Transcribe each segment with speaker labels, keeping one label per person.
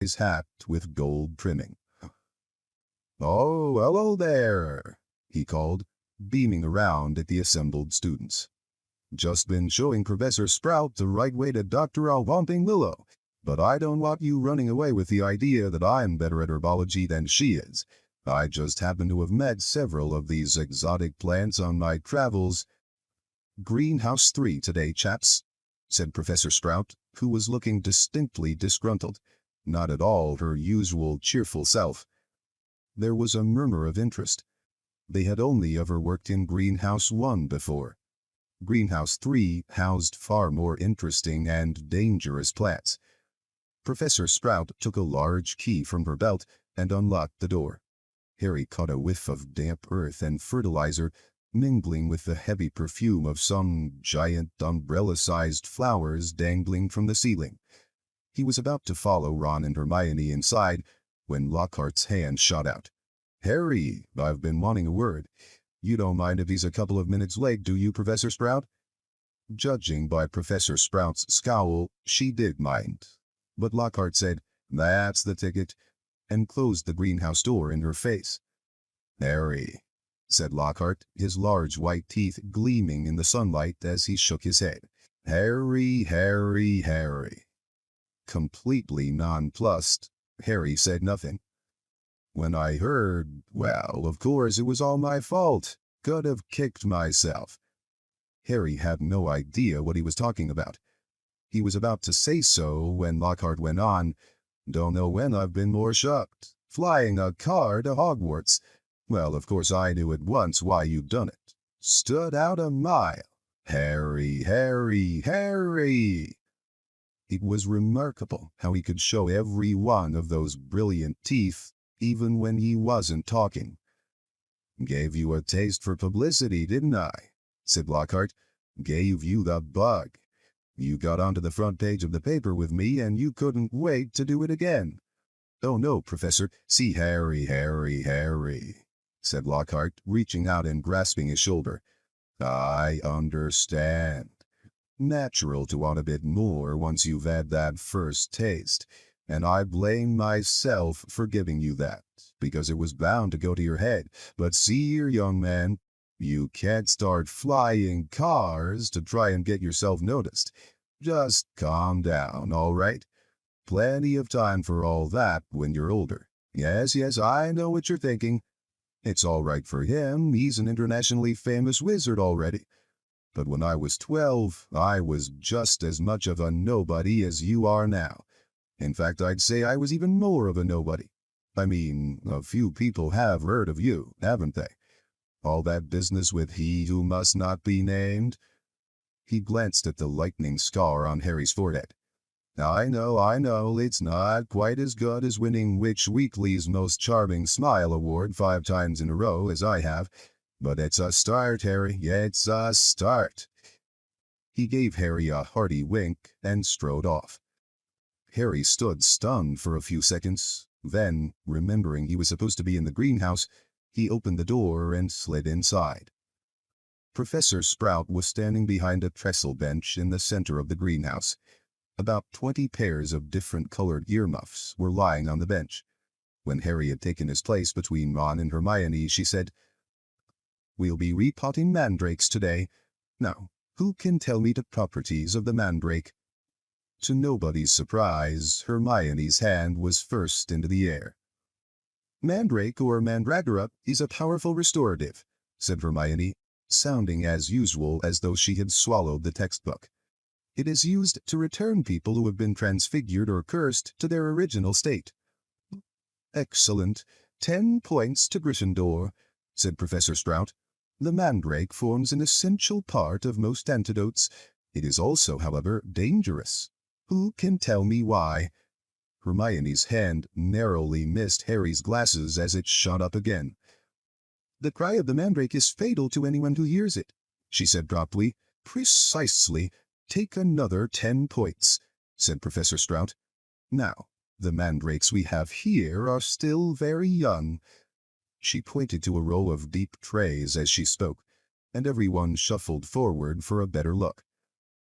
Speaker 1: his hat with gold trimming. "Oh, hello there," he called, beaming around at the assembled students. "Just been showing Professor Sprout the right way to Dr. Alvamping Willow, but I don't want you running away with the idea that I'm better at herbology than she is. I just happen to have met several of these exotic plants on my travels." "Greenhouse 3 today, chaps," said Professor Sprout, who was looking distinctly disgruntled, not at all her usual cheerful self. There was a murmur of interest. They had only ever worked in Greenhouse 1 before. Greenhouse 3 housed far more interesting and dangerous plants. Professor Sprout took a large key from her belt and unlocked the door. Harry caught a whiff of damp earth and fertilizer, mingling with the heavy perfume of some giant umbrella-sized flowers dangling from the ceiling. He was about to follow Ron and Hermione inside when Lockhart's hand shot out. "Harry, I've been wanting a word. You don't mind if he's a couple of minutes late, do you, Professor Sprout?" Judging by Professor Sprout's scowl, she did mind. But Lockhart said, "That's the ticket," and closed the greenhouse door in her face. "Harry," said Lockhart, his large white teeth gleaming in the sunlight as he shook his head. "Harry, Harry, Harry." Completely nonplussed, Harry said nothing. "When I heard, well, of course it was all my fault. Could have kicked myself." Harry had no idea what he was talking about. He was about to say so when Lockhart went on, "Don't know when I've been more shocked. Flying a car to Hogwarts. Well, of course I knew at once why you'd done it. Stood out a mile. Harry, Harry, Harry." It was remarkable how he could show every one of those brilliant teeth, even when he wasn't talking. "Gave you a taste for publicity, didn't I?" said Lockhart. "Gave you the bug. You got onto the front page of the paper with me, and you couldn't wait to do it again." "Oh no, Professor. See, Harry, Harry, Harry," said Lockhart, reaching out and grasping his shoulder. "I understand. Natural to want a bit more once you've had that first taste, and I blame myself for giving you that, because it was bound to go to your head. But see here, young man, you can't start flying cars to try and get yourself noticed. Just calm down, all right? Plenty of time for all that when you're older. Yes, yes, I know what you're thinking. It's all right for him, he's an internationally famous wizard already. But when I was 12, I was just as much of a nobody as you are now. In fact, I'd say I was even more of a nobody. I mean, a few people have heard of you, haven't they? All that business with he who must not be named." He glanced at the lightning scar on Harry's forehead. I know, it's not quite as good as winning Witch Weekly's Most Charming Smile Award 5 times in a row as I have. But it's a start, Harry, it's a start." He gave Harry a hearty wink and strode off. Harry stood stunned for a few seconds. Then, remembering he was supposed to be in the greenhouse, he opened the door and slid inside. Professor Sprout was standing behind a trestle bench in the center of the greenhouse. About 20 pairs of different colored earmuffs were lying on the bench. When Harry had taken his place between Ron and Hermione, she said, "We'll be repotting mandrakes today. Now, who can tell me the properties of the mandrake?" To nobody's surprise, Hermione's hand was first into the air. "Mandrake, or mandragora, is a powerful restorative," said Hermione, sounding as usual as though she had swallowed the textbook. "It is used to return people who have been transfigured or cursed to their original state." "Excellent. 10 points to Gryffindor," said Professor Sprout. "The mandrake forms an essential part of most antidotes. It is also, however, dangerous. Who can tell me why?" Hermione's hand narrowly missed Harry's glasses as it shot up again. "The cry of the mandrake is fatal to anyone who hears it," she said promptly. "Precisely. Take another 10 points," said Professor Sprout. "Now, the mandrakes we have here are still very young." She pointed to a row of deep trays as she spoke, and everyone shuffled forward for a better look.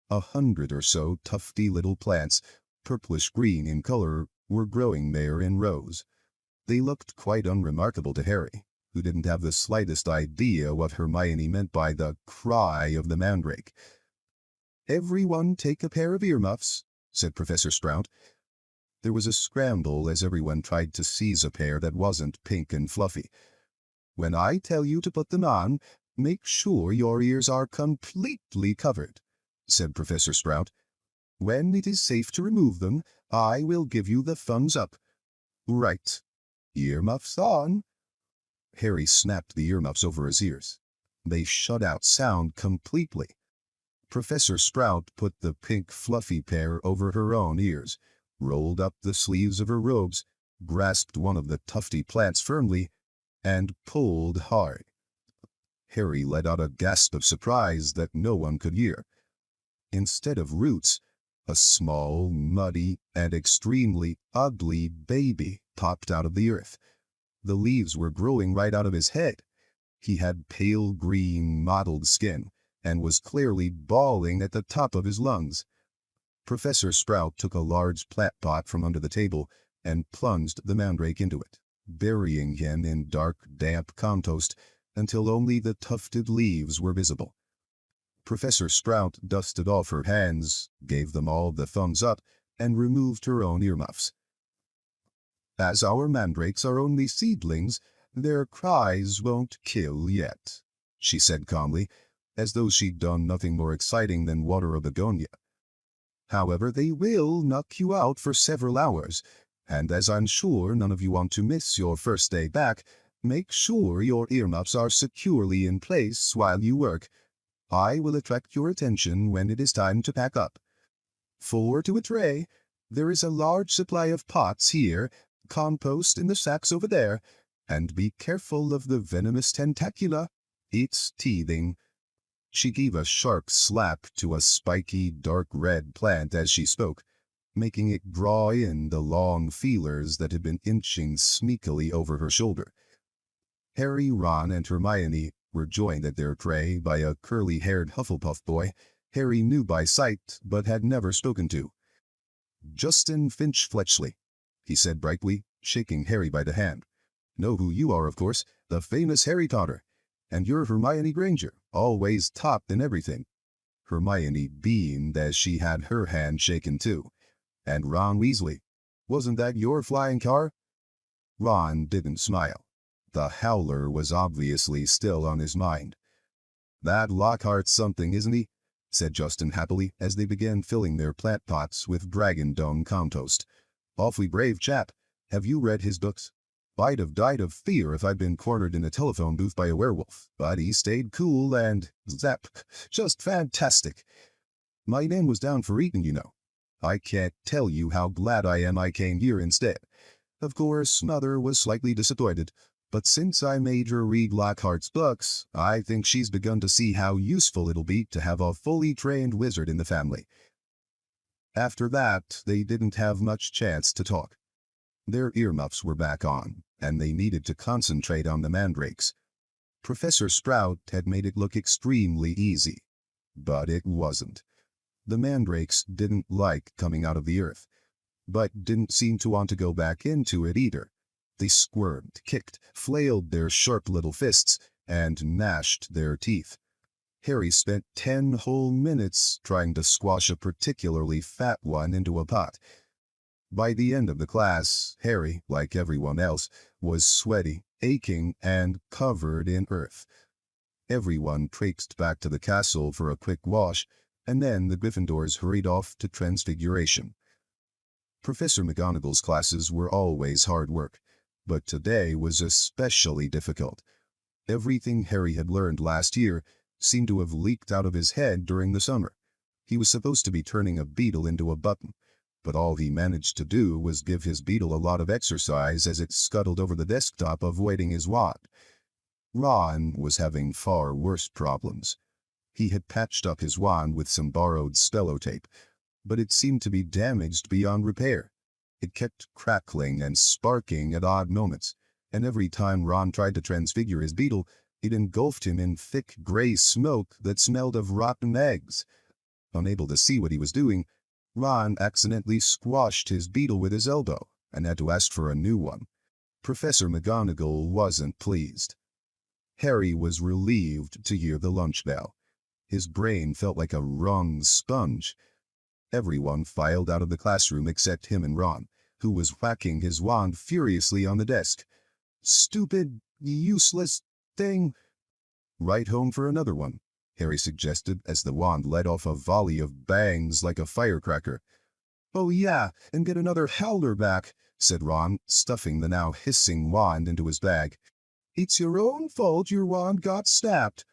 Speaker 1: 100 or so tufty little plants, purplish-green in color, were growing there in rows. They looked quite unremarkable to Harry, who didn't have the slightest idea what Hermione meant by the cry of the mandrake. "Everyone take a pair of earmuffs," said Professor Sprout. There was a scramble as everyone tried to seize a pair that wasn't pink and fluffy. "When I tell you to put them on, make sure your ears are completely covered," said Professor Sprout. "When it is safe to remove them, I will give you the thumbs up. Right. Earmuffs on." Harry snapped the earmuffs over his ears. They shut out sound completely. Professor Sprout put the pink fluffy pair over her own ears, rolled up the sleeves of her robes, grasped one of the tufty plants firmly, and pulled hard. Harry let out a gasp of surprise that no one could hear. Instead of roots, a small, muddy, and extremely ugly baby popped out of the earth. The leaves were growing right out of his head. He had pale green, mottled skin, and was clearly bawling at the top of his lungs. Professor Sprout took a large plant pot from under the table and plunged the mandrake into it, burying him in dark, damp compost until only the tufted leaves were visible. Professor Sprout dusted off her hands, gave them all the thumbs up, and removed her own earmuffs. "As our mandrakes are only seedlings, their cries won't kill yet," she said calmly, as though she'd done nothing more exciting than water a begonia. "However, they will knock you out for several hours, and as I'm sure none of you want to miss your first day back, make sure your earmuffs are securely in place while you work. I will attract your attention when it is time to pack up. 4 to a tray. There is a large supply of pots here, compost in the sacks over there, and be careful of the venomous tentacula. It's teething." She gave a sharp slap to a spiky, dark red plant as she spoke, making it draw in the long feelers that had been inching sneakily over her shoulder. Harry, Ron, and Hermione were joined at their tray by a curly-haired Hufflepuff boy Harry knew by sight but had never spoken to. "Justin Finch Fletchley," he said brightly, shaking Harry by the hand. "Know who you are, of course, the famous Harry Potter. And you're Hermione Granger, always topped in everything." Hermione beamed as she had her hand shaken too. "And Ron Weasley. Wasn't that your flying car?" Ron didn't smile. The howler was obviously still on his mind. "That Lockhart's something, isn't he?" said Justin happily as they began filling their plant pots with dragon dung compost. "Awfully brave chap. Have you read his books? I'd have died of fear if I'd been cornered in a telephone booth by a werewolf, but he stayed cool and, zap, just fantastic. My name was down for Eton, you know. I can't tell you how glad I am I came here instead. Of course, Mother was slightly disappointed, but since I made her read Lockhart's books, I think she's begun to see how useful it'll be to have a fully trained wizard in the family." After that, they didn't have much chance to talk. Their earmuffs were back on, and they needed to concentrate on the mandrakes. Professor Sprout had made it look extremely easy, but it wasn't. The mandrakes didn't like coming out of the earth, but didn't seem to want to go back into it either. They squirmed, kicked, flailed their sharp little fists, and gnashed their teeth. Harry spent 10 whole minutes trying to squash a particularly fat one into a pot. By the end of the class, Harry, like everyone else, was sweaty, aching, and covered in earth. Everyone traipsed back to the castle for a quick wash, and then the Gryffindors hurried off to Transfiguration. Professor McGonagall's classes were always hard work, but today was especially difficult. Everything Harry had learned last year seemed to have leaked out of his head during the summer. He was supposed to be turning a beetle into a button, but all he managed to do was give his beetle a lot of exercise as it scuttled over the desktop avoiding his wand. Ron was having far worse problems. He had patched up his wand with some borrowed spellotape, but it seemed to be damaged beyond repair. It kept crackling and sparking at odd moments, and every time Ron tried to transfigure his beetle, it engulfed him in thick gray smoke that smelled of rotten eggs. Unable to see what he was doing, Ron accidentally squashed his beetle with his elbow, and had to ask for a new one. Professor McGonagall wasn't pleased. Harry was relieved to hear the lunch bell. His brain felt like a wrung sponge. Everyone filed out of the classroom except him and Ron, who was whacking his wand furiously on the desk. "Stupid, useless thing." "Write home for another one," Harry suggested as the wand let off a volley of bangs like a firecracker. "Oh yeah, and get another howler back," said Ron, stuffing the now hissing wand into his bag. "It's your own fault your wand got snapped."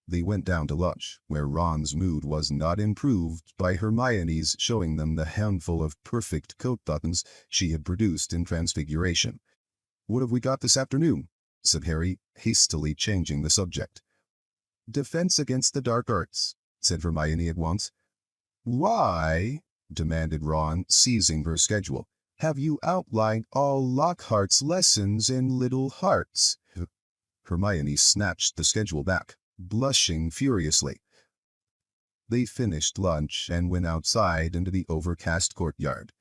Speaker 1: They went down to lunch, where Ron's mood was not improved by Hermione's showing them the handful of perfect coat buttons she had produced in Transfiguration. "What have we got this afternoon?" said Harry, hastily changing the subject. "Defense against the dark arts," said Hermione at once. "Why," demanded Ron, seizing her schedule, "have you outlined all Lockhart's lessons in Little Hearts?" Hermione snatched the schedule back, blushing furiously. They finished lunch and went outside into the overcast courtyard.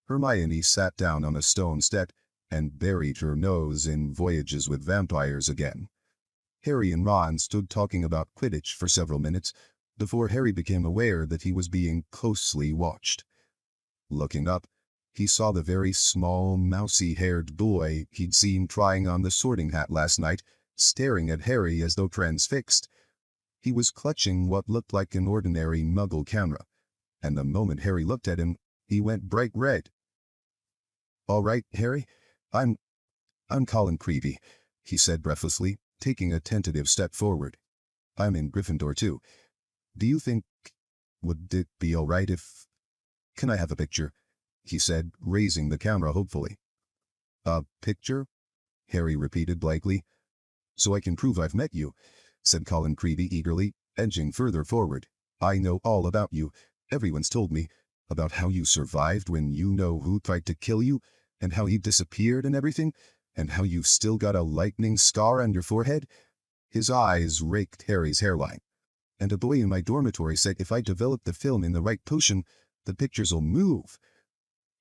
Speaker 1: Hermione sat down on a stone step and buried her nose in Voyages with Vampires again. Harry and Ron stood talking about Quidditch for several minutes before Harry became aware that he was being closely watched. Looking up, he saw the very small, mousy-haired boy he'd seen trying on the Sorting Hat last night, staring at Harry as though transfixed. He was clutching what looked like an ordinary Muggle camera, and the moment Harry looked at him, he went bright red. "All right, Harry, I'm Colin Creevey," he said breathlessly, taking a tentative step forward. "I'm in Gryffindor too. Do you think, would it be all right if... Can I have a picture?" he said, raising the camera hopefully. "A picture?" Harry repeated blankly. "So I can prove I've met you," said Colin Creevey eagerly, edging further forward. "I know all about you. Everyone's told me about how you survived when you know who tried to kill you, and how he disappeared and everything, and how you've still got a lightning scar on your forehead." His eyes raked Harry's hairline. "And a boy in my dormitory said if I develop the film in the right potion, the pictures'll move."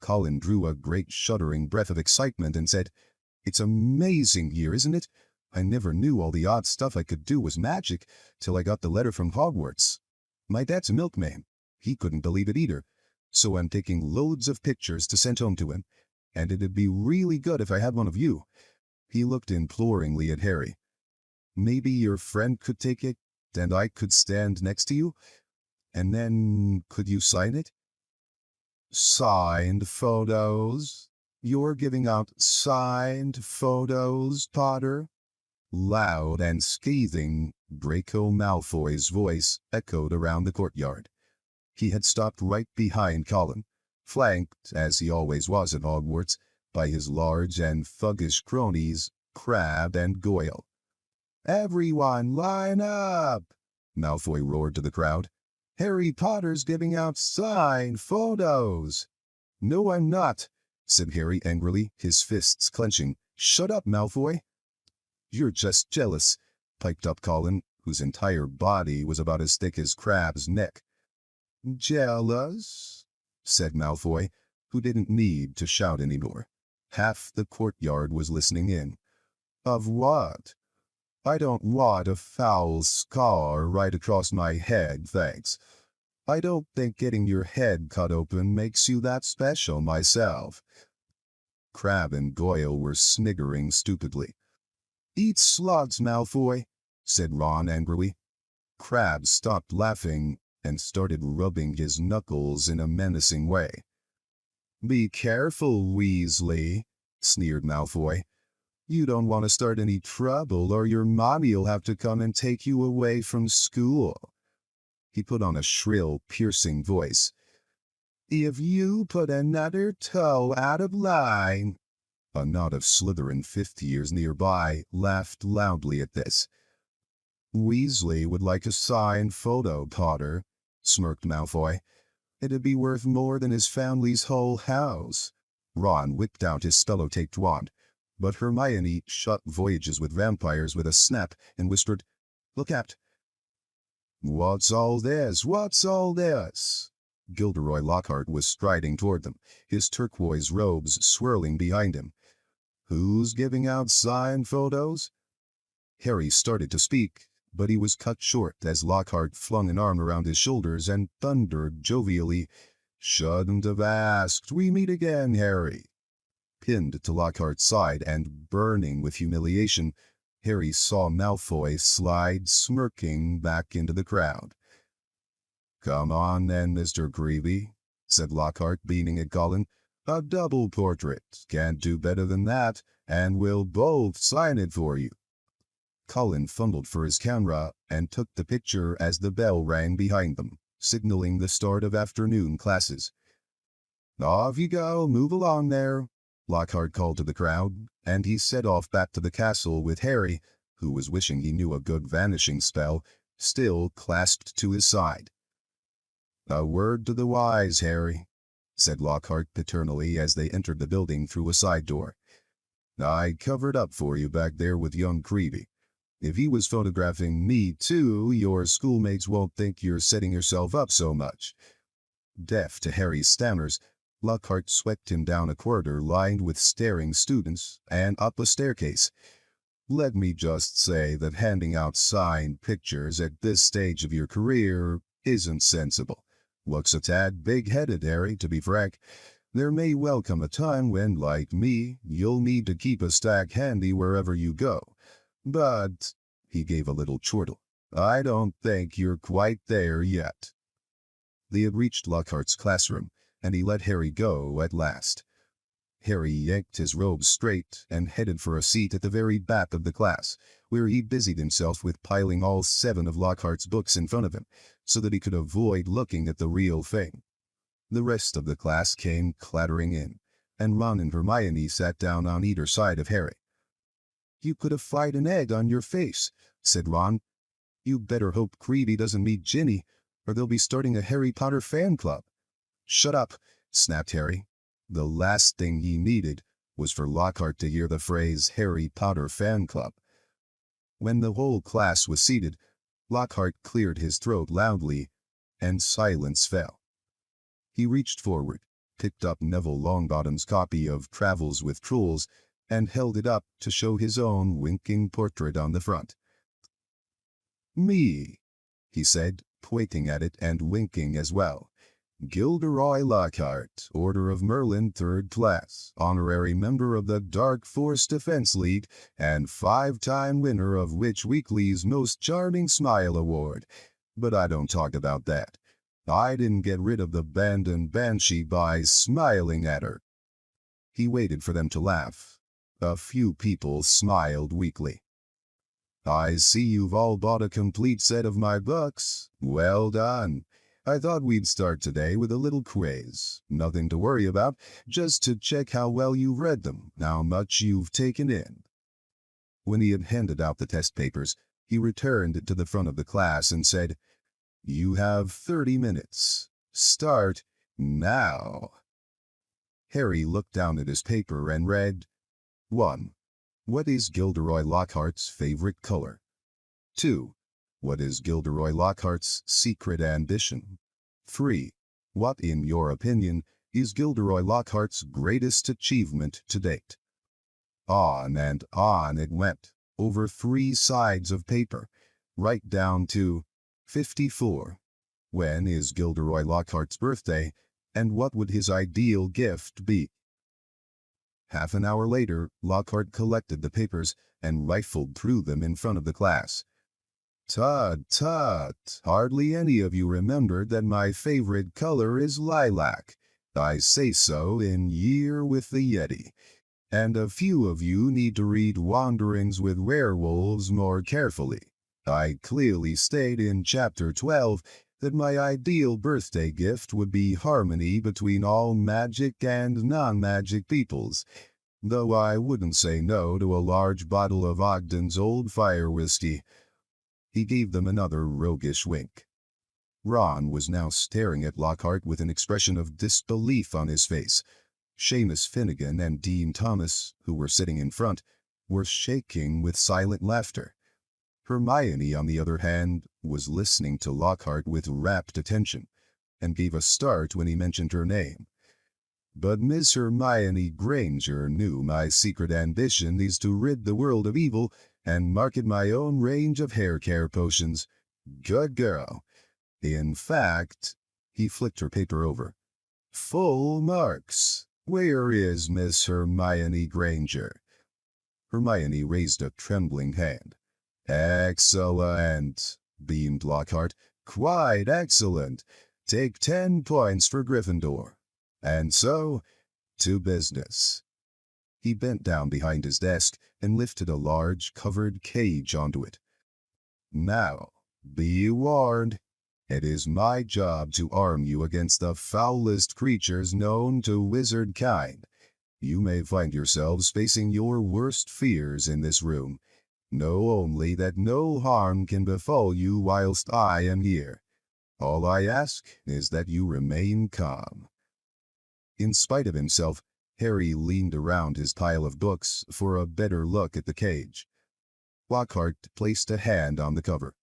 Speaker 1: Colin drew a great shuddering breath of excitement and said, "It's amazing here, isn't it? I never knew all the odd stuff I could do was magic till I got the letter from Hogwarts. My dad's a milkman. He couldn't believe it either. So I'm taking loads of pictures to send home to him, and it'd be really good if I had one of you." He looked imploringly at Harry. "Maybe your friend could take it, and I could stand next to you, and then could you sign it?" "Signed photos? You're giving out signed photos, Potter?" Loud and scathing, Draco Malfoy's voice echoed around the courtyard. He had stopped right behind Colin, flanked, as he always was at Hogwarts, by his large and thuggish cronies, Crabbe and Goyle. "Everyone line up!" Malfoy roared to the crowd. "Harry Potter's giving out signed photos." "No, I'm not," said Harry angrily, his fists clenching. "Shut up, Malfoy." "You're just jealous," piped up Colin, whose entire body was about as thick as Crabbe's neck. "Jealous?" said Malfoy, who didn't need to shout anymore. Half the courtyard was listening in. "Of what? I don't want a foul scar right across my head, thanks. I don't think getting your head cut open makes you that special myself." Crabbe and Goyle were sniggering stupidly. "Eat slugs, Malfoy," said Ron angrily. Crabbe stopped laughing and started rubbing his knuckles in a menacing way. "Be careful, Weasley," sneered Malfoy. "You don't want to start any trouble or your mommy'll have to come and take you away from school." He put on a shrill, piercing voice. "If you put another toe out of line—" A knot of Slytherin fifth years nearby laughed loudly at this. "Weasley would like a signed photo, Potter," smirked Malfoy. "It'd be worth more than his family's whole house." Ron whipped out his spellotaped wand, but Hermione shut Voyages with Vampires with a snap and whispered, "Look out." "What's all this? What's all this?" Gilderoy Lockhart was striding toward them, his turquoise robes swirling behind him. "Who's giving out signed photos?" Harry started to speak, but he was cut short as Lockhart flung an arm around his shoulders and thundered jovially, "Shouldn't have asked. We meet again, Harry." Pinned to Lockhart's side and burning with humiliation, Harry saw Malfoy slide smirking back into the crowd. "Come on then, Mr. Creevy," said Lockhart, beaming at Colin. "A double portrait. Can't do better than that, and we'll both sign it for you." Colin fumbled for his camera and took the picture as the bell rang behind them, signaling the start of afternoon classes. "Off you go, move along there," Lockhart called to the crowd, and he set off back to the castle with Harry, who was wishing he knew a good vanishing spell, still clasped to his side. "A word to the wise, Harry," said Lockhart paternally as they entered the building through a side door. "I covered up for you back there with young Creevy. If he was photographing me too, your schoolmates won't think you're setting yourself up so much." Deaf to Harry's stammers, Lockhart swept him down a corridor lined with staring students and up a staircase. "Let me just say that handing out signed pictures at this stage of your career isn't sensible. Looks a tad big-headed, Harry, to be frank. There may well come a time when, like me, you'll need to keep a stack handy wherever you go. But," he gave a little chortle, "I don't think you're quite there yet." They had reached Lockhart's classroom, and he let Harry go at last. Harry yanked his robes straight and headed for a seat at the very back of the class, where he busied himself with piling all 7 of Lockhart's books in front of him, so that he could avoid looking at the real thing. The rest of the class came clattering in, and Ron and Hermione sat down on either side of Harry. "You could have fried an egg on your face," said Ron. "You better hope Creevy doesn't meet Ginny, or they'll be starting a Harry Potter fan club." "Shut up," snapped Harry. The last thing he needed was for Lockhart to hear the phrase Harry Potter fan club. When the whole class was seated, Lockhart cleared his throat loudly, and silence fell. He reached forward, picked up Neville Longbottom's copy of Travels with Trolls, and held it up to show his own winking portrait on the front. "Me," he said, pointing at it and winking as well. "Gilderoy Lockhart, Order of Merlin 3rd Class, honorary member of the Dark Force Defense League, and 5-time winner of Witch Weekly's Most Charming Smile Award. But I don't talk about that. I didn't get rid of the Bandon Banshee by smiling at her." He waited for them to laugh. A few people smiled weakly. "I see you've all bought a complete set of my books. Well done. I thought we'd start today with a little quiz. Nothing to worry about, just to check how well you've read them, how much you've taken in." When he had handed out the test papers, he returned to the front of the class and said, "You have 30 minutes. Start now." Harry looked down at his paper and read, 1. What is Gilderoy Lockhart's favorite color? 2. What is Gilderoy Lockhart's secret ambition? 3. What, in your opinion, is Gilderoy Lockhart's greatest achievement to date? On and on it went, over 3 sides of paper, right down to 54. When is Gilderoy Lockhart's birthday, and what would his ideal gift be? Half an hour later, Lockhart collected the papers and rifled through them in front of the class. "Tut, tut, hardly any of you remembered that my favorite color is lilac. I say so in Year with the Yeti. And a few of you need to read Wanderings with Werewolves more carefully. I clearly state in Chapter 12 that my ideal birthday gift would be harmony between all magic and non-magic peoples, though I wouldn't say no to a large bottle of Ogden's Old Fire whiskey." He gave them another roguish wink. Ron was now staring at Lockhart with an expression of disbelief on his face. Seamus Finnegan and Dean Thomas, who were sitting in front, were shaking with silent laughter. Hermione, on the other hand, was listening to Lockhart with rapt attention. and gave a start when he mentioned her name. But Miss Hermione Granger knew my secret ambition is to rid the world of evil and market my own range of hair care potions. Good girl. In fact, he flicked her paper over. Full marks. Where is Miss Hermione Granger? Hermione raised a trembling hand. Excellent, beamed Lockhart. Quite excellent. Take 10 points for Gryffindor. And so, to business. He bent down behind his desk and lifted a large, covered cage onto it. Now, be warned. It is my job to arm you against the foulest creatures known to wizard kind. You may find yourselves facing your worst fears in this room. Know only that no harm can befall you whilst I am here. All I ask is that you remain calm. In spite of himself, Harry leaned around his pile of books for a better look at the cage. Lockhart placed a hand on the cover.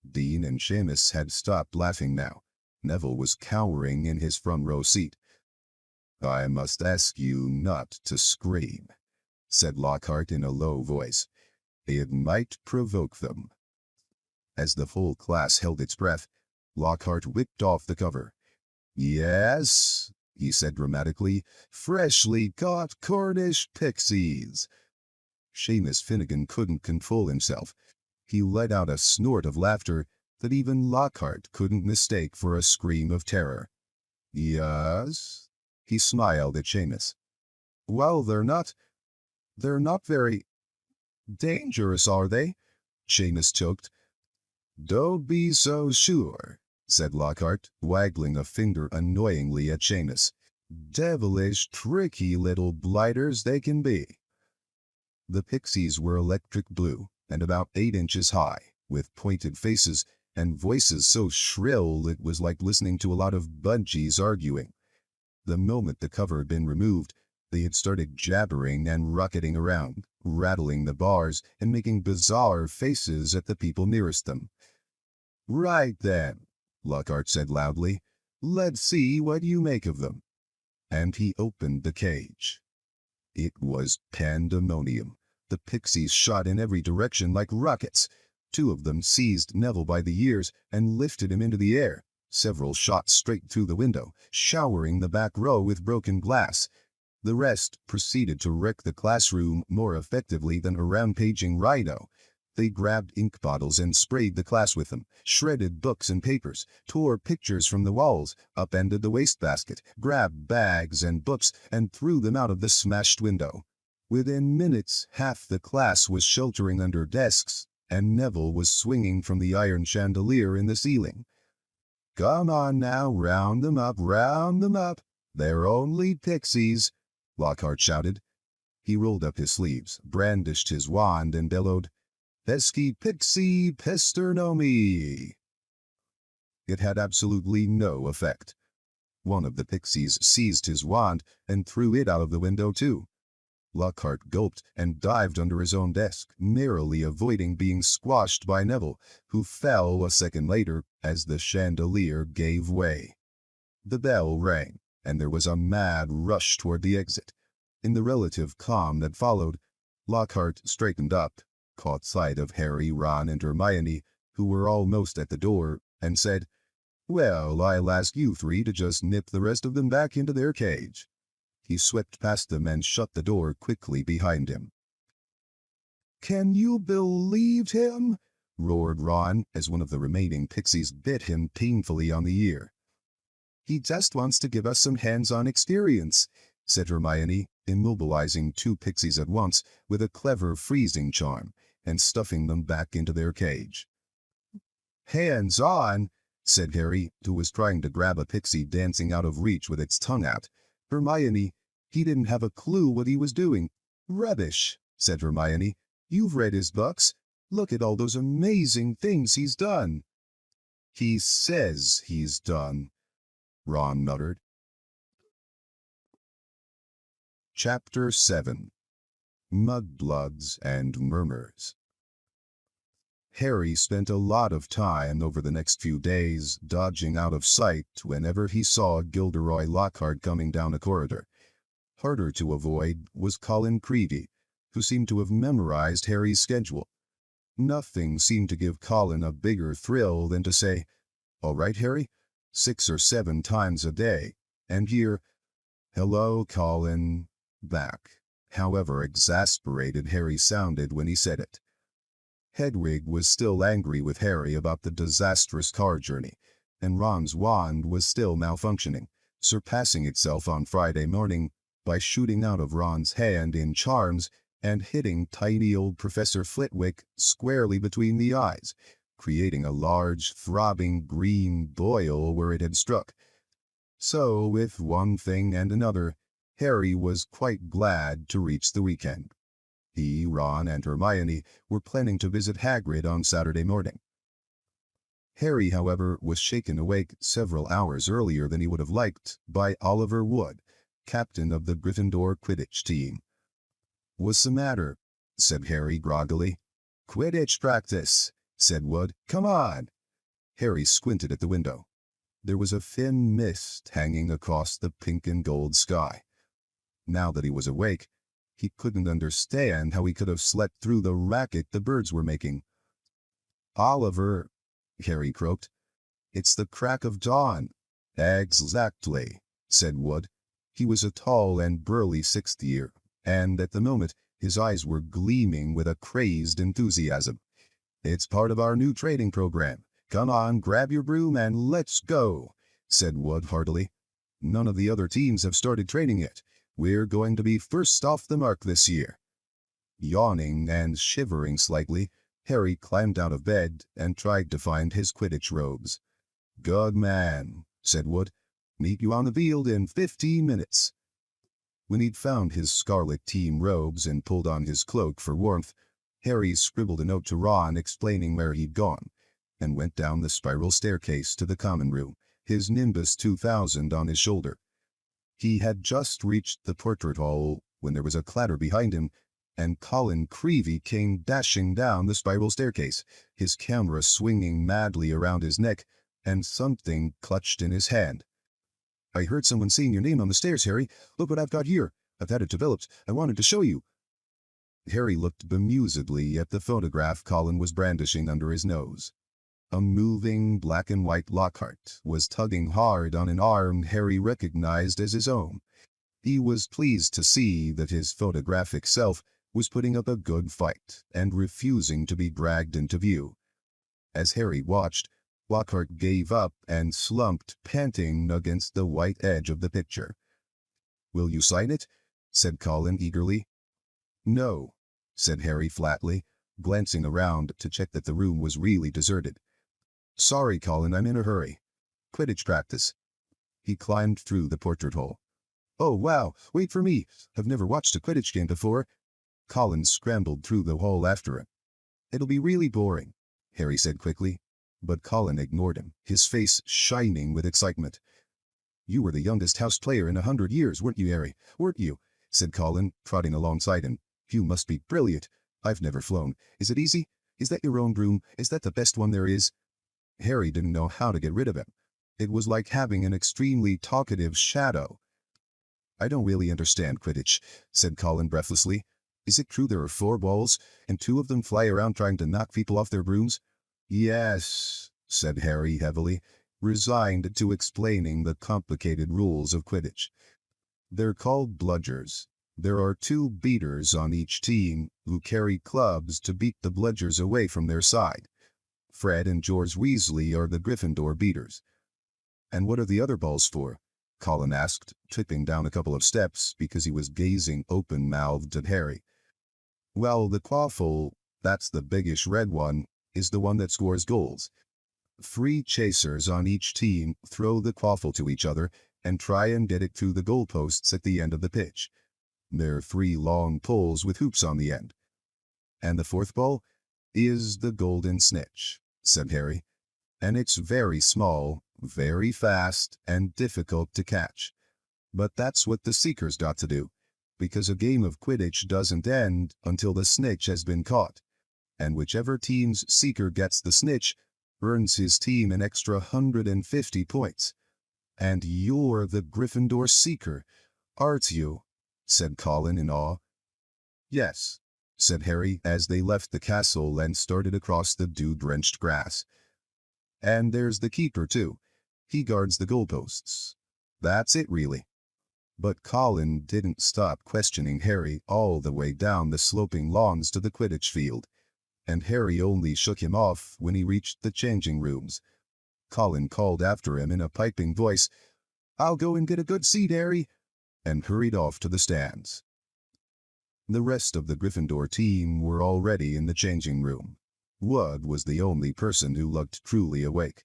Speaker 1: Dean and Seamus had stopped laughing now. Neville was cowering in his front row seat. I must ask you not to scream, said Lockhart in a low voice. It might provoke them. As the whole class held its breath, Lockhart whipped off the cover. Yes, he said dramatically, freshly caught Cornish pixies. Seamus Finnegan couldn't control himself. He let out a snort of laughter that even Lockhart couldn't mistake for a scream of terror. Yes? He smiled at Seamus. Well, they're not very dangerous, are they? Seamus choked. Don't be so sure, said Lockhart, waggling a finger annoyingly at Seamus. Devilish, tricky little blighters they can be. The pixies were electric blue and about 8 inches high, with pointed faces and voices so shrill it was like listening to a lot of budgies arguing. The moment the cover had been removed, they had started jabbering and rocketing around, rattling the bars and making bizarre faces at the people nearest them. Right then, Lockhart said loudly. Let's see what you make of them. And he opened the cage. It was pandemonium. The pixies shot in every direction like rockets. 2 of them seized Neville by the ears and lifted him into the air. Several shot straight through the window, showering the back row with broken glass. The rest proceeded to wreck the classroom more effectively than a rampaging rhino. They grabbed ink bottles and sprayed the class with them, shredded books and papers, tore pictures from the walls, upended the wastebasket, grabbed bags and books, and threw them out of the smashed window. Within minutes, half the class was sheltering under desks, and Neville was swinging from the iron chandelier in the ceiling. Come on now, round them up, round them up. They're only pixies, Lockhart shouted. He rolled up his sleeves, brandished his wand, and bellowed, Pesky pixie pesternomi. It had absolutely no effect. One of the pixies seized his wand and threw it out of the window too. Lockhart gulped and dived under his own desk, narrowly avoiding being squashed by Neville, who fell a second later as the chandelier gave way. The bell rang, and there was a mad rush toward the exit. In the relative calm that followed, Lockhart straightened up, caught sight of Harry, Ron, and Hermione, who were almost at the door, and said, Well, I'll ask you 3 to just nip the rest of them back into their cage. He swept past them and shut the door quickly behind him. Can you believe him? Roared Ron as one of the remaining pixies bit him painfully on the ear. He just wants to give us some hands-on experience, said Hermione, immobilizing 2 pixies at once with a clever freezing charm and stuffing them back into their cage. Hands-on, said Harry, who was trying to grab a pixie dancing out of reach with its tongue out. Hermione, he didn't have a clue what he was doing. Rubbish, said Hermione. You've read his books. Look at all those amazing things he's done. He says he's done, Ron muttered. Chapter 7 Mudbloods and Murmurs. Harry spent a lot of time over the next few days dodging out of sight whenever he saw Gilderoy Lockhart coming down a corridor. Harder to avoid was Colin Creevey, who seemed to have memorized Harry's schedule. Nothing seemed to give Colin a bigger thrill than to say, "All right, Harry," 6 or 7 times a day, and hear, "Hello, Colin," back, however exasperated Harry sounded when he said it. Hedwig was still angry with Harry about the disastrous car journey, and Ron's wand was still malfunctioning, surpassing itself on Friday morning by shooting out of Ron's hand in charms and hitting tiny old Professor Flitwick squarely between the eyes, creating a large, throbbing green boil where it had struck. So, with one thing and another, Harry was quite glad to reach the weekend. He, Ron, and Hermione were planning to visit Hagrid on Saturday morning. Harry, however, was shaken awake several hours earlier than he would have liked by Oliver Wood, captain of the Gryffindor Quidditch team. "What's the matter?" said Harry groggily. "Quidditch practice," said Wood. "Come on." Harry squinted at the window. There was a thin mist hanging across the pink and gold sky. Now that he was awake, he couldn't understand how he could have slept through the racket the birds were making. "Oliver," Harry croaked. "It's the crack of dawn." "Exactly," said Wood. He was a tall and burly 6th year, and at the moment his eyes were gleaming with a crazed enthusiasm. "It's part of our new training program. Come on, grab your broom and let's go," said Wood heartily. "None of the other teams have started training yet. We're going to be first off the mark this year." Yawning and shivering slightly, Harry climbed out of bed and tried to find his Quidditch robes. "Good man," said Wood. "Meet you on the field in 15 minutes. When he'd found his scarlet team robes and pulled on his cloak for warmth, Harry scribbled a note to Ron explaining where he'd gone, and went down the spiral staircase to the common room, his Nimbus 2000 on his shoulder. He had just reached the portrait hall when there was a clatter behind him, and Colin Creevey came dashing down the spiral staircase, his camera swinging madly around his neck, and something clutched in his hand. "I heard someone saying your name on the stairs, Harry. Look what I've got here. I've had it developed. I wanted to show you." Harry looked bemusedly at the photograph Colin was brandishing under his nose. A moving black and white Lockhart was tugging hard on an arm Harry recognized as his own. He was pleased to see that his photographic self was putting up a good fight and refusing to be dragged into view. As Harry watched, Lockhart gave up and slumped panting against the white edge of the picture. "Will you sign it?" said Colin eagerly. "No," said Harry flatly, glancing around to check that the room was really deserted. "Sorry, Colin, I'm in a hurry. Quidditch practice." He climbed through the portrait hole. "Oh, wow, wait for me. I've never watched a Quidditch game before." Colin scrambled through the hole after him. "It'll be really boring," Harry said quickly, but Colin ignored him, his face shining with excitement. "You were the youngest house player in 100 years, weren't you, Harry? Weren't you?" said Colin, trotting alongside him. "You must be brilliant. I've never flown. Is it easy? Is that your own broom? Is that the best one there is?" Harry didn't know how to get rid of him. It was like having an extremely talkative shadow. "I don't really understand Quidditch," said Colin breathlessly. "Is it true there are 4 balls, and 2 of them fly around trying to knock people off their brooms?" "Yes," said Harry heavily, resigned to explaining the complicated rules of Quidditch. "They're called bludgers. There are 2 beaters on each team who carry clubs to beat the bludgers away from their side. Fred and George Weasley are the Gryffindor beaters." "And what are the other balls for?" Colin asked, tripping down a couple of steps because he was gazing open-mouthed at Harry. "Well, the quaffle, that's the biggish red one, is the one that scores goals. 3 chasers on each team throw the quaffle to each other and try and get it through the goalposts at the end of the pitch. There are 3 long poles with hoops on the end. And the 4th ball is the golden snitch," said Harry. "And it's very small, very fast, and difficult to catch. But that's what the Seekers got to do, because a game of Quidditch doesn't end until the snitch has been caught. and whichever team's seeker gets the snitch earns his team an extra 150 points. And you're the Gryffindor seeker, aren't you? Said Colin in awe. Yes, said Harry as they left the castle and started across the dew-drenched grass. And there's the keeper, too. He guards the goalposts. That's it, really. But Colin didn't stop questioning Harry all the way down the sloping lawns to the Quidditch field, and Harry only shook him off when he reached the changing rooms. Colin called after him in a piping voice, "I'll go and get a good seat, Harry," and hurried off to the stands. The rest of the Gryffindor team were already in the changing room. Wood was the only person who looked truly awake.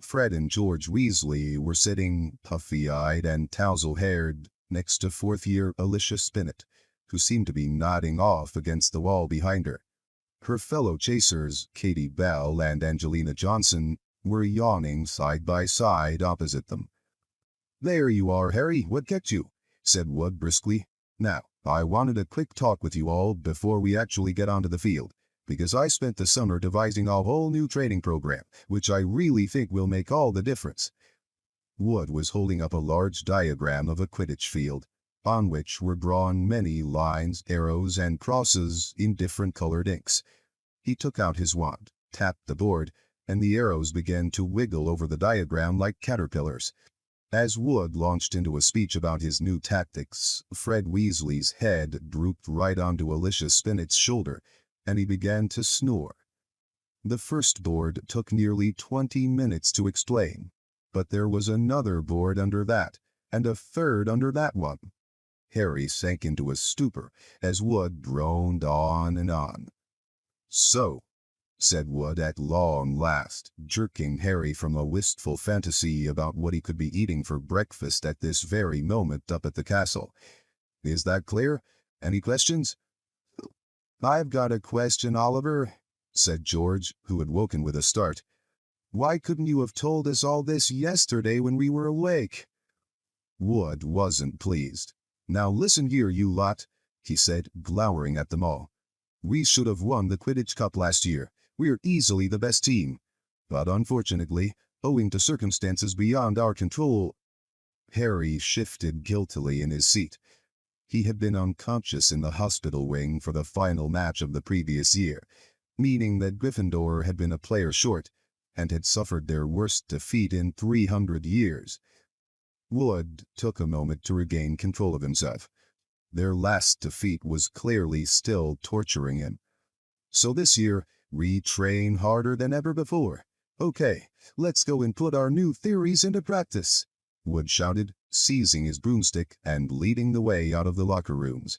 Speaker 1: Fred and George Weasley were sitting, puffy-eyed and tousle-haired, next to fourth-year Alicia Spinnet, who seemed to be nodding off against the wall behind her. Her fellow chasers, Katie Bell and Angelina Johnson, were yawning side by side opposite them. "There you are, Harry. What kept you?" said Wood briskly. "Now, I wanted a quick talk with you all before we actually get onto the field, because I spent the summer devising a whole new training program, which I really think will make all the difference." Wood was holding up a large diagram of a Quidditch field, on which were drawn many lines, arrows, and crosses in different colored inks. He took out his wand, tapped the board, and the arrows began to wiggle over the diagram like caterpillars. As Wood launched into a speech about his new tactics, Fred Weasley's head drooped right onto Alicia Spinnet's shoulder, and he began to snore. The first board took nearly 20 minutes to explain, but there was another board under that, and a third under that one. Harry sank into a stupor as Wood droned on and on. "So," said Wood at long last, jerking Harry from a wistful fantasy about what he could be eating for breakfast at this very moment up at the castle. "Is that clear? Any questions?" "I've got a question, Oliver," said George, who had woken with a start. "Why couldn't you have told us all this yesterday when we were awake?" Wood wasn't pleased. "Now listen here, you lot," he said, glowering at them all. "We should have won the Quidditch Cup last year. We're easily the best team. But unfortunately, owing to circumstances beyond our control—" Harry shifted guiltily in his seat. He had been unconscious in the hospital wing for the final match of the previous year, meaning that Gryffindor had been a player short and had suffered their worst defeat in 300 years. Wood took a moment to regain control of himself. Their last defeat was clearly still torturing him. "So this year, we train harder than ever before. Okay, let's go and put our new theories into practice," Wood shouted, seizing his broomstick and leading the way out of the locker rooms.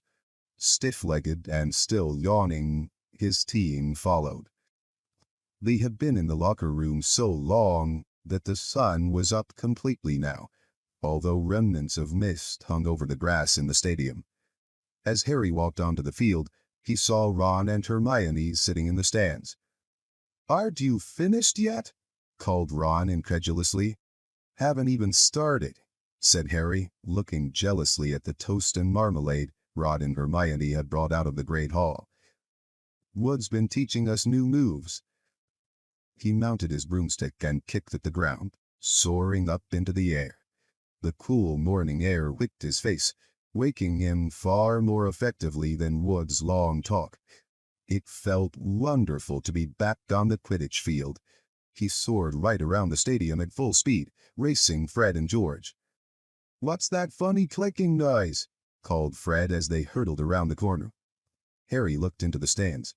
Speaker 1: Stiff-legged and still yawning, his team followed. They had been in the locker room so long that the sun was up completely now, although remnants of mist hung over the grass in the stadium. As Harry walked onto the field, he saw Ron and Hermione sitting in the stands. "Aren't you finished yet?" called Ron incredulously. "Haven't even started," said Harry, looking jealously at the toast and marmalade Ron and Hermione had brought out of the Great Hall. "Wood's been teaching us new moves." He mounted his broomstick and kicked at the ground, soaring up into the air. The cool morning air whipped his face, waking him far more effectively than Wood's long talk. It felt wonderful to be back on the Quidditch field. He soared right around the stadium at full speed, racing Fred and George. "What's that funny clicking noise?" called Fred as they hurtled around the corner. Harry looked into the stands.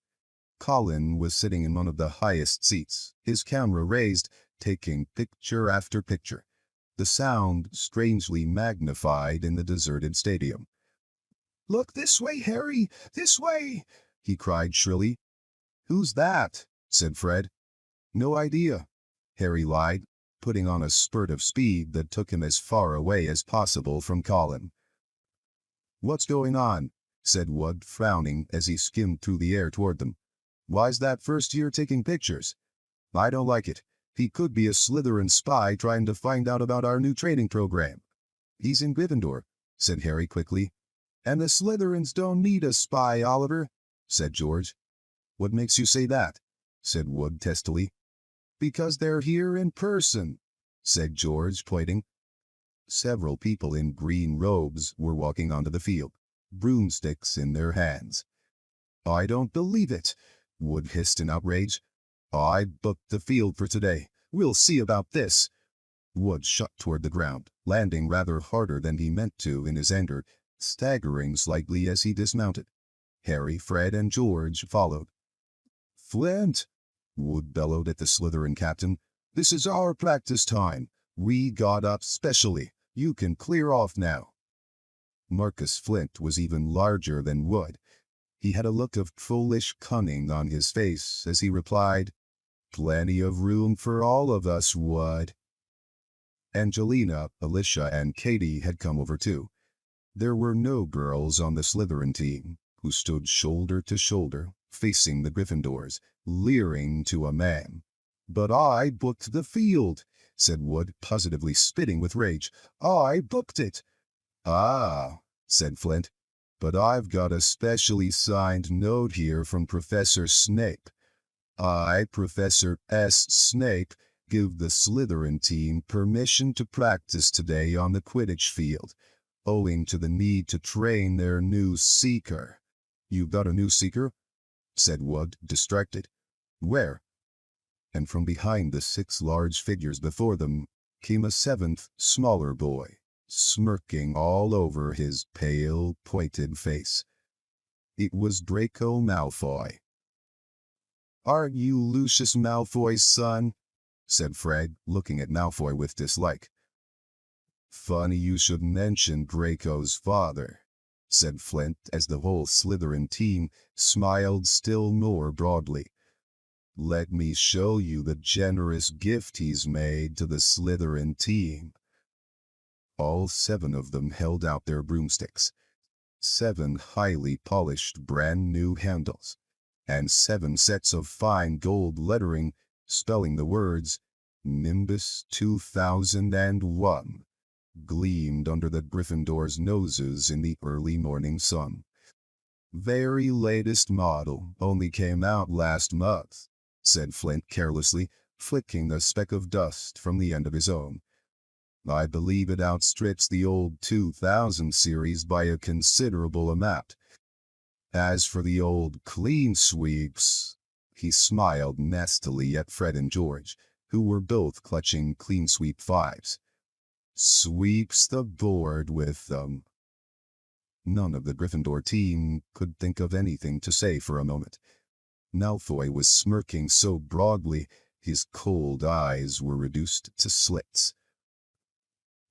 Speaker 1: Colin was sitting in one of the highest seats, his camera raised, taking picture after picture. The sound strangely magnified in the deserted stadium. "Look this way, Harry! This way!" he cried shrilly. "Who's that?" said Fred. "No idea," Harry lied, putting on a spurt of speed that took him as far away as possible from Colin. "What's going on?" said Wood, frowning as he skimmed through the air toward them. "Why's that first year taking pictures? I don't like it. He could be a Slytherin spy trying to find out about our new training program." "He's in Gryffindor," said Harry quickly. "And the Slytherins don't need a spy, Oliver," said George. "What makes you say that?" said Wood testily. "Because they're here in person," said George, pointing. Several people in green robes were walking onto the field, broomsticks in their hands. "I don't believe it," Wood hissed in outrage. "I booked the field for today. We'll see about this." Wood shot toward the ground, landing rather harder than he meant to in his anger, staggering slightly as he dismounted. Harry, Fred, and George followed. "Flint!" Wood bellowed at the Slytherin captain. "This is our practice time. We got up specially. You can clear off now." Marcus Flint was even larger than Wood. He had a look of foolish cunning on his face as he replied, "Plenty of room for all of us, Wood." Angelina, Alicia, and Katie had come over too. There were no girls on the Slytherin team, who stood shoulder to shoulder, facing the Gryffindors, leering to a man. "But I booked the field," said Wood, positively spitting with rage. "I booked it." "Ah," said Flint, "but I've got a specially signed note here from Professor Snape. I, Professor S. Snape, give the Slytherin team permission to practice today on the Quidditch field, owing to the need to train their new seeker." "You've got a new seeker?" said Wood, distracted. "Where?" And from behind the 6 large figures before them came a 7th, smaller boy, smirking all over his pale, pointed face. It was Draco Malfoy. "Aren't you Lucius Malfoy's son?" said Fred, looking at Malfoy with dislike. "Funny you should mention Draco's father," said Flint as the whole Slytherin team smiled still more broadly. "Let me show you the generous gift he's made to the Slytherin team." All 7 of them held out their broomsticks, 7 highly polished brand new handles, and 7 sets of fine gold lettering spelling the words Nimbus 2001 gleamed under the Gryffindors' noses in the early morning sun. "Very latest model, only came out last month," said Flint carelessly, flicking a speck of dust from the end of his own. "I believe it outstrips the old 2000 series by a considerable amount. As for the old clean sweeps," he smiled nastily at Fred and George, who were both clutching clean sweep 5s. "Sweeps the board with them." None of the Gryffindor team could think of anything to say for a moment. Malfoy was smirking so broadly, his cold eyes were reduced to slits.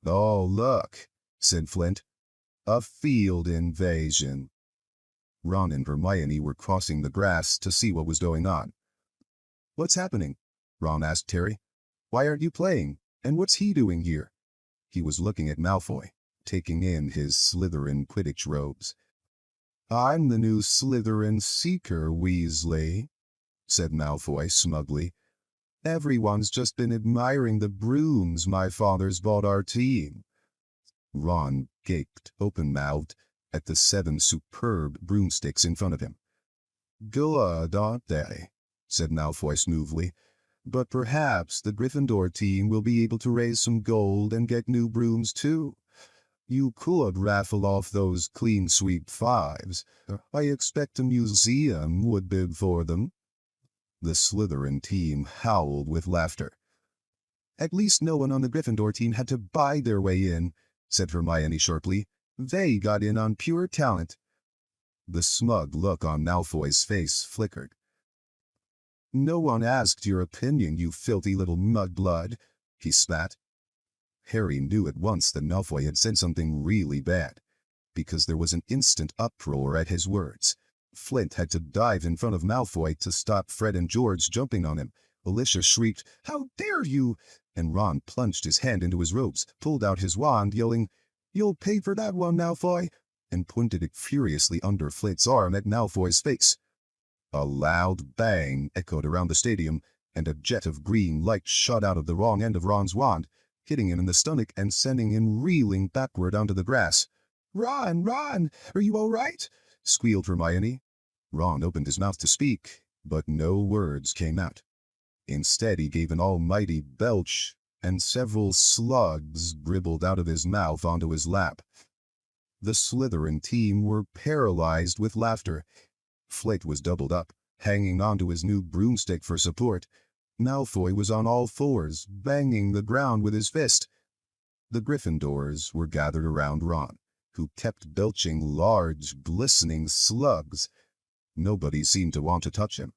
Speaker 1: "Oh, look," said Flint. "A field invasion." Ron and Hermione were crossing the grass to see what was going on. "What's happening?" Ron asked Harry. "Why aren't you playing? And what's he doing here?" He was looking at Malfoy, taking in his Slytherin Quidditch robes. "I'm the new Slytherin Seeker, Weasley," said Malfoy smugly. "Everyone's just been admiring the brooms my father's bought our team." Ron gaped, open-mouthed, at the 7 superb broomsticks in front of him. "Good, aren't they?" said Malfoy smoothly. "But perhaps the Gryffindor team will be able to raise some gold and get new brooms too. You could raffle off those clean sweep 5s. I expect a museum would bid for them." The Slytherin team howled with laughter. "At least no one on the Gryffindor team had to buy their way in," said Hermione sharply. "They got in on pure talent." The smug look on Malfoy's face flickered. "No one asked your opinion, you filthy little mudblood," he spat. Harry knew at once that Malfoy had said something really bad, because there was an instant uproar at his words. Flint had to dive in front of Malfoy to stop Fred and George jumping on him. Alicia shrieked, "How dare you!" and Ron plunged his hand into his robes, pulled out his wand, yelling, "You'll pay for that one, Malfoy," and pointed it furiously under Flint's arm at Malfoy's face. A loud bang echoed around the stadium, and a jet of green light shot out of the wrong end of Ron's wand, hitting him in the stomach and sending him reeling backward onto the grass. "Ron, Ron, are you all right?" squealed Hermione. Ron opened his mouth to speak, But no words came out. Instead, he gave an almighty belch, and several slugs dribbled out of his mouth onto his lap. The Slytherin team were paralyzed with laughter. Flake was doubled up, hanging onto his new broomstick for support. Malfoy was on all fours, banging the ground with his fist. The Gryffindors were gathered around Ron, who kept belching large, glistening slugs. Nobody seemed to want to touch him.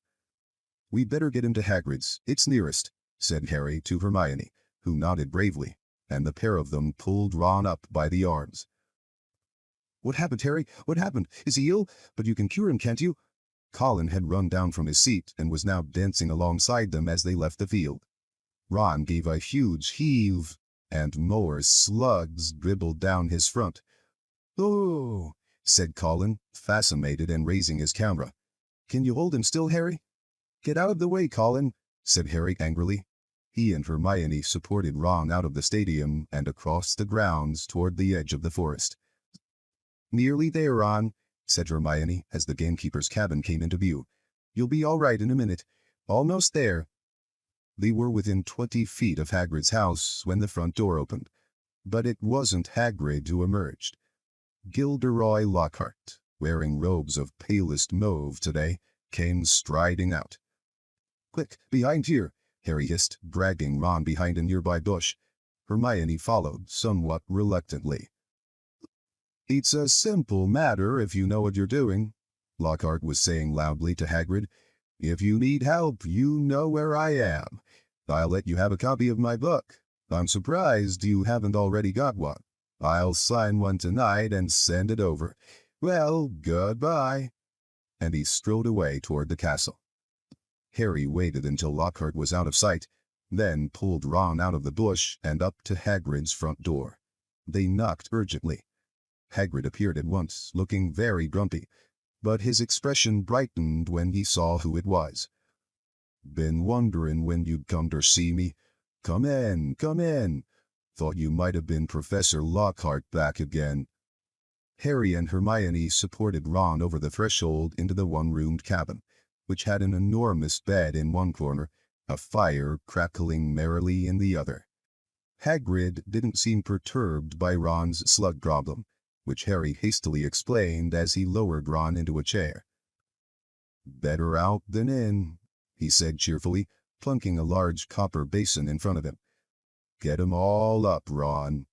Speaker 1: "We'd better get him to Hagrid's. It's nearest," said Harry to Hermione, who nodded bravely, and the pair of them pulled Ron up by the arms. "What happened, Harry? What happened? Is he ill? But you can cure him, can't you?" Colin had run down from his seat and was now dancing alongside them as they left the field. Ron gave a huge heave, and more slugs dribbled down his front. "Oh," said Colin, fascinated and raising his camera. "Can you hold him still, Harry?" "Get out of the way, Colin," said Harry angrily. He and Hermione supported Ron out of the stadium and across the grounds toward the edge of the forest. "Nearly there, Ron," said Hermione as the gamekeeper's cabin came into view. "You'll be all right in a minute. Almost there." They were within 20 feet of Hagrid's house when the front door opened. But it wasn't Hagrid who emerged. Gilderoy Lockhart, wearing robes of palest mauve today, came striding out. "Quick, behind here," Harry hissed, dragging Ron behind a nearby bush. Hermione followed, somewhat reluctantly. "It's a simple matter if you know what you're doing," Lockhart was saying loudly to Hagrid. "If you need help, you know where I am. I'll let you have a copy of my book. I'm surprised you haven't already got one. I'll sign one tonight and send it over. Well, goodbye." And he strode away toward the castle. Harry waited until Lockhart was out of sight, then pulled Ron out of the bush and up to Hagrid's front door. They knocked urgently. Hagrid appeared at once, looking very grumpy, but his expression brightened when he saw who it was. "Been wondering when you'd come to see me. Come in, come in. Thought you might have been Professor Lockhart back again." Harry and Hermione supported Ron over the threshold into the one-roomed cabin, which had an enormous bed in one corner, a fire crackling merrily in the other. Hagrid didn't seem perturbed by Ron's slug problem, which Harry hastily explained as he lowered Ron into a chair. "Better out than in," he said cheerfully, plunking a large copper basin in front of him. "Get 'em all up, Ron."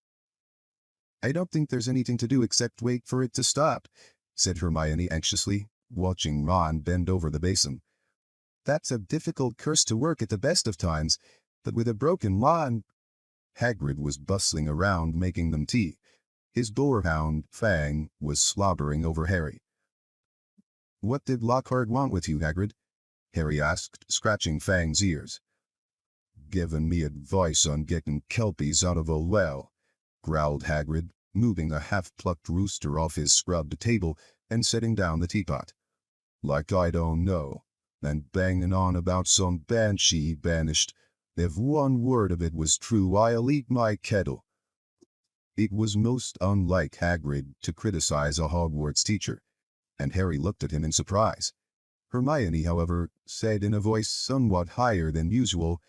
Speaker 1: "I don't think there's anything to do except wait for it to stop," said Hermione anxiously, watching Ron bend over the basin. "That's a difficult curse to work at the best of times, but with a broken wand—" Hagrid was bustling around making them tea. His boarhound, Fang, was slobbering over Harry. "What did Lockhart want with you, Hagrid?" Harry asked, scratching Fang's ears. "Giving me advice on getting kelpies out of a well," growled Hagrid, moving a half-plucked rooster off his scrubbed table and setting down the teapot. "Like I don't know, and banging on about some banshee he banished. If one word of it was true, I'll eat my kettle." It was most unlike Hagrid to criticize a Hogwarts teacher, and Harry looked at him in surprise. Hermione, however, said in a voice somewhat higher than usual,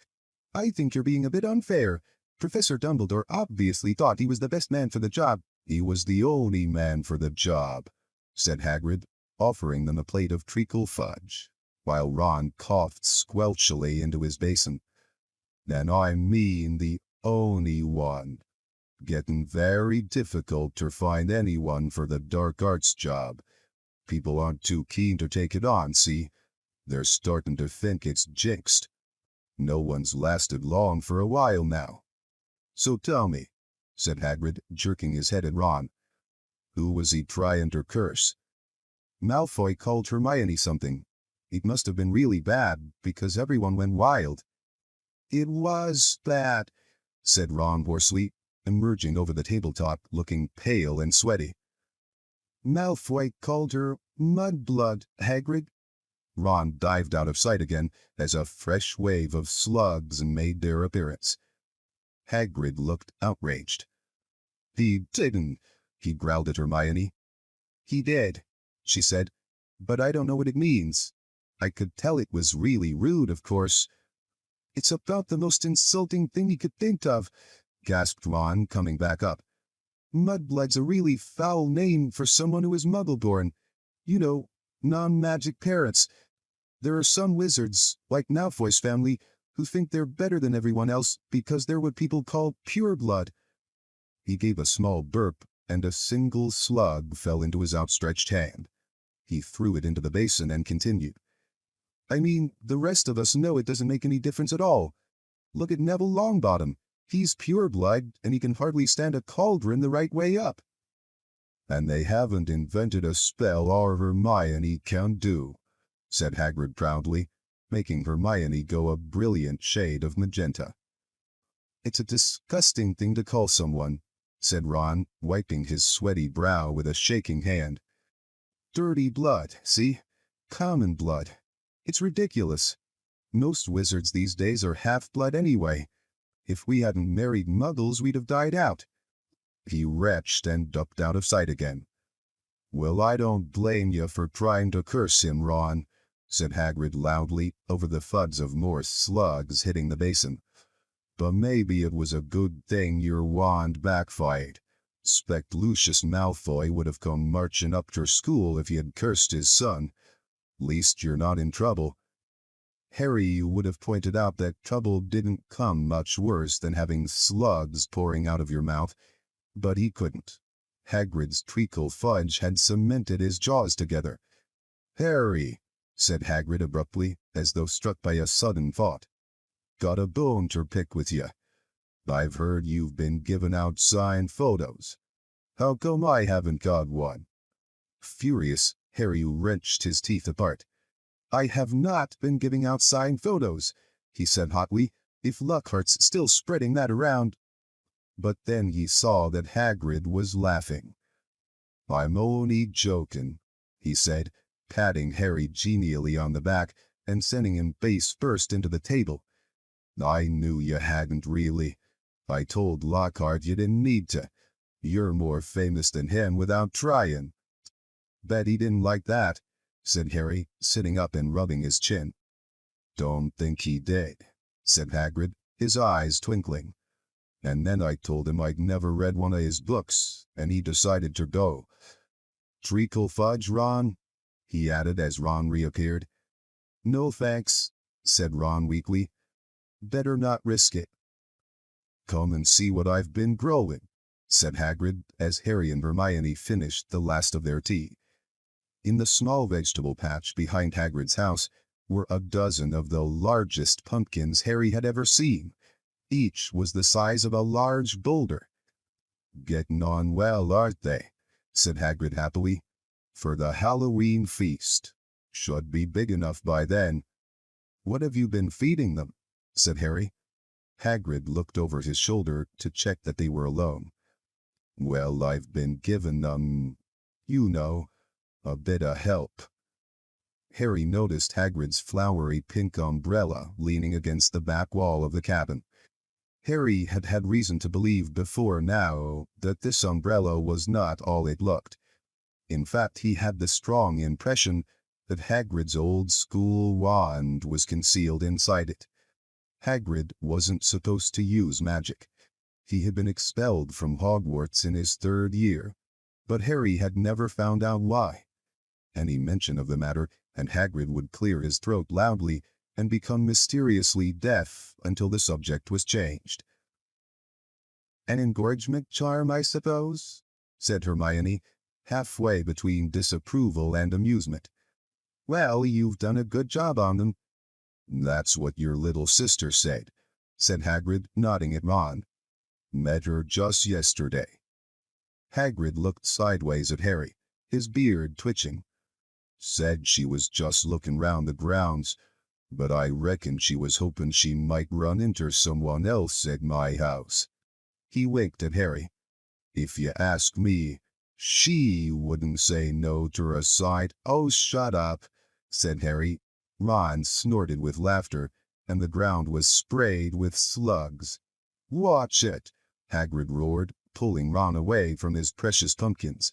Speaker 1: "I think you're being a bit unfair. Professor Dumbledore obviously thought he was the best man for the job." "He was the only man for the job," said Hagrid, offering them a plate of treacle fudge, while Ron coughed squelchily into his basin. "And I mean the only one. Getting very difficult to find anyone for the dark arts job. People aren't too keen to take it on, see? They're starting to think it's jinxed. No one's lasted long for a while now. So tell me," said Hagrid, jerking his head at Ron, "who was he trying to curse?" "Malfoy called Hermione something. It must have been really bad, because everyone went wild." "It was bad," said Ron hoarsely, emerging over the tabletop looking pale and sweaty. "Malfoy called her Mudblood, Hagrid." Ron dived out of sight again as a fresh wave of slugs made their appearance. Hagrid looked outraged. "He didn't," he growled at Hermione. "He did," she said, "but I don't know what it means." I could tell it was really rude, of course. It's about the most insulting thing you could think of, gasped Ron, coming back up. Mudblood's a really foul name for someone who is muggle-born. You know, non-magic parents. There are some wizards, like Malfoy's family, who think they're better than everyone else because they're what people call pureblood. He gave a small burp, and a single slug fell into his outstretched hand. He threw it into the basin and continued. I mean, the rest of us know it doesn't make any difference at all. Look at Neville Longbottom. He's pureblood, and he can hardly stand a cauldron the right way up. And they haven't invented a spell our Hermione can do, said Hagrid proudly, making Hermione go a brilliant shade of magenta. It's a disgusting thing to call someone, said Ron, wiping his sweaty brow with a shaking hand. Dirty blood, see? Common blood. It's ridiculous. Most wizards these days are half-blood anyway. If we hadn't married muggles, we'd have died out. He retched and ducked out of sight again. Well, I don't blame you for trying to curse him, Ron, said Hagrid loudly over the thuds of more slugs hitting the basin. But maybe it was a good thing your wand backfired. 'Spect Lucius Malfoy would have come marching up to school if he had cursed his son. Least you're not in trouble. Harry would have pointed out that trouble didn't come much worse than having slugs pouring out of your mouth, but he couldn't. Hagrid's treacle fudge had cemented his jaws together. Harry, said Hagrid abruptly, as though struck by a sudden thought. Got a bone to pick with you. I've heard you've been giving out signed photos. How come I haven't got one? Furious, Harry wrenched his teeth apart. I have not been giving out signed photos, he said hotly, if Lockhart's still spreading that around. But then he saw that Hagrid was laughing. I'm only joking, he said, patting Harry genially on the back and sending him face first into the table. I knew you hadn't really. I told Lockhart you didn't need to. You're more famous than him without trying. Bet he didn't like that, said Harry, sitting up and rubbing his chin. Don't think he did, said Hagrid, his eyes twinkling. And then I told him I'd never read one of his books, and he decided to go. Treacle fudge, Ron? He added as Ron reappeared. No thanks, said Ron weakly. Better not risk it. Come and see what I've been growing, said Hagrid as Harry and Hermione finished the last of their tea. In the small vegetable patch behind Hagrid's house were a dozen of the largest pumpkins Harry had ever seen. Each was the size of a large boulder. Getting on well, aren't they? Said Hagrid happily. For the Halloween feast. Should be big enough by then. What have you been feeding them? Said Harry. Hagrid looked over his shoulder to check that they were alone. Well, I've been giving them, you know, a bit of help. Harry noticed Hagrid's flowery pink umbrella leaning against the back wall of the cabin. Harry had had reason to believe before now that this umbrella was not all it looked. In fact, he had the strong impression that Hagrid's old-school wand was concealed inside it. Hagrid wasn't supposed to use magic. He had been expelled from Hogwarts in his 3rd year, but Harry had never found out why. Any mention of the matter, and Hagrid would clear his throat loudly and become mysteriously deaf until the subject was changed. An engorgement charm, I suppose? Said Hermione, halfway between disapproval and amusement. Well, you've done a good job on them. That's what your little sister said, said Hagrid, nodding at Ron. Met her just yesterday. Hagrid looked sideways at Harry, his beard twitching. Said she was just looking round the grounds, but I reckon she was hoping she might run into someone else at my house. He winked at Harry. If you ask me, she wouldn't say no to a sight. Oh, shut up, said Harry. Ron snorted with laughter, and the ground was sprayed with slugs. Watch it, Hagrid roared, pulling Ron away from his precious pumpkins.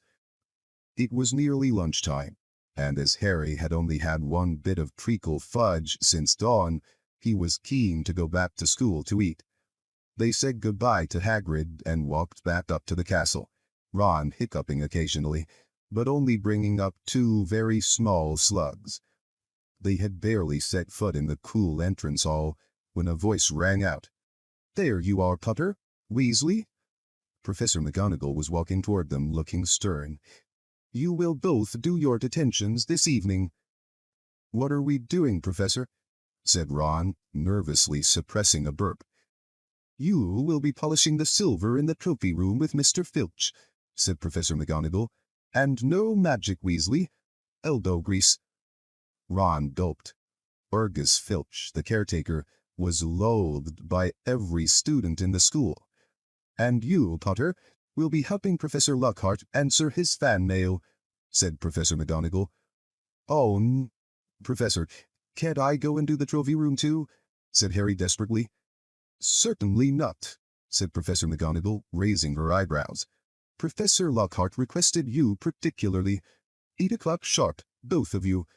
Speaker 1: It was nearly lunchtime. and as Harry had only had one bit of treacle fudge since dawn, he was keen to go back to school to eat. They said goodbye to Hagrid and walked back up to the castle, Ron hiccuping occasionally, but only bringing up 2 very small slugs. They had barely set foot in the cool entrance hall when a voice rang out. "There you are, Potter! Weasley!" Professor McGonagall was walking toward them, looking stern. "You will both do your detentions this evening." "What are we doing, Professor?" said Ron, nervously suppressing a burp. "You will be polishing the silver in the trophy room with Mr. Filch," said Professor McGonagall. "And no magic, Weasley. Elbow grease." Ron gulped. Argus Filch, the caretaker, was loathed by every student in the school. "And you, Potter, will be helping Professor Lockhart answer his fan mail," said Professor McGonagall. "Oh, Professor, can't I go and do the trophy room too?" said Harry desperately. "Certainly not," said Professor McGonagall, raising her eyebrows. "Professor Lockhart requested you particularly. 8 o'clock sharp, both of you."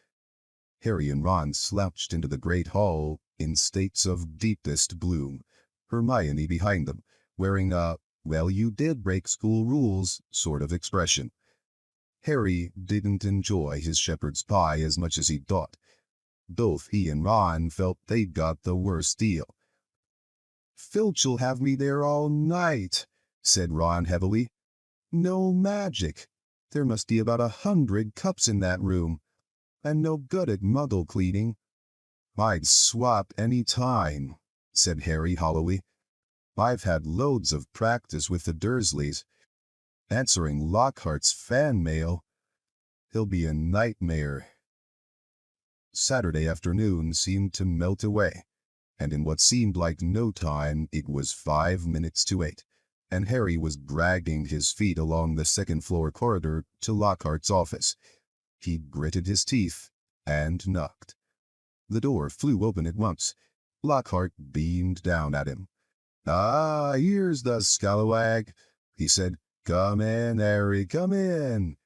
Speaker 1: Harry and Ron slouched into the great hall in states of deepest gloom, Hermione behind them, wearing a "well, you did break school rules" sort of expression. Harry didn't enjoy his shepherd's pie as much as he thought. Both he and Ron felt they'd got the worst deal. "Filch'll have me there all night," said Ron heavily. "No magic. There must be about 100 cups in that room. I'm no good at muggle cleaning." "I'd swap any time," said Harry hollowly. "I've had loads of practice with the Dursleys. Answering Lockhart's fan mail. He'll be a nightmare." Saturday afternoon seemed to melt away, and in what seemed like no time it was 5 minutes to 8, and Harry was dragging his feet along the second-floor corridor to Lockhart's office. He gritted his teeth and knocked. The door flew open at once. Lockhart beamed down at him. "Ah, here's the scalawag," he said. "Come in, Harry, come in."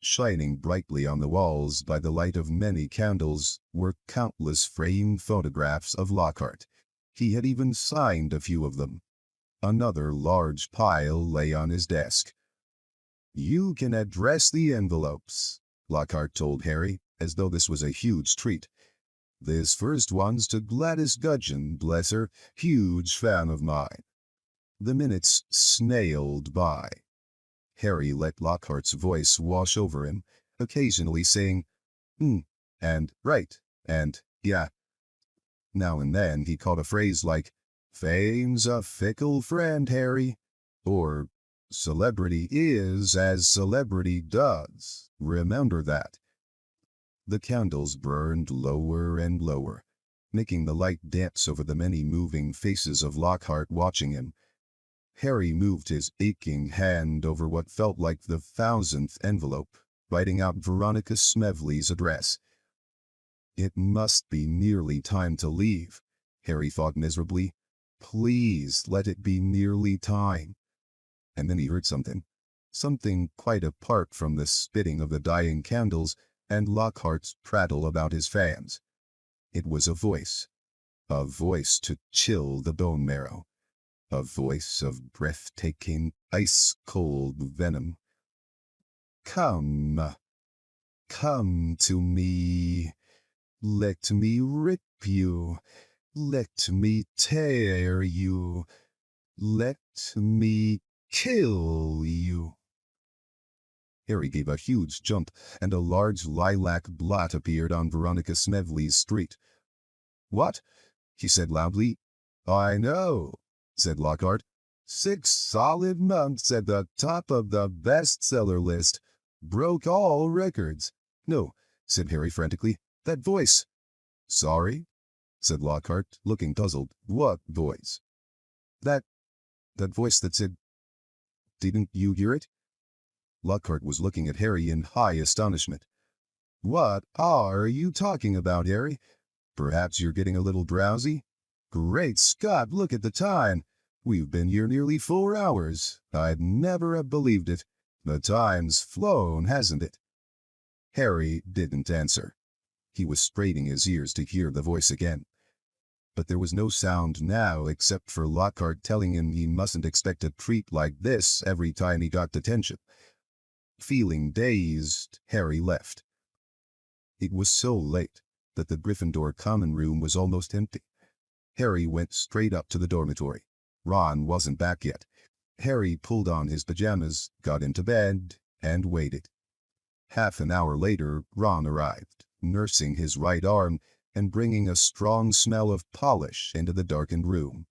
Speaker 1: Shining brightly on the walls by the light of many candles were countless framed photographs of Lockhart. He had even signed a few of them. Another large pile lay on his desk. "You can address the envelopes," Lockhart told Harry, as though this was a huge treat. "This first one's to Gladys Gudgeon, bless her, huge fan of mine." The minutes snailed by. Harry let Lockhart's voice wash over him, occasionally saying, and "right," and "yeah." Now and then he caught a phrase like, "Fame's a fickle friend, Harry," or "Celebrity is as celebrity does. Remember that." The candles burned lower and lower, making the light dance over the many moving faces of Lockhart watching him. Harry moved his aching hand over what felt like the 1,000th envelope, writing out Veronica Smevley's address. It must be nearly time to leave, Harry thought miserably. Please let it be nearly time. And then he heard something quite apart from the spitting of the dying candles and Lockhart's prattle about his fans. It was a voice to chill the bone marrow, a voice of breathtaking, ice-cold venom. Come to me, let me rip you, let me tear you, let me kill you." Harry gave a huge jump, and a large lilac blot appeared on Veronica Smevley's street. "What?" he said loudly. "I know," said Lockhart. 6 solid months at the top of the bestseller list. Broke all records." "No," said Harry frantically. "That voice." "Sorry?" said Lockhart, looking puzzled. "What voice?" That voice that said, "Didn't you hear it?" Lockhart was looking at Harry in high astonishment. "What are you talking about, Harry? Perhaps you're getting a little drowsy? Great Scott, look at the time. We've been here nearly 4 hours. I'd never have believed it. The time's flown, hasn't it?" Harry didn't answer. He was straining his ears to hear the voice again. But there was no sound now except for Lockhart telling him he mustn't expect a treat like this every time he got detention. Feeling dazed, Harry left. It was so late that the Gryffindor common room was almost empty. Harry went straight up to the dormitory. Ron wasn't back yet. Harry pulled on his pajamas, got into bed, and waited. Half an hour later, Ron arrived, nursing his right arm and bringing a strong smell of polish into the darkened room.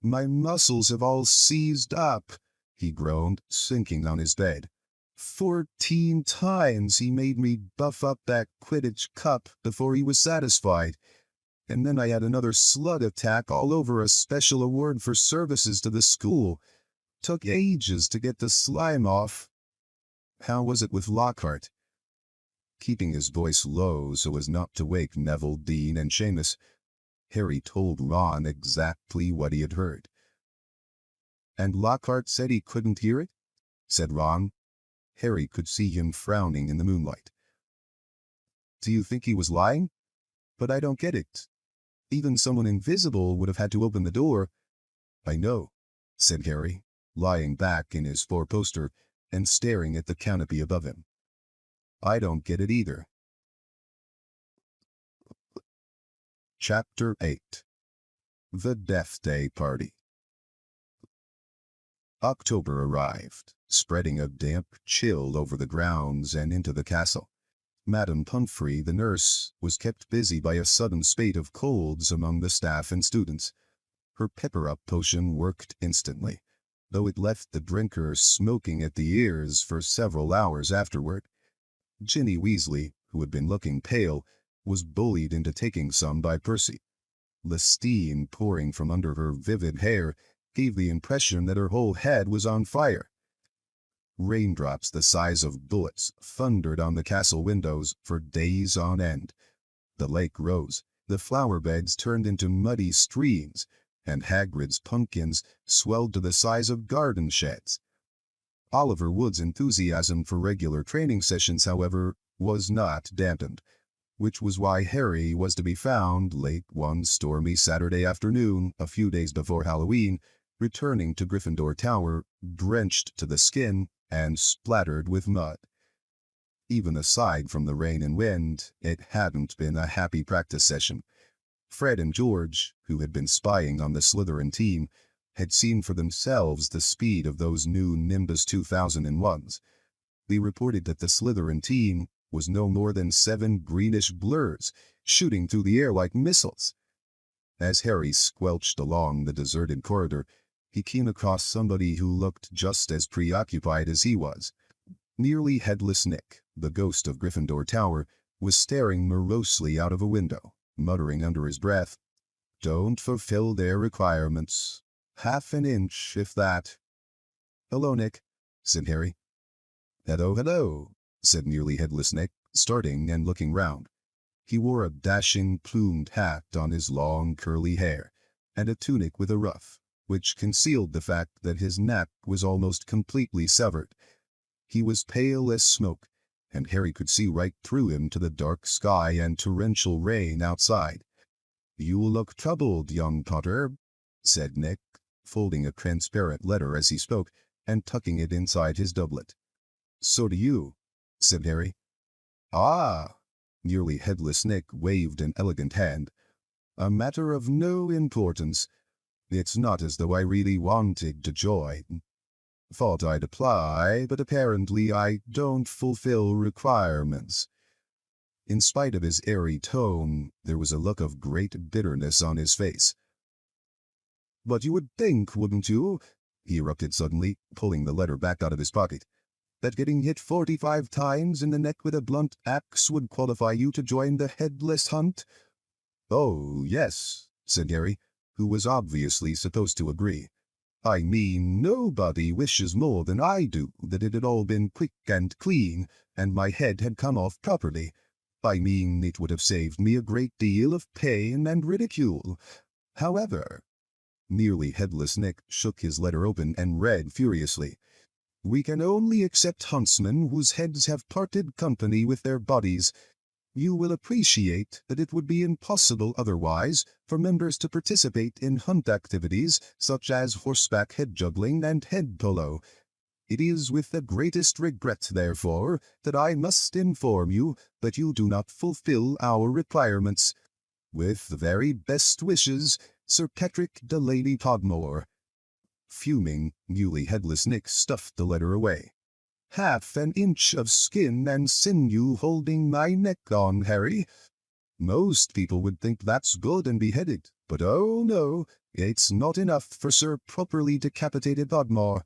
Speaker 1: "My muscles have all seized up," he groaned, sinking on his bed. 14 times he made me buff up that Quidditch cup before he was satisfied. And then I had another slug attack all over a special award for services to the school. Took ages to get the slime off. How was it with Lockhart? Keeping his voice low so as not to wake Neville, Dean, and Seamus, Harry told Ron exactly what he had heard. "And Lockhart said he couldn't hear it?" said Ron. Harry could see him frowning in the moonlight. "Do you think he was lying? But I don't get it. Even someone invisible would have had to open the door." "I know," said Harry, lying back in his four-poster and staring at the canopy above him. "I don't get it either." Chapter 8. The Death Day Party. October arrived, spreading a damp chill over the grounds and into the castle. Madame Pumphrey, the nurse, was kept busy by a sudden spate of colds among the staff and students. Her pepper-up potion worked instantly, though it left the drinker smoking at the ears for several hours afterward. Ginny Weasley, who had been looking pale, was bullied into taking some by Percy. The steam pouring from under her vivid hair gave the impression that her whole head was on fire. Raindrops the size of bullets thundered on the castle windows for days on end. The lake rose, the flower beds turned into muddy streams, and Hagrid's pumpkins swelled to the size of garden sheds. Oliver Wood's enthusiasm for regular training sessions, however, was not dampened, which was why Harry was to be found late one stormy Saturday afternoon, a few days before Halloween, returning to Gryffindor Tower, drenched to the skin and splattered with mud. Even aside from the rain and wind, it hadn't been a happy practice session. Fred and George, who had been spying on the Slytherin team, had seen for themselves the speed of those new Nimbus 2001s. They reported that the Slytherin team was no more than 7 greenish blurs, shooting through the air like missiles. As Harry squelched along the deserted corridor, he came across somebody who looked just as preoccupied as he was. Nearly Headless Nick, the ghost of Gryffindor Tower, was staring morosely out of a window, muttering under his breath, "Don't fulfill their requirements. Half an inch, if that." "Hello, Nick," said Harry. "Hello, hello," said Nearly Headless Nick, starting and looking round. He wore a dashing plumed hat on his long curly hair, and a tunic with a ruff, which concealed the fact that his neck was almost completely severed. He was pale as smoke, and Harry could see right through him to the dark sky and torrential rain outside. "You look troubled, young Potter," said Nick, folding a transparent letter as he spoke and tucking it inside his doublet. "So do you," said Harry. "Ah!" Nearly Headless Nick waved an elegant hand. "A matter of no importance. It's not as though I really wanted to join. Thought I'd apply, but apparently I don't fulfill requirements." In spite of his airy tone, there was a look of great bitterness on his face. "But you would think, wouldn't you," he erupted suddenly, pulling the letter back out of his pocket, "that getting hit 45 times in the neck with a blunt axe would qualify you to join the Headless Hunt?" "Oh, yes," said Harry, who was obviously supposed to agree. "I mean, nobody wishes more than I do that it had all been quick and clean, and my head had come off properly. I mean, it would have saved me a great deal of pain and ridicule. However—" Nearly Headless Nick shook his letter open and read furiously. We can only accept huntsmen whose heads have parted company with their bodies. You will appreciate that it would be impossible otherwise for members to participate in hunt activities such as horseback head juggling and head polo. It is with the greatest regret, therefore, that I must inform you that you do not fulfill our requirements. With the very best wishes, Sir Patrick Delaney Podmore. Fuming, newly headless Nick stuffed the letter away. Half an inch of skin and sinew holding my neck on, Harry. Most people would think that's good and beheaded, but oh no, it's not enough for Sir properly decapitated Podmore.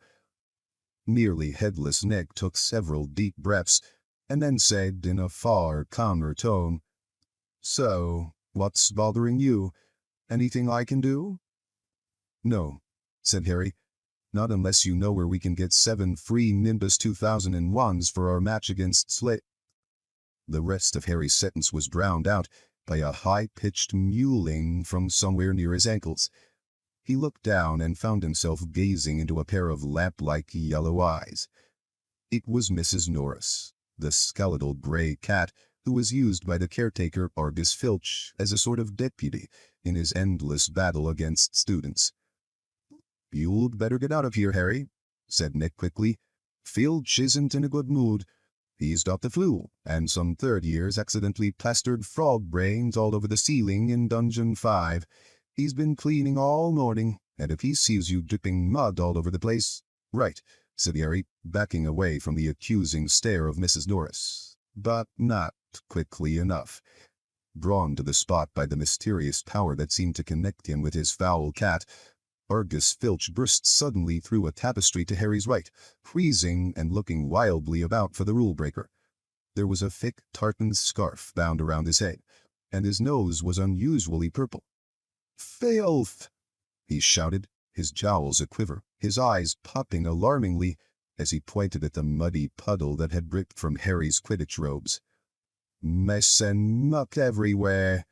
Speaker 1: Nearly headless Nick took several deep breaths, and then said in a far calmer tone, So, what's bothering you? Anything I can do? No, said Harry. Not unless you know where we can get 7 free Nimbus 2001s for our match against Slytherin. The rest of Harry's sentence was drowned out by a high-pitched mewling from somewhere near his ankles. He looked down and found himself gazing into a pair of lamp-like yellow eyes. It was Mrs. Norris, the skeletal gray cat who was used by the caretaker Argus Filch as a sort of deputy in his endless battle against students. "You'd better get out of here, Harry," said Nick quickly. "Filch isn't in a good mood. He's got the flu, and some third years accidentally plastered frog brains all over the ceiling in Dungeon 5. He's been cleaning all morning, and if he sees you dripping mud all over the place—" "Right," said Harry, backing away from the accusing stare of Mrs. Norris, but not quickly enough. Drawn to the spot by the mysterious power that seemed to connect him with his foul cat, Argus Filch burst suddenly through a tapestry to Harry's right, freezing and looking wildly about for the rule-breaker. There was a thick tartan scarf bound around his head, and his nose was unusually purple. "Filth!" he shouted, his jowls a-quiver, his eyes popping alarmingly as he pointed at the muddy puddle that had dripped from Harry's Quidditch robes. "Mess and muck everywhere.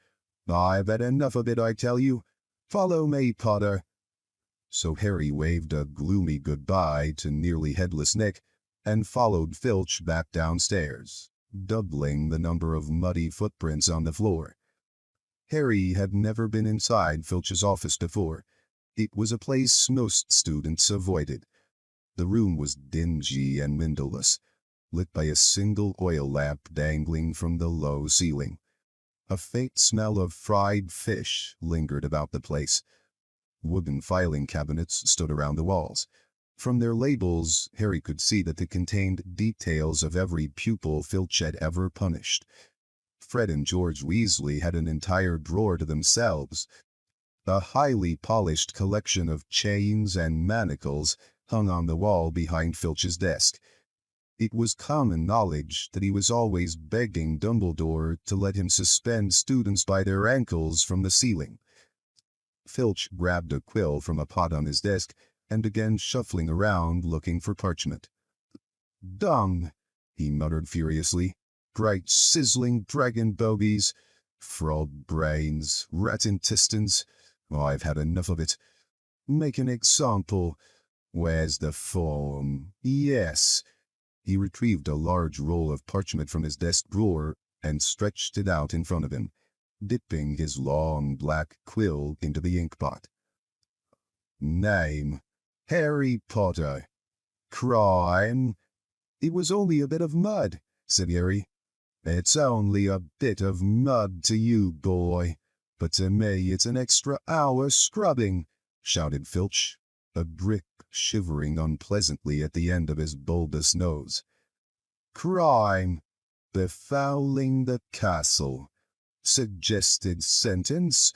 Speaker 1: I've had enough of it, I tell you. Follow me, Potter." So Harry waved a gloomy goodbye to nearly headless Nick and followed Filch back downstairs, doubling the number of muddy footprints on the floor. Harry had never been inside Filch's office before. It was a place most students avoided. The room was dingy and windowless, lit by a single oil lamp dangling from the low ceiling. A faint smell of fried fish lingered about the place. Wooden filing cabinets stood around the walls. From their labels, Harry could see that they contained details of every pupil Filch had ever punished. Fred and George Weasley had an entire drawer to themselves. A highly polished collection of chains and manacles hung on the wall behind Filch's desk. It was common knowledge that he was always begging Dumbledore to let him suspend students by their ankles from the ceiling. Filch grabbed a quill from a pot on his desk and began shuffling around looking for parchment. "Dung," he muttered furiously. "Great sizzling dragon bogies, frog brains, rat intestines. I've had enough of it. Make an example. Where's the form? Yes." He retrieved a large roll of parchment from his desk drawer and stretched it out in front of him, dipping his long black quill into the inkpot. "Name: Harry Potter. Crime?" "It was only a bit of mud," said Harry. "It's only a bit of mud to you, boy, but to me it's an extra hour scrubbing," shouted Filch, a brick shivering unpleasantly at the end of his bulbous nose. "Crime: befouling the castle. Suggested sentence."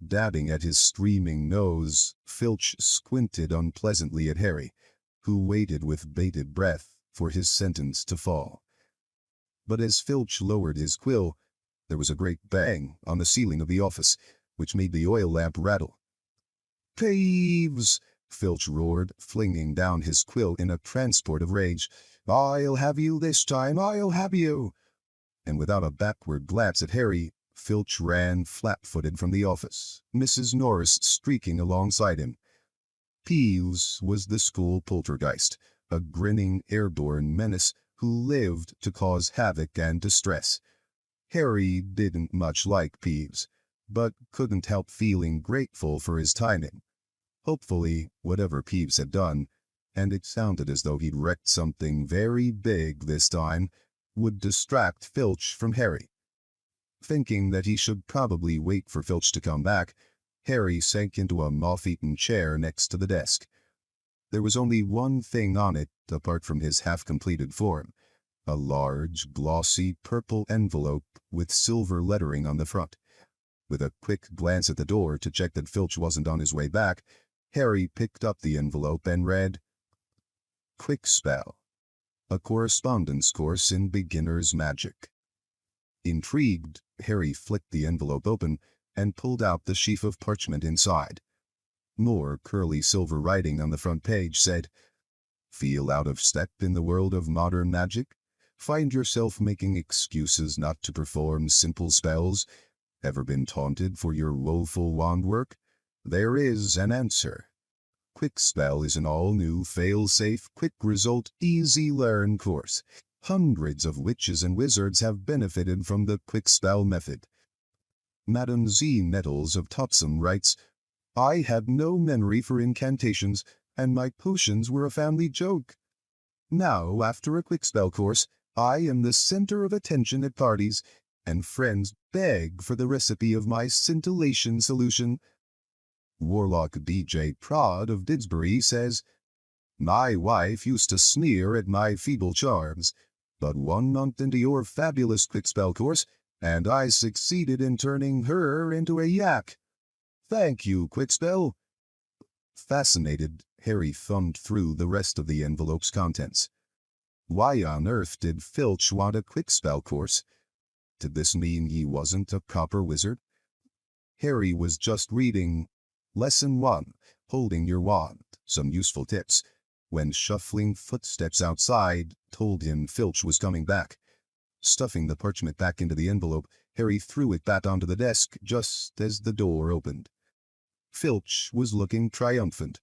Speaker 1: Dabbing at his streaming nose, Filch squinted unpleasantly at Harry, who waited with bated breath for his sentence to fall. But as Filch lowered his quill, there was a great bang on the ceiling of the office, which made the oil lamp rattle. "Peeves!" Filch roared, flinging down his quill in a transport of rage. "I'll have you this time, I'll have you!" And without a backward glance at Harry, Filch ran flat-footed from the office, Mrs. Norris streaking alongside him. Peeves was the school poltergeist, a grinning airborne menace who lived to cause havoc and distress. Harry didn't much like Peeves, but couldn't help feeling grateful for his timing. Hopefully, whatever Peeves had done, and it sounded as though he'd wrecked something very big this time, would distract Filch from Harry. Thinking that he should probably wait for Filch to come back, Harry sank into a moth-eaten chair next to the desk. There was only one thing on it apart from his half-completed form, a large, glossy purple envelope with silver lettering on the front. With a quick glance at the door to check that Filch wasn't on his way back, Harry picked up the envelope and read, "Quick Spell, a correspondence course in beginner's magic." Intrigued, Harry flicked the envelope open and pulled out the sheaf of parchment inside. More curly silver writing on the front page said, "Feel out of step in the world of modern magic? Find yourself making excuses not to perform simple spells? Ever been taunted for your woeful wand work? There is an answer. Quick Spell is an all-new, fail-safe, quick-result, easy-learn course. Hundreds of witches and wizards have benefited from the Quick Spell method." Madame Z. Nettles of Topsam writes, "I had no memory for incantations, and my potions were a family joke. Now, after a Quick Spell course, I am the center of attention at parties, and friends beg for the recipe of my scintillation solution." Warlock B.J. Prod of Didsbury says, "My wife used to sneer at my feeble charms, but 1 month into your fabulous Quick Spell course, and I succeeded in turning her into a yak. Thank you, Quick Spell." Fascinated, Harry thumbed through the rest of the envelope's contents. Why on earth did Filch want a Quick Spell course? Did this mean he wasn't a proper wizard? Harry was just reading Lesson 1, Holding Your Wand, Some Useful Tips, when shuffling footsteps outside told him Filch was coming back. Stuffing the parchment back into the envelope, Harry threw it back onto the desk just as the door opened. Filch was looking triumphant.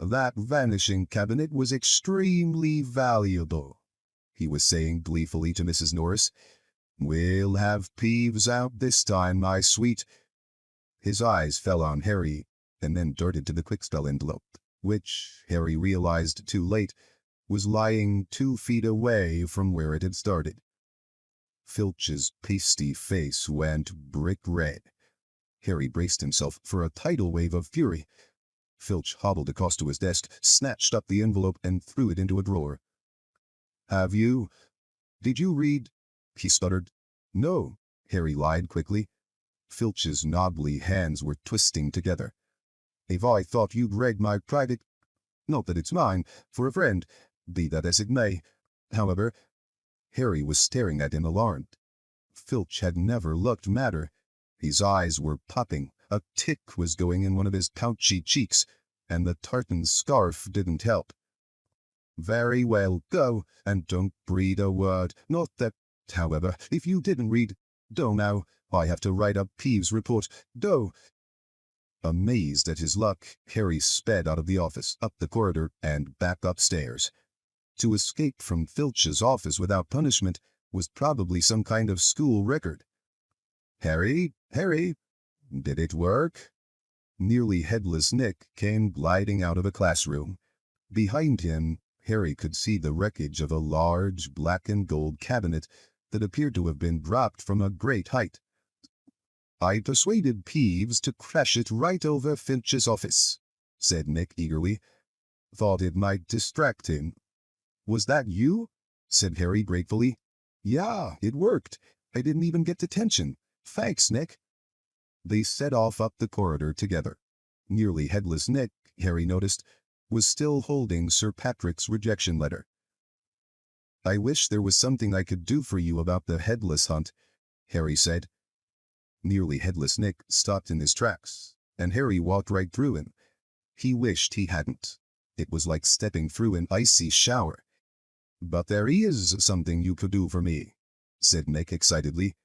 Speaker 1: "That vanishing cabinet was extremely valuable," he was saying gleefully to Mrs. Norris. "We'll have Peeves out this time, my sweet." His eyes fell on Harry, and then darted to the Quickspell envelope, which, Harry realized too late, was lying 2 feet away from where it had started. Filch's pasty face went brick red. Harry braced himself for a tidal wave of fury. Filch hobbled across to his desk, snatched up the envelope, and threw it into a drawer. Did you read?" he stuttered. "No," Harry lied quickly. Filch's knobbly hands were twisting together. "If I thought you'd read my private, not that it's mine, for a friend, be that as it may. However," Harry was staring at him alarmed. Filch had never looked madder. His eyes were popping, a tick was going in one of his pouchy cheeks, and the tartan scarf didn't help. "Very well, go, and don't breathe a word. Not that, however, if you didn't read, do now. I have to write up Peeves' report. Do." Amazed at his luck, Harry sped out of the office, up the corridor, and back upstairs. To escape from Filch's office without punishment was probably some kind of school record. Harry, did it work?" Nearly headless Nick came gliding out of a classroom. Behind him, Harry could see the wreckage of a large black and gold cabinet that appeared to have been dropped from a great height. "I persuaded Peeves to crash it right over Filch's office," said Nick eagerly. "Thought it might distract him." "Was that you?" said Harry gratefully. "Yeah, it worked. I didn't even get detention. Thanks, Nick." They set off up the corridor together. Nearly headless Nick, Harry noticed, was still holding Sir Patrick's rejection letter. "I wish there was something I could do for you about the headless hunt," Harry said. Nearly headless Nick stopped in his tracks, and Harry walked right through him. He wished he hadn't. It was like stepping through an icy shower. "But there is something you could do for me," said Nick excitedly.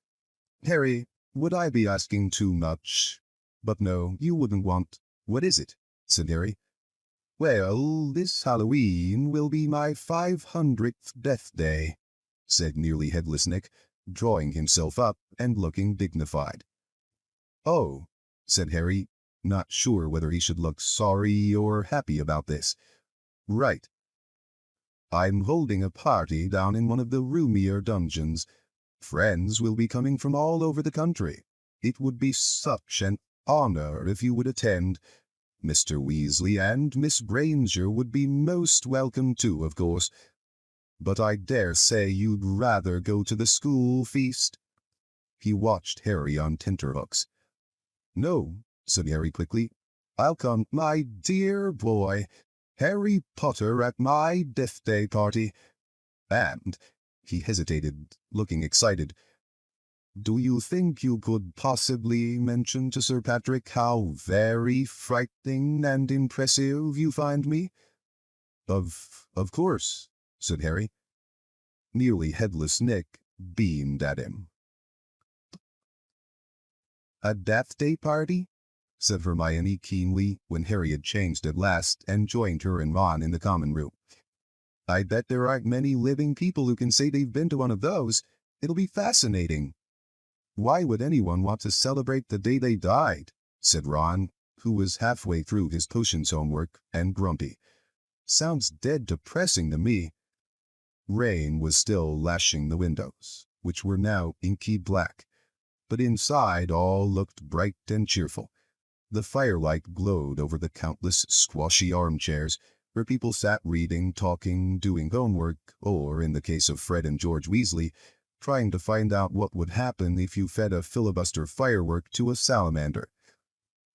Speaker 1: "Harry, would I be asking too much?" "But no, you wouldn't want—" "What is it?" said Harry. "Well, this Halloween will be my 500th death day," said Nearly Headless Nick, drawing himself up and looking dignified. "Oh," said Harry, not sure whether he should look sorry or happy about this. "Right. I'm holding a party down in one of the roomier dungeons. Friends will be coming from all over the country. It would be such an honor if you would attend. Mr. Weasley and Miss Granger would be most welcome too, of course. But I dare say you'd rather go to the school feast." He watched Harry on tenterhooks. "No," said Harry quickly. "I'll come, my dear boy. Harry Potter at my death day party. And," he hesitated, looking excited, "do you think you could possibly mention to Sir Patrick how very frightening and impressive you find me?" Of course," said Harry. Nearly Headless Nick beamed at him. "A death day party?" said Hermione keenly when Harry had changed at last and joined her and Ron in the common room. "I bet there aren't many living people who can say they've been to one of those. It'll be fascinating." "Why would anyone want to celebrate the day they died?" said Ron, who was halfway through his potions homework and grumpy. "Sounds dead depressing to me." Rain was still lashing the windows, which were now inky black, but inside all looked bright and cheerful. The firelight glowed over the countless squashy armchairs where people sat reading, talking, doing homework, or, in the case of Fred and George Weasley, trying to find out what would happen if you fed a filibuster firework to a salamander.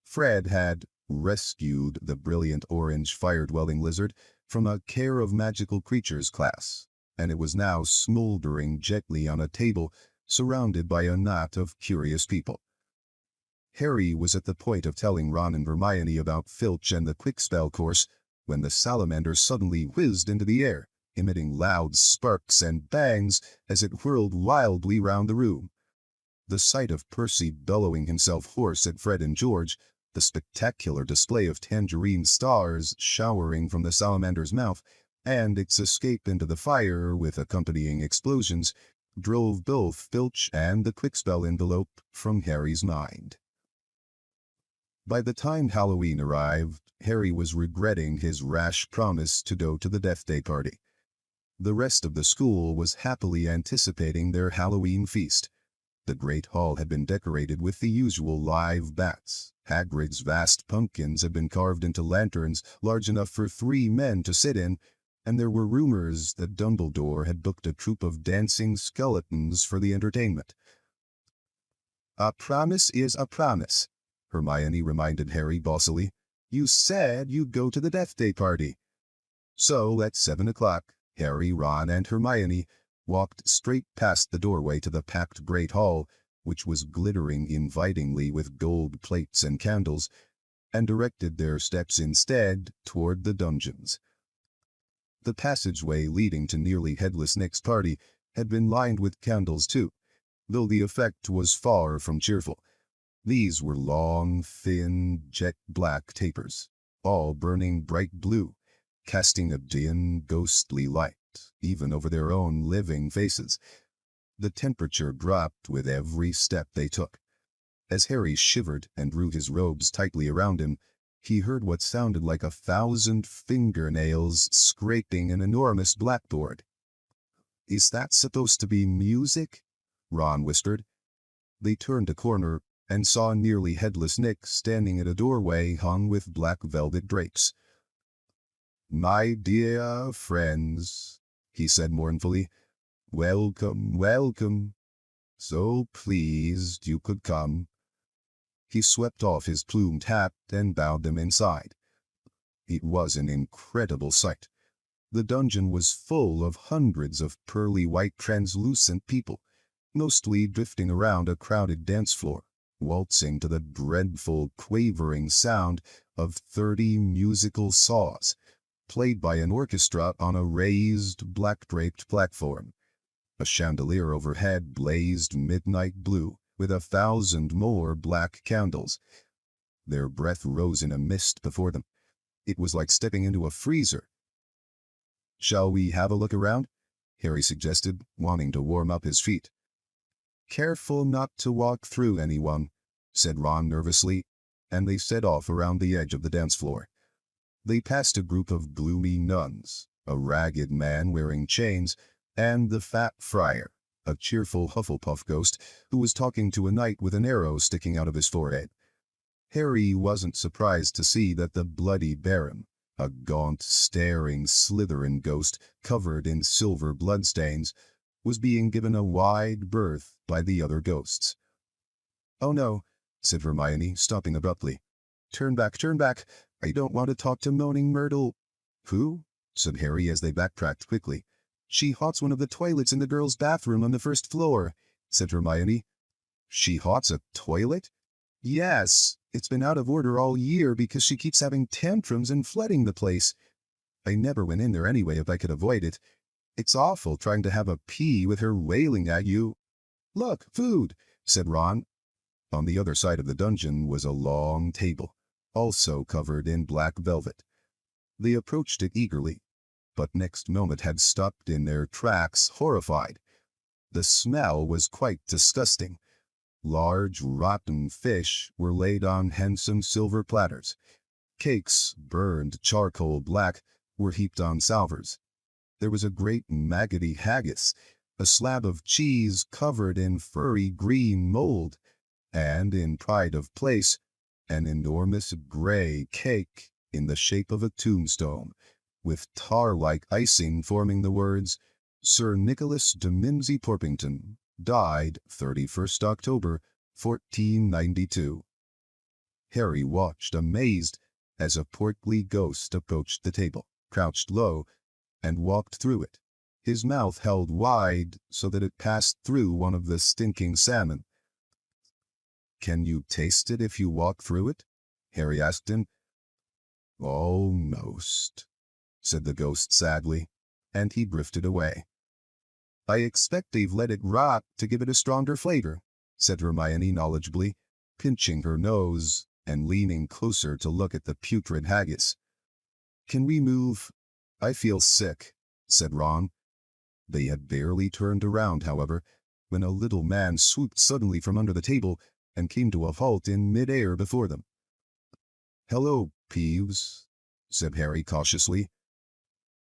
Speaker 1: Fred had rescued the brilliant orange fire-dwelling lizard from a Care of Magical Creatures class, and it was now smoldering gently on a table surrounded by a knot of curious people. Harry was at the point of telling Ron and Hermione about Filch and the Quickspell course when the salamander suddenly whizzed into the air, emitting loud sparks and bangs as it whirled wildly round the room. The sight of Percy bellowing himself hoarse at Fred and George, the spectacular display of tangerine stars showering from the salamander's mouth, and its escape into the fire with accompanying explosions, drove both Filch and the Quickspell envelope from Harry's mind. By the time Halloween arrived, Harry was regretting his rash promise to go to the Death Day party. The rest of the school was happily anticipating their Halloween feast. The great hall had been decorated with the usual live bats. Hagrid's vast pumpkins had been carved into lanterns large enough for 3 men to sit in, and there were rumors that Dumbledore had booked a troupe of dancing skeletons for the entertainment. "A promise is a promise," Hermione reminded Harry bossily. "You said you'd go to the Death Day party." So at 7 o'clock, Harry, Ron, and Hermione walked straight past the doorway to the packed great hall, which was glittering invitingly with gold plates and candles, and directed their steps instead toward the dungeons. The passageway leading to Nearly Headless Nick's party had been lined with candles too, though the effect was far from cheerful. These were long, thin, jet-black tapers, all burning bright blue, casting a dim, ghostly light, even over their own living faces. The temperature dropped with every step they took. As Harry shivered and drew his robes tightly around him, he heard what sounded like 1,000 fingernails scraping an enormous blackboard. "Is that supposed to be music?" Ron whispered. They turned a corner and saw Nearly Headless Nick standing at a doorway hung with black velvet drapes. "My dear friends," he said mournfully, "welcome, welcome. So pleased you could come." He swept off his plumed hat and bowed them inside. It was an incredible sight. The dungeon was full of hundreds of pearly white translucent people, mostly drifting around a crowded dance floor, waltzing to the dreadful quavering sound of 30 musical saws, played by an orchestra on a raised, black-draped platform. A chandelier overhead blazed midnight blue, with 1,000 more black candles. Their breath rose in a mist before them. It was like stepping into a freezer. "Shall we have a look around?" Harry suggested, wanting to warm up his feet. "Careful not to walk through anyone," said Ron nervously, and they set off around the edge of the dance floor. They passed a group of gloomy nuns, a ragged man wearing chains, and the fat friar, a cheerful Hufflepuff ghost who was talking to a knight with an arrow sticking out of his forehead. Harry wasn't surprised to see that the Bloody Baron, a gaunt, staring Slytherin ghost covered in silver bloodstains, was being given a wide berth by the other ghosts. "Oh no," said Hermione, stopping abruptly. Turn back, I don't want to talk to Moaning Myrtle." "Who?" said Harry as they backtracked quickly. "She haunts one of the toilets in the girls' bathroom on the first floor," said Hermione. "She haunts a toilet?" "Yes, it's been out of order all year because she keeps having tantrums and flooding the place. I never went in there anyway if I could avoid it. It's awful trying to have a pee with her wailing at you." "Look, food," said Ron. On the other side of the dungeon was a long table, also covered in black velvet. They approached it eagerly, but next moment had stopped in their tracks, horrified. The smell was quite disgusting. Large, rotten fish were laid on handsome silver platters. Cakes, burned charcoal black, were heaped on salvers. There was a great maggoty haggis, a slab of cheese covered in furry green mold, and, in pride of place, an enormous gray cake in the shape of a tombstone, with tar-like icing forming the words, "Sir Nicholas de Mimsy Porpington, died 31st October, 1492. Harry watched amazed as a portly ghost approached the table, crouched low, and walked through it, his mouth held wide so that it passed through one of the stinking salmon. "Can you taste it if you walk through it?" Harry asked him. "Almost," said the ghost sadly, and he drifted away. "I expect they've let it rot to give it a stronger flavor," said Hermione knowledgeably, pinching her nose and leaning closer to look at the putrid haggis. "Can we move? I feel sick," said Ron. They had barely turned around, however, when a little man swooped suddenly from under the table and came to a halt in mid-air before them. "Hello, Peeves," said Harry cautiously.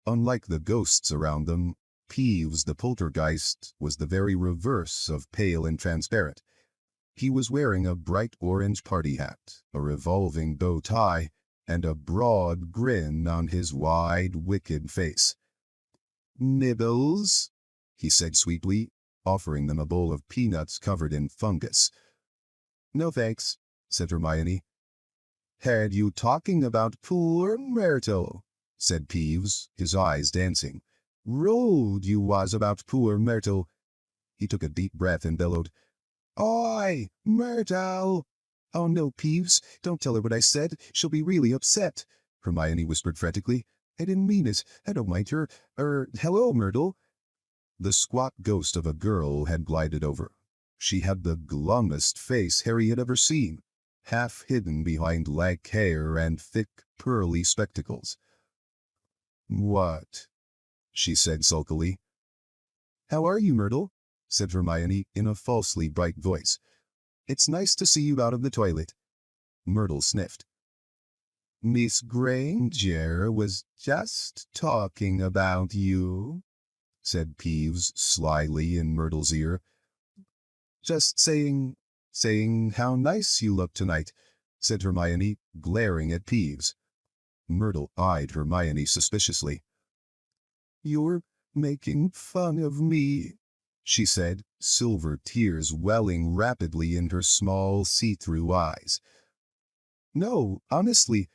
Speaker 1: Unlike the ghosts around them, Peeves the poltergeist was the very reverse of pale and transparent. He was wearing a bright orange party hat, a revolving bow tie, and a broad grin on his wide, wicked face. "Nibbles?" he said sweetly, offering them a bowl of peanuts covered in fungus. "No thanks," said Hermione. "Heard you talking about poor Myrtle," said Peeves, his eyes dancing. "Rude you was about poor Myrtle." He took a deep breath and bellowed, "Oi, Myrtle!" "Oh no, Peeves, don't tell her what I said. She'll be really upset," Hermione whispered frantically. "I didn't mean it. I don't mind her. Hello, Myrtle." The squat ghost of a girl had glided over. She had the glummest face Harry had ever seen, half hidden behind lank hair and thick, pearly spectacles. "What?" she said sulkily. "How are you, Myrtle?" said Hermione in a falsely bright voice. "It's nice to see you out of the toilet." Myrtle sniffed. "Miss Granger was just talking about you," said Peeves slyly in Myrtle's ear. "Just saying how nice you look tonight," said Hermione, glaring at Peeves. Myrtle eyed Hermione suspiciously. "You're making fun of me," she said, silver tears welling rapidly in her small, see-through eyes. "No, honestly,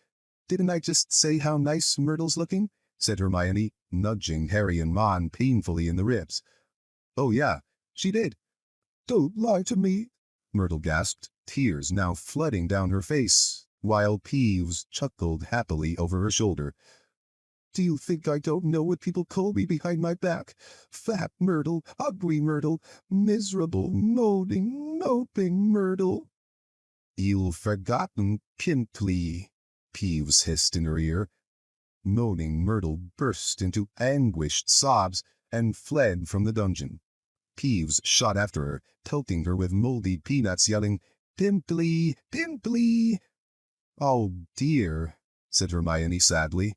Speaker 1: didn't I just say how nice Myrtle's looking?" said Hermione, nudging Harry and Ron painfully in the ribs. "Oh yeah, she did." "Don't lie to me," Myrtle gasped, tears now flooding down her face, while Peeves chuckled happily over her shoulder. "Do you think I don't know what people call me behind my back? Fat Myrtle, ugly Myrtle, miserable, moaning, moping Myrtle." "You've forgotten Pimply," Peeves hissed in her ear, Moaning Myrtle burst into anguished sobs and fled from the dungeon. Peeves shot after her, pelting her with moldy peanuts, yelling, "Pimply! Pimply!" "Oh, dear," said Hermione sadly.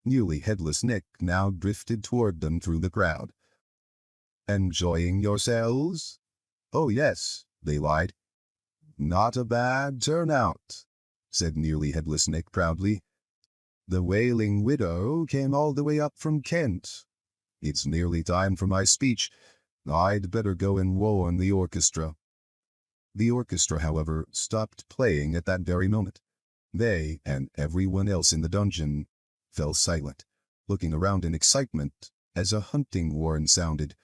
Speaker 1: Nearly Headless Nick now drifted toward them through the crowd. "Enjoying yourselves?" "Oh, yes," they lied. "Not a bad turnout," said Nearly Headless Nick proudly. "The Wailing Widow came all the way up from Kent. It's nearly time for my speech. I'd better go and warn the orchestra." The orchestra, however, stopped playing at that very moment. They, and everyone else in the dungeon, fell silent, looking around in excitement as a hunting horn sounded.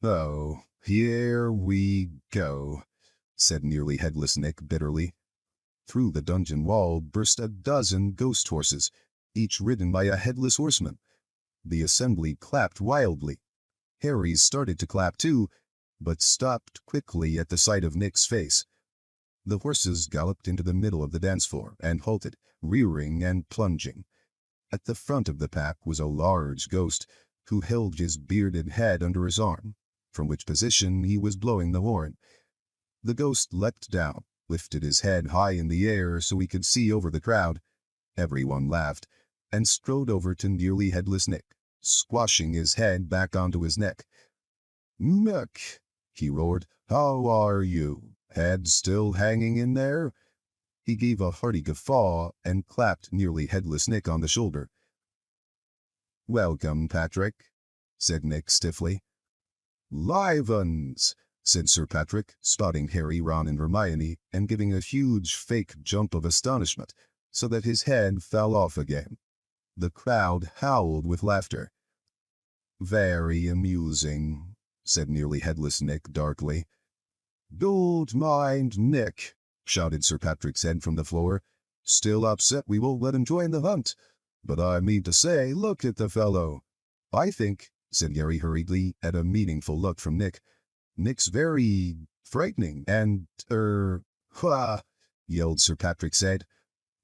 Speaker 1: "Oh, here we go," said Nearly Headless Nick bitterly. Through the dungeon wall burst a dozen ghost horses, each ridden by a headless horseman. The assembly clapped wildly. Harry started to clap too, but stopped quickly at the sight of Nick's face. The horses galloped into the middle of the dance floor and halted, rearing and plunging. At the front of the pack was a large ghost, who held his bearded head under his arm, from which position he was blowing the horn. The ghost leapt down, lifted his head high in the air so he could see over the crowd. Everyone laughed, and strode over to Nearly Headless Nick, squashing his head back onto his neck. "Nick," he roared, "how are you? Head still hanging in there?" He gave a hearty guffaw and clapped Nearly Headless Nick on the shoulder. "Welcome, Patrick," said Nick stiffly. "Live uns," said Sir Patrick, spotting Harry, Ron, and Hermione, and giving a huge fake jump of astonishment, so that his head fell off again. The crowd howled with laughter. "Very amusing," said Nearly Headless Nick darkly. "Don't mind Nick," shouted Sir Patrick's head from the floor. "Still upset we won't let him join the hunt. But I mean to say, look at the fellow." "I think," said Harry hurriedly, at a meaningful look from Nick, "Nick's very frightening and, ha!" yelled Sir Patrick's head.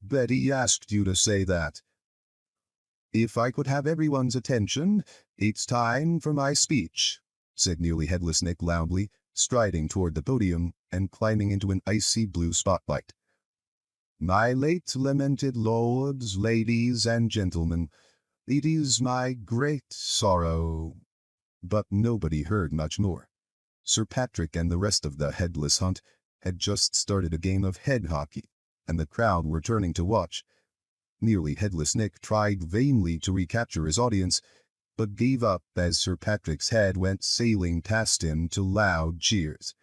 Speaker 1: "Betty asked you to say that." "If I could have everyone's attention, it's time for my speech," said Nearly Headless Nick loudly, striding toward the podium and climbing into an icy blue spotlight. "My late lamented lords, ladies, and gentlemen, it is my great sorrow—" But nobody heard much more. Sir Patrick and the rest of the Headless Hunt had just started a game of head hockey, and the crowd were turning to watch. Nearly Headless Nick tried vainly to recapture his audience, but gave up as Sir Patrick's head went sailing past him to loud cheers.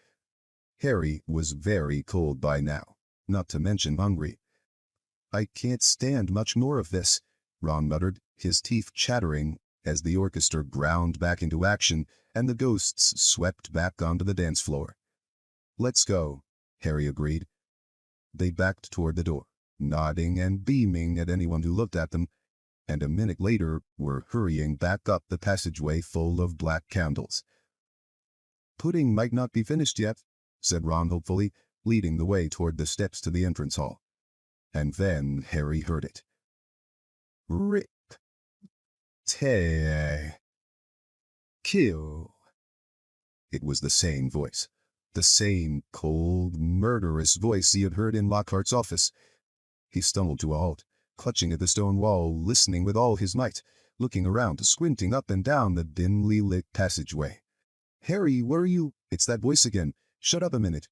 Speaker 1: Harry was very cold by now, not to mention hungry. "I can't stand much more of this," Ron muttered, his teeth chattering, as the orchestra ground back into action and the ghosts swept back onto the dance floor. "Let's go," Harry agreed. They backed toward the door, nodding and beaming at anyone who looked at them, and a minute later were hurrying back up the passageway full of black candles. "Pudding might not be finished yet," said Ron hopefully, leading the way toward the steps to the entrance hall. And then Harry heard it. "Rip. Tear. Kill." It was the same voice, the same cold, murderous voice he had heard in Lockhart's office. He stumbled to a halt, clutching at the stone wall, listening with all his might, looking around, squinting up and down the dimly lit passageway. "Harry, where are you? It's that voice again. Shut up a minute."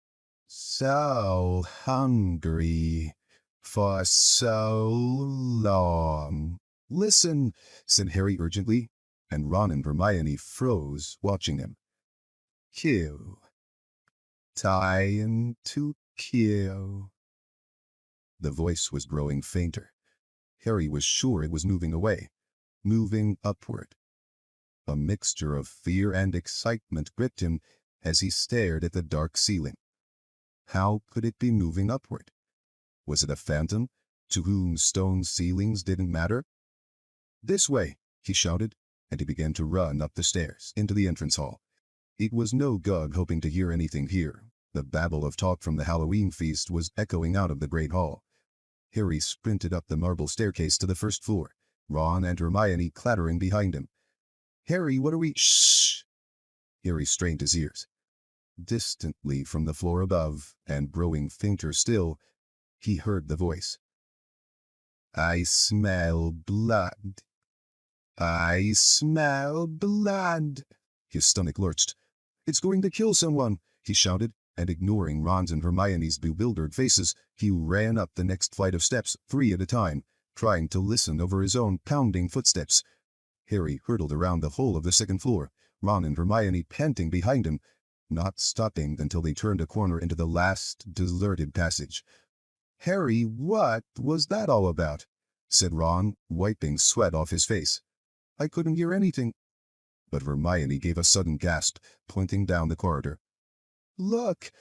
Speaker 1: "So hungry. For so long." "Listen," said Harry urgently, and Ron and Hermione froze, watching him. "Kill. Time to kill." The voice was growing fainter. Harry was sure it was moving away, moving upward. A mixture of fear and excitement gripped him as he stared at the dark ceiling. How could it be moving upward? Was it a phantom, to whom stone ceilings didn't matter? "This way," he shouted, and he began to run up the stairs, into the entrance hall. It was no good hoping to hear anything here. The babble of talk from the Halloween feast was echoing out of the great hall. Harry sprinted up the marble staircase to the first floor, Ron and Hermione clattering behind him. "Harry, what are we—" "Shh!" Harry strained his ears. Distantly from the floor above, and growing fainter still, he heard the voice. "I smell blood. I smell blood." His stomach lurched. "It's going to kill someone," he shouted, and ignoring Ron's and Hermione's bewildered faces, he ran up the next flight of steps, 3 at a time, trying to listen over his own pounding footsteps. Harry hurtled around the whole of the second floor, Ron and Hermione panting behind him, not stopping until they turned a corner into the last deserted passage. "Harry, what was that all about?" said Ron, wiping sweat off his face. "I couldn't hear anything." But Hermione gave a sudden gasp, pointing down the corridor. "Look!"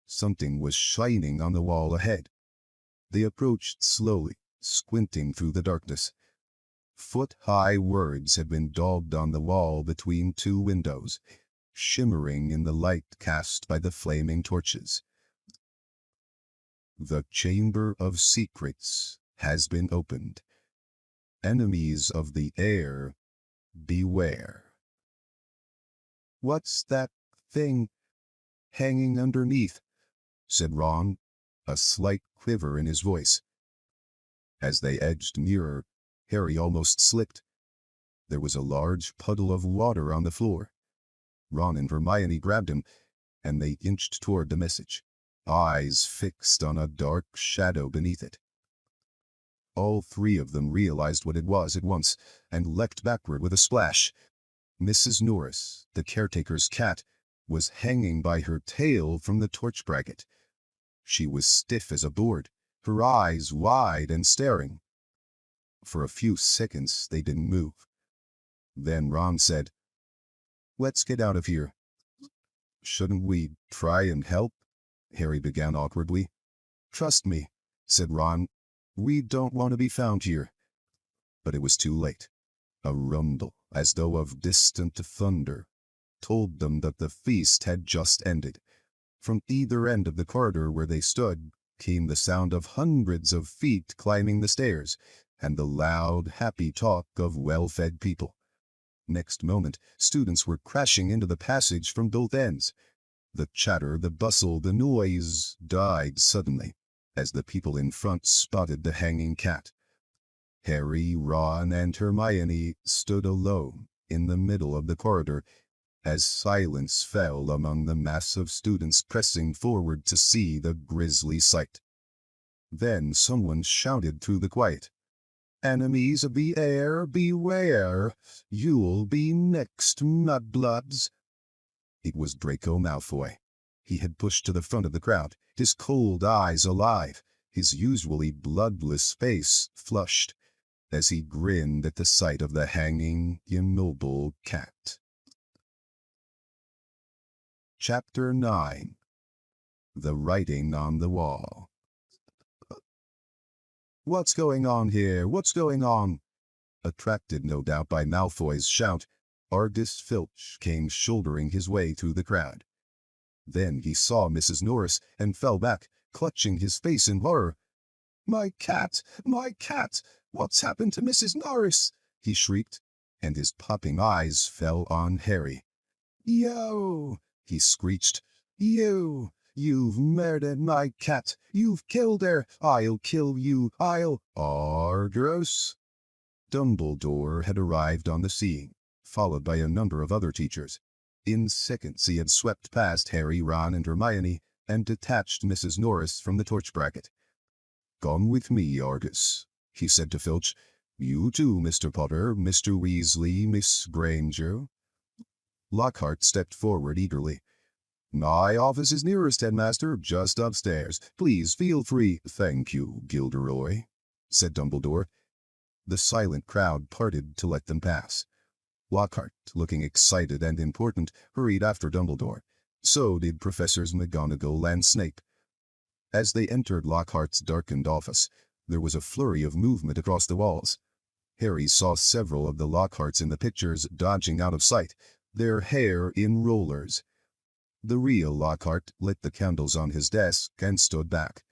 Speaker 1: Something was shining on the wall ahead. They approached slowly, squinting through the darkness. Foot-high words had been daubed on the wall between 2 windows, shimmering in the light cast by the flaming torches. "The Chamber of Secrets has been opened. Enemies of the air, beware." "What's that thing hanging underneath?" said Ron, a slight quiver in his voice. As they edged nearer, Harry almost slipped. There was a large puddle of water on the floor. Ron and Hermione grabbed him, and they inched toward the message, eyes fixed on a dark shadow beneath it. All 3 of them realized what it was at once, and leapt backward with a splash. Mrs. Norris, the caretaker's cat, was hanging by her tail from the torch bracket. She was stiff as a board, her eyes wide and staring. For a few seconds they didn't move. Then Ron said, "Let's get out of here." "Shouldn't we try and help?" Harry began awkwardly. "Trust me," said Ron, "we don't want to be found here." But it was too late. A rumble, as though of distant thunder, told them that the feast had just ended. From either end of the corridor where they stood came the sound of hundreds of feet climbing the stairs, and the loud, happy talk of well-fed people. Next moment, students were crashing into the passage from both ends. The chatter, the bustle, the noise died suddenly, as the people in front spotted the hanging cat. Harry, Ron, and Hermione stood alone in the middle of the corridor, as silence fell among the mass of students pressing forward to see the grisly sight. Then someone shouted through the quiet, "Enemies of the air, beware! You'll be next, mudbloods." It was Draco Malfoy. He had pushed to the front of the crowd, his cold eyes alive, his usually bloodless face flushed, as he grinned at the sight of the hanging, immobile cat. Chapter 9. The Writing on the Wall. "What's going on here? What's going on?" Attracted no doubt by Malfoy's shout, Argus Filch came shouldering his way through the crowd. Then he saw Mrs. Norris and fell back, clutching his face in horror. "My cat! My cat! What's happened to Mrs. Norris?" he shrieked, and his popping eyes fell on Harry. "You!" he screeched. You've murdered my cat! You've killed her! I'll kill you! Argus!" Dumbledore had arrived on the scene, followed by a number of other teachers. In seconds he had swept past Harry, Ron, and Hermione, and detached Mrs. Norris from the torch bracket. "Come with me, Argus," he said to Filch. "You too, Mr. Potter, Mr. Weasley, Miss Granger." Lockhart stepped forward eagerly. "My office is nearest, Headmaster, just upstairs. Please feel free." "Thank you, Gilderoy," said Dumbledore. The silent crowd parted to let them pass. Lockhart, looking excited and important, hurried after Dumbledore. So did Professors McGonagall and Snape. As they entered Lockhart's darkened office, there was a flurry of movement across the walls. Harry saw several of the Lockharts in the pictures dodging out of sight, their hair in rollers. The real Lockhart lit the candles on his desk and stood back.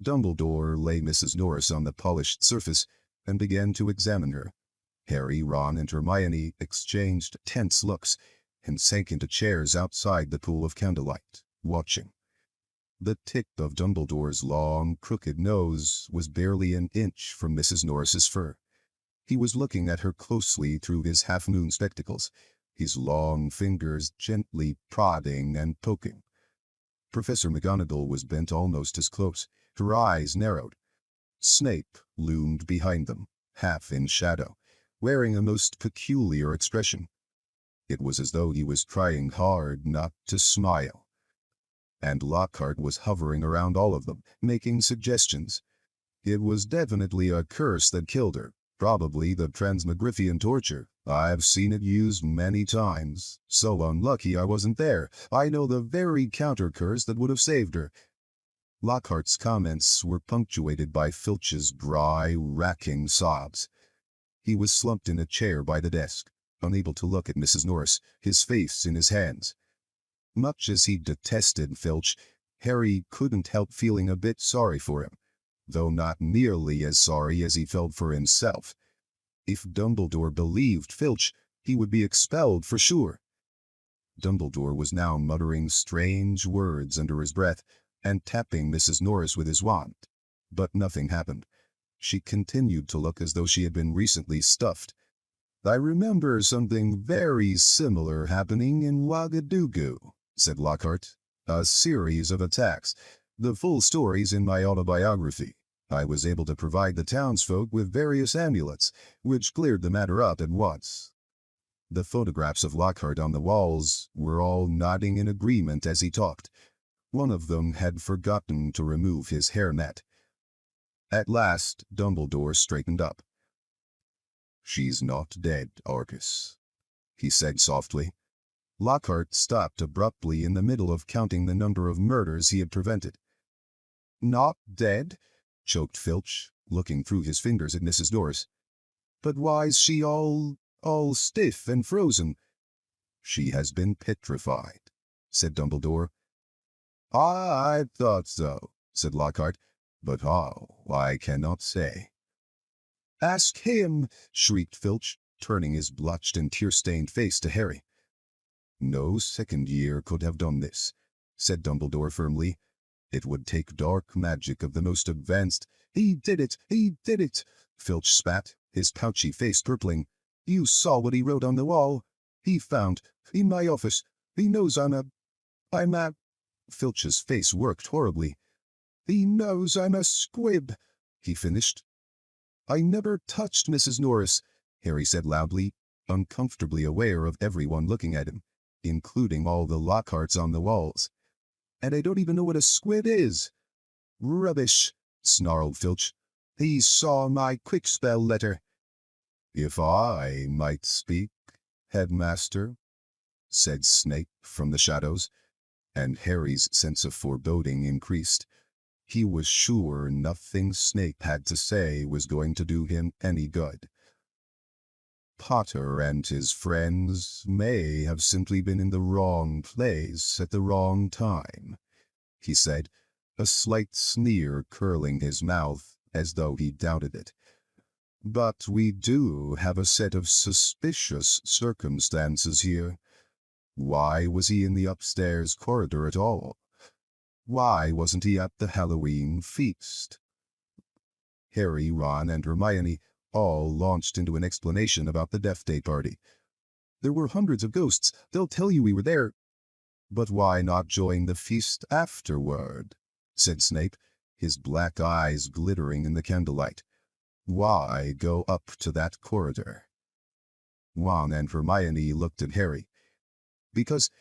Speaker 1: Dumbledore laid Mrs. Norris on the polished surface and began to examine her. Harry, Ron, and Hermione exchanged tense looks and sank into chairs outside the pool of candlelight, watching. The tip of Dumbledore's long, crooked nose was barely an inch from Mrs. Norris's fur. He was looking at her closely through his half-moon spectacles, his long fingers gently prodding and poking. Professor McGonagall was bent almost as close, her eyes narrowed. Snape loomed behind them, half in shadow, wearing a most peculiar expression. It was as though he was trying hard not to smile. And Lockhart was hovering around all of them, making suggestions. It was definitely a curse that killed her, probably the transmogrifian torture. I've seen it used many times. So unlucky I wasn't there. I know the very counter-curse that would have saved her. Lockhart's comments were punctuated by Filch's dry, racking sobs. He was slumped in a chair by the desk, unable to look at Mrs. Norris, his face in his hands. Much as he detested Filch, Harry couldn't help feeling a bit sorry for him, though not nearly as sorry as he felt for himself. If Dumbledore believed Filch, he would be expelled for sure. Dumbledore was now muttering strange words under his breath and tapping Mrs. Norris with his wand. But nothing happened. She continued to look as though she had been recently stuffed. "I remember something very similar happening in Ouagadougou," said Lockhart. "A series of attacks. The full story's in my autobiography. I was able to provide the townsfolk with various amulets, which cleared the matter up at once." The photographs of Lockhart on the walls were all nodding in agreement as he talked. One of them had forgotten to remove his hairnet. At last, Dumbledore straightened up. "She's not dead, Argus," he said softly. Lockhart stopped abruptly in the middle of counting the number of murders he had prevented. "Not dead?" choked Filch, looking through his fingers at Mrs. Norris. "But why's she all stiff and frozen?" "She has been petrified," said Dumbledore. "I thought so," said Lockhart, "but how, I cannot say." "Ask him!" shrieked Filch, turning his blotched and tear-stained face to Harry. "No second year could have done this," said Dumbledore firmly. "It would take dark magic of the most advanced—" He did it! He did it!" Filch spat, his pouchy face purpling. "You saw what he wrote on the wall. He found, in my office. He knows I'm a... Filch's face worked horribly. "He knows I'm a squib," he finished. "I never touched Mrs. Norris," Harry said loudly, uncomfortably aware of everyone looking at him, including all the Lockharts on the walls. "And I don't even know what a squib is." "Rubbish," snarled Filch. "He saw my quick-spell letter." "If I might speak, headmaster," said Snape from the shadows, and Harry's sense of foreboding increased. He was sure nothing Snape had to say was going to do him any good. "Potter and his friends may have simply been in the wrong place at the wrong time," he said, a slight sneer curling his mouth as though he doubted it. "But we do have a set of suspicious circumstances here. Why was he in the upstairs corridor at all? Why wasn't he at the Halloween feast?" Harry, Ron, and Hermione all launched into an explanation about the Death Day party. "There were hundreds of ghosts. They'll tell you we were there." "But why not join the feast afterward?" said Snape, his black eyes glittering in the candlelight. "Why go up to that corridor?" Ron and Hermione looked at Harry. Because,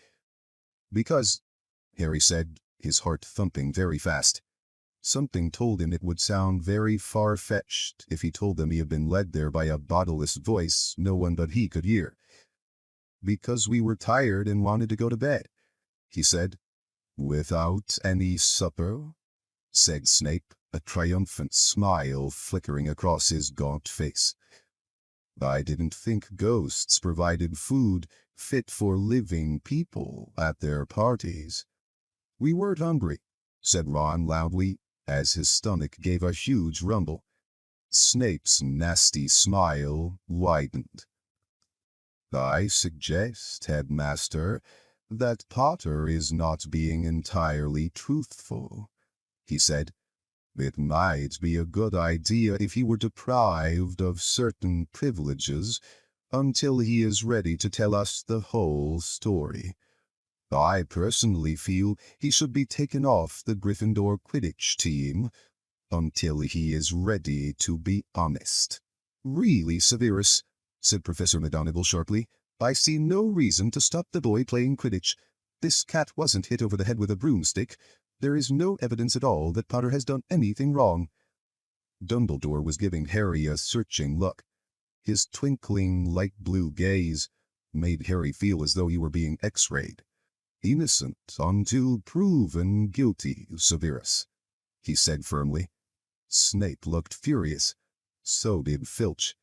Speaker 1: Harry said, his heart thumping very fast. Something told him it would sound very far-fetched if he told them he had been led there by a bodiless voice no one but he could hear. "Because we were tired and wanted to go to bed," he said. "Without any supper?" said Snape, a triumphant smile flickering across his gaunt face. "I didn't think ghosts provided food fit for living people at their parties." "We weren't hungry," said Ron loudly, as his stomach gave a huge rumble. Snape's nasty smile widened. "I suggest, Headmaster, that Potter is not being entirely truthful," he said. "It might be a good idea if he were deprived of certain privileges until he is ready to tell us the whole story. I personally feel he should be taken off the Gryffindor Quidditch team until he is ready to be honest." "Really, Severus," said Professor McGonagall sharply, "I see no reason to stop the boy playing Quidditch. This cat wasn't hit over the head with a broomstick. There is no evidence at all that Potter has done anything wrong." Dumbledore was giving Harry a searching look. His twinkling light blue gaze made Harry feel as though he were being x-rayed. "Innocent until proven guilty, Severus," he said firmly. Snape looked furious. So did Filch.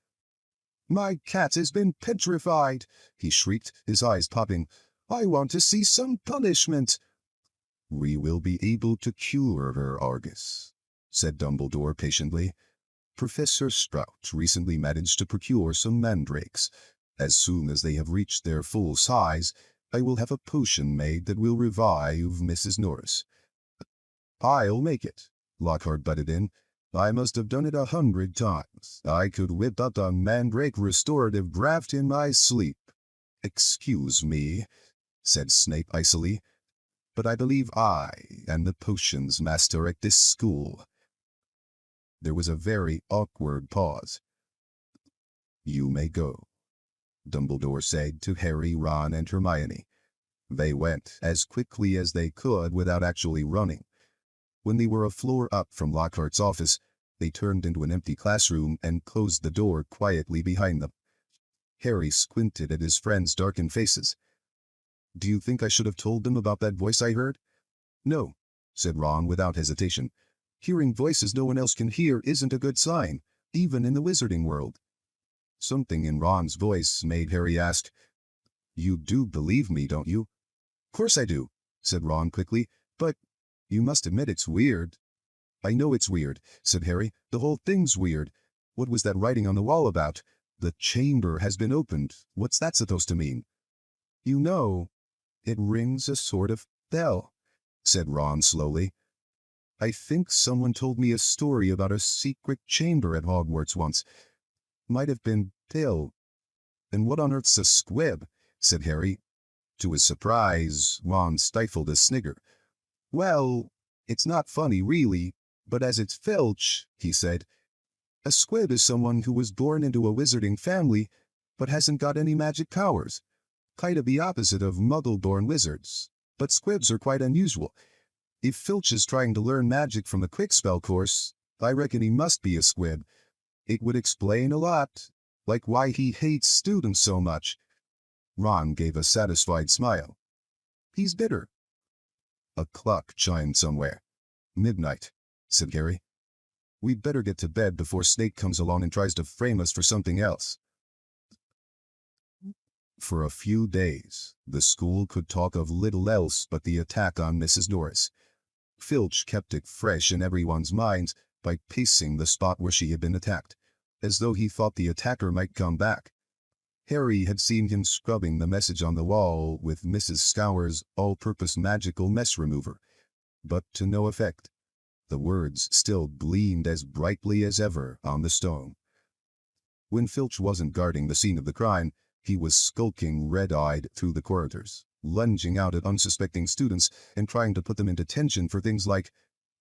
Speaker 1: "My cat has been petrified," he shrieked, his eyes popping. "I want to see some punishment." "We will be able to cure her, Argus," said Dumbledore patiently. "Professor Sprout recently managed to procure some mandrakes. As soon as they have reached their full size, I will have a potion made that will revive Mrs. Norris." "I'll make it," Lockhart butted in. "I must have done it 100 times. I could whip up a mandrake restorative graft in my sleep." "Excuse me," said Snape icily, "but I believe I am the potions master at this school." There was a very awkward pause. "You may go," Dumbledore said to Harry, Ron, and Hermione. They went as quickly as they could without actually running. When they were a floor up from Lockhart's office, they turned into an empty classroom and closed the door quietly behind them. Harry squinted at his friends' darkened faces. "Do you think I should have told them about that voice I heard?" "No," said Ron without hesitation. "Hearing voices no one else can hear isn't a good sign, even in the wizarding world." Something in Ron's voice made Harry ask, "You do believe me, don't you?" "Course I do," said Ron quickly, "but you must admit it's weird." "I know it's weird," said Harry. "The whole thing's weird. What was that writing on the wall about? The chamber has been opened. What's that supposed to mean?" "You know, it rings a sort of bell," said Ron slowly. "I think someone told me a story about a secret chamber at Hogwarts once. Might have been Bill." "And what on earth's a squib?" said Harry. To his surprise, Ron stifled a snigger. "Well, it's not funny really, but as it's Filch," he said. "A squib is someone who was born into a wizarding family, but hasn't got any magic powers. Kind of the opposite of muggle-born wizards, but squibs are quite unusual. If Filch is trying to learn magic from the Quickspell course, I reckon he must be a squib. It would explain a lot, like why he hates students so much." Ron gave a satisfied smile. "He's bitter." A clock chimed somewhere. "Midnight," said Harry. "We'd better get to bed before Snape comes along and tries to frame us for something else." For a few days, the school could talk of little else but the attack on Mrs. Norris. Filch kept it fresh in everyone's minds by pacing the spot where she had been attacked, as though he thought the attacker might come back. Harry had seen him scrubbing the message on the wall with Mrs. Scour's all-purpose magical mess remover, but to no effect. The words still gleamed as brightly as ever on the stone. When Filch wasn't guarding the scene of the crime, he was skulking red-eyed through the corridors, lunging out at unsuspecting students and trying to put them in detention for things like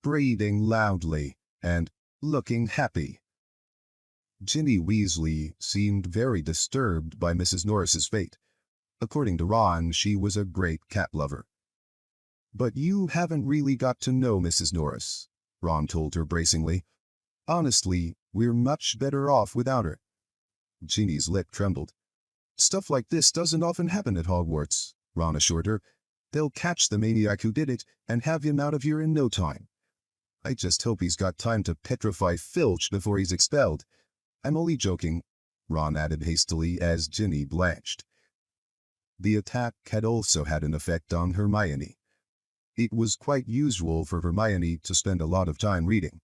Speaker 1: breathing loudly and looking happy. Ginny Weasley seemed very disturbed by Mrs. Norris's fate. According to Ron, she was a great cat lover. "But you haven't really got to know Mrs. Norris," Ron told her bracingly. "Honestly, we're much better off without her." Ginny's lip trembled. "Stuff like this doesn't often happen at Hogwarts," Ron assured her. "They'll catch the maniac who did it and have him out of here in no time. I just hope he's got time to petrify Filch before he's expelled. I'm only joking," Ron added hastily as Ginny blanched. The attack had also had an effect on Hermione. It was quite usual for Hermione to spend a lot of time reading,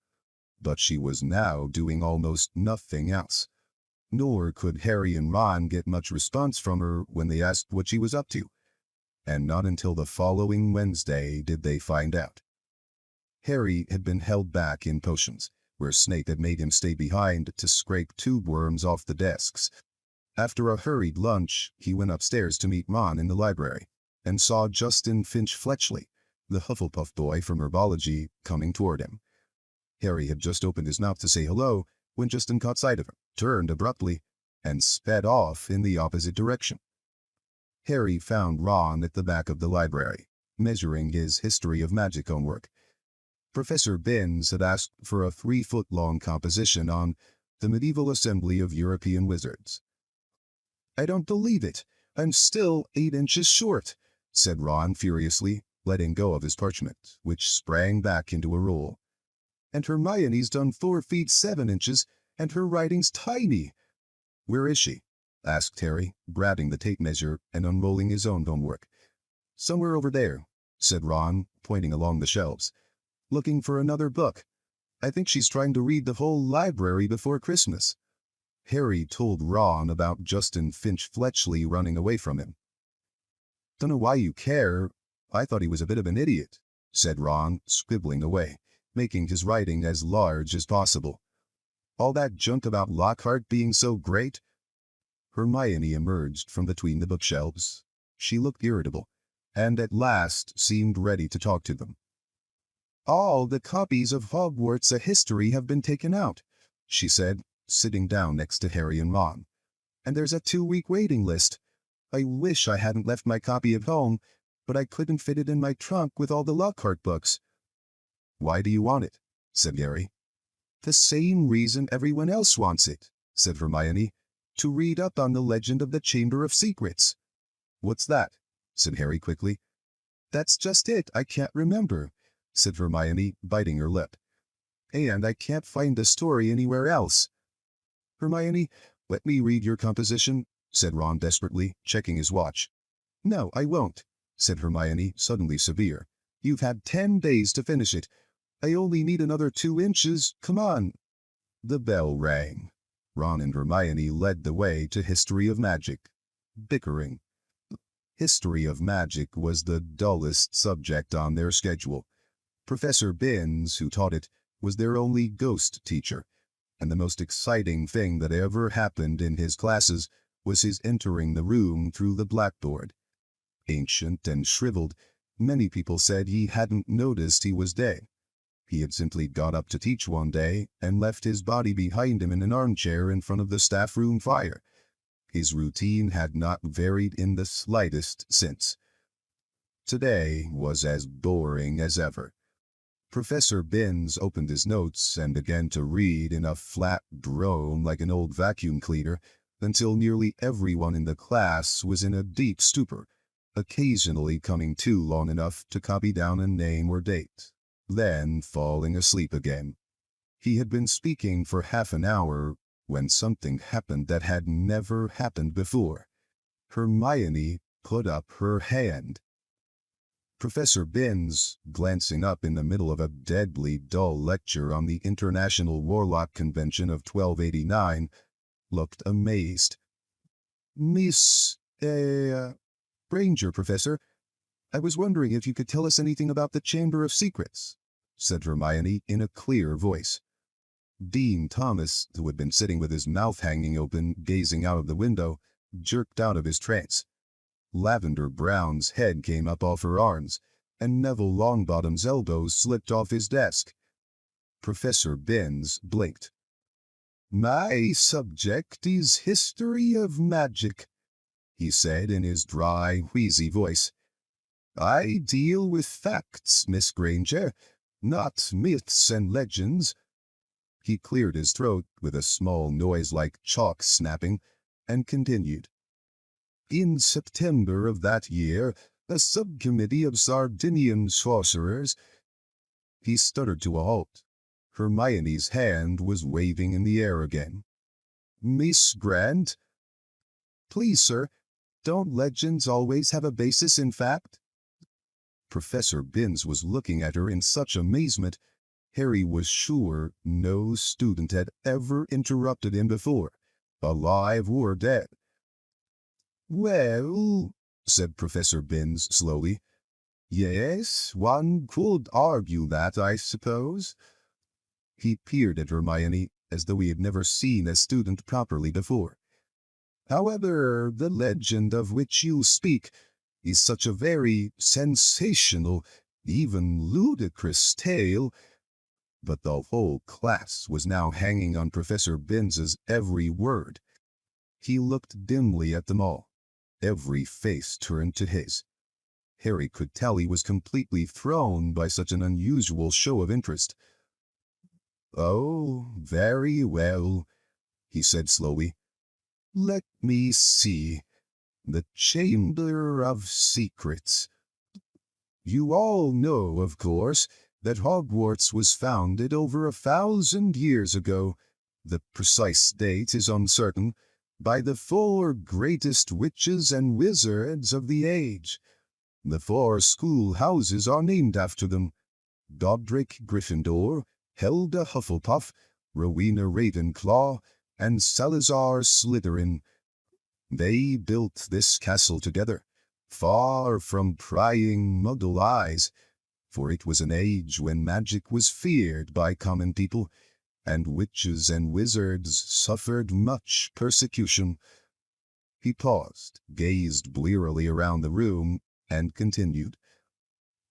Speaker 1: but she was now doing almost nothing else. Nor could Harry and Ron get much response from her when they asked what she was up to, and not until the following Wednesday did they find out. Harry had been held back in potions, where Snape had made him stay behind to scrape tube worms off the desks. After a hurried lunch, he went upstairs to meet Ron in the library, and saw Justin Finch Fletchley, the Hufflepuff boy from herbology, coming toward him. Harry had just opened his mouth to say hello when Justin caught sight of him, turned abruptly, and sped off in the opposite direction. Harry found Ron at the back of the library, measuring his history of magic homework. Professor Binns had asked for a 3-foot-long composition on the medieval assembly of European wizards. "I don't believe it. I'm still 8 inches short," said Ron furiously, letting go of his parchment, which sprang back into a roll. "And Hermione's done 4 feet 7 inches, and her writing's tiny." "Where is she?" asked Harry, grabbing the tape measure and unrolling his own homework. "Somewhere over there," said Ron, pointing along the shelves. "Looking for another book. I think she's trying to read the whole library before Christmas." Harry told Ron about Justin Finch Fletchley running away from him. "Dunno why you care. I thought he was a bit of an idiot," said Ron, scribbling away, making his writing as large as possible. "All that junk about Lockhart being so great." Hermione emerged from between the bookshelves. She looked irritable, and at last seemed ready to talk to them. "All the copies of Hogwarts: A History have been taken out," she said, sitting down next to Harry and Ron. "And there's a 2-week waiting list. I wish I hadn't left my copy at home, but I couldn't fit it in my trunk with all the Lockhart books." "Why do you want it?" said Harry. "The same reason everyone else wants it," said Hermione. "To read up on the legend of the Chamber of Secrets." "What's that?" said Harry quickly. "That's just it. I can't remember," said Hermione, biting her lip. "And I can't find the story anywhere else." "Hermione, let me read your composition," said Ron desperately, checking his watch. "No, I won't," said Hermione, suddenly severe. "You've had 10 days to finish it. I only need another 2 inches. Come on." The bell rang. Ron and Hermione led the way to History of Magic, bickering. History of Magic was the dullest subject on their schedule. Professor Binns, who taught it, was their only ghost teacher, and the most exciting thing that ever happened in his classes was his entering the room through the blackboard. Ancient and shriveled, many people said he hadn't noticed he was dead. He had simply got up to teach one day and left his body behind him in an armchair in front of the staff room fire. His routine had not varied in the slightest since. Today was as boring as ever. Professor Binns opened his notes and began to read in a flat drone like an old vacuum cleaner until nearly everyone in the class was in a deep stupor, occasionally coming to long enough to copy down a name or date, then falling asleep again. He had been speaking for half an hour when something happened that had never happened before. Hermione put up her hand. Professor Binns, glancing up in the middle of a deadly dull lecture on the International Warlock Convention of 1289, looked amazed. "Miss, Granger, Professor, I was wondering if you could tell us anything about the Chamber of Secrets," said Hermione in a clear voice. Dean Thomas, who had been sitting with his mouth hanging open, gazing out of the window, jerked out of his trance. Lavender Brown's head came up off her arms, and Neville Longbottom's elbows slipped off his desk. Professor Binns blinked. "My subject is History of Magic," he said in his dry, wheezy voice. "I deal with facts, Miss Granger, not myths and legends." He cleared his throat with a small noise like chalk snapping, and continued. "In September of that year, a subcommittee of Sardinian sorcerers—" He stuttered to a halt. Hermione's hand was waving in the air again. "Miss Grant?" "Please, sir, don't legends always have a basis in fact?" Professor Binns was looking at her in such amazement, Harry was sure no student had ever interrupted him before, alive or dead. "Well," said Professor Binns slowly, "yes, one could argue that, I suppose." He peered at Hermione as though he had never seen a student properly before. "However, the legend of which you speak is such a very sensational, even ludicrous tale." But the whole class was now hanging on Professor Binns's every word. He looked dimly at them all. Every face turned to his. Harry could tell he was completely thrown by such an unusual show of interest. "Oh, very well," he said slowly. "Let me see. The Chamber of Secrets. You all know, of course, that Hogwarts was founded over 1,000 years ago, the precise date is uncertain, by the 4 greatest witches and wizards of the age. The 4 schoolhouses are named after them: Godric Gryffindor, Helga Hufflepuff, Rowena Ravenclaw, and Salazar Slytherin. They built this castle together, far from prying Muggle eyes, for it was an age when magic was feared by common people, and witches and wizards suffered much persecution." He paused, gazed blearily around the room, and continued.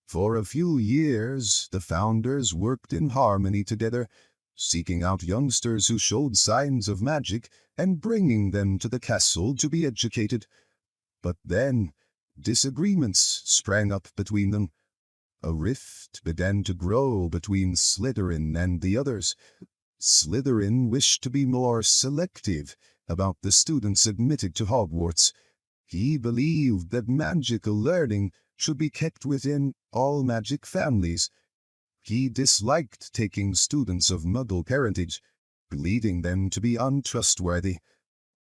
Speaker 1: "For a few years, the founders worked in harmony together, seeking out youngsters who showed signs of magic and bringing them to the castle to be educated. But then, disagreements sprang up between them. A rift began to grow between Slytherin and the others. Slytherin wished to be more selective about the students admitted to Hogwarts. He believed that magical learning should be kept within all magic families. He disliked taking students of Muggle parentage, believing them to be untrustworthy.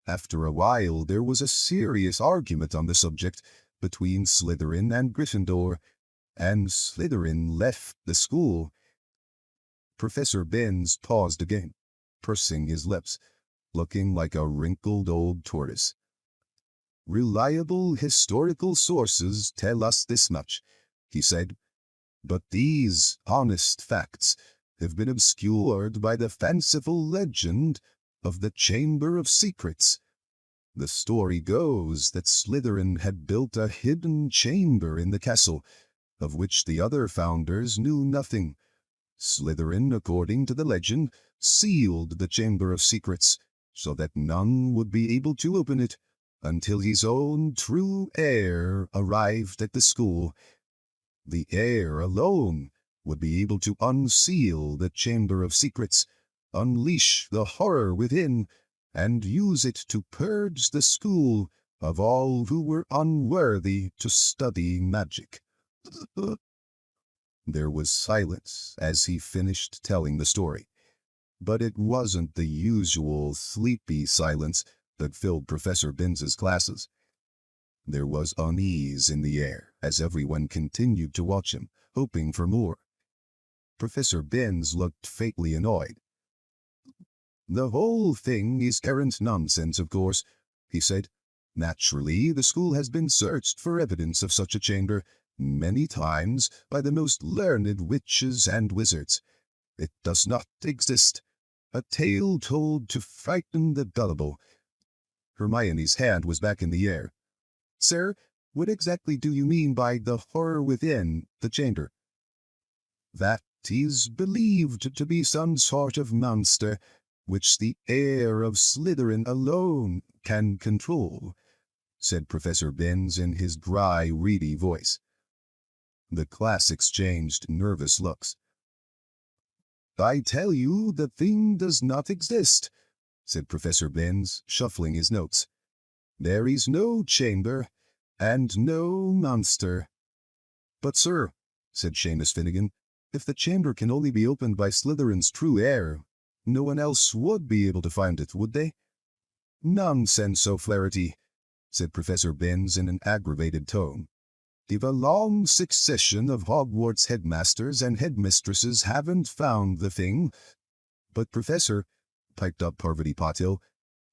Speaker 1: After a while, there was a serious argument on the subject between Slytherin and Gryffindor, and Slytherin left the school." Professor Binns paused again, pursing his lips, looking like a wrinkled old tortoise. "Reliable historical sources tell us this much," he said, "but these honest facts have been obscured by the fanciful legend of the Chamber of Secrets. The story goes that Slytherin had built a hidden chamber in the castle, of which the other founders knew nothing. Slytherin, according to the legend, sealed the Chamber of Secrets so that none would be able to open it until his own true heir arrived at the school. The heir alone would be able to unseal the Chamber of Secrets, unleash the horror within, and use it to purge the school of all who were unworthy to study magic." There was silence as he finished telling the story, but it wasn't the usual sleepy silence that filled Professor Binns's classes. There was unease in the air as everyone continued to watch him, hoping for more. Professor Binns looked faintly annoyed. "The whole thing is errant nonsense, of course," he said. "Naturally, the school has been searched for evidence of such a chamber many times by the most learned witches and wizards. It does not exist. A tale told to frighten the gullible." Hermione's hand was back in the air. "Sir, what exactly do you mean by the horror within the chamber?" "That is believed to be some sort of monster which the heir of Slytherin alone can control," said Professor Binns in his dry, reedy voice. The class exchanged nervous looks. "I tell you the thing does not exist," said Professor Binns, shuffling his notes. "There is no chamber, and no monster." "But, sir," said Seamus Finnegan, "if the chamber can only be opened by Slytherin's true heir, no one else would be able to find it, would they?" "Nonsense, O'Flaherty," said Professor Binns in an aggravated tone. If a long succession of Hogwarts headmasters and headmistresses haven't found the thing. But Professor, piped up Parvati Patil,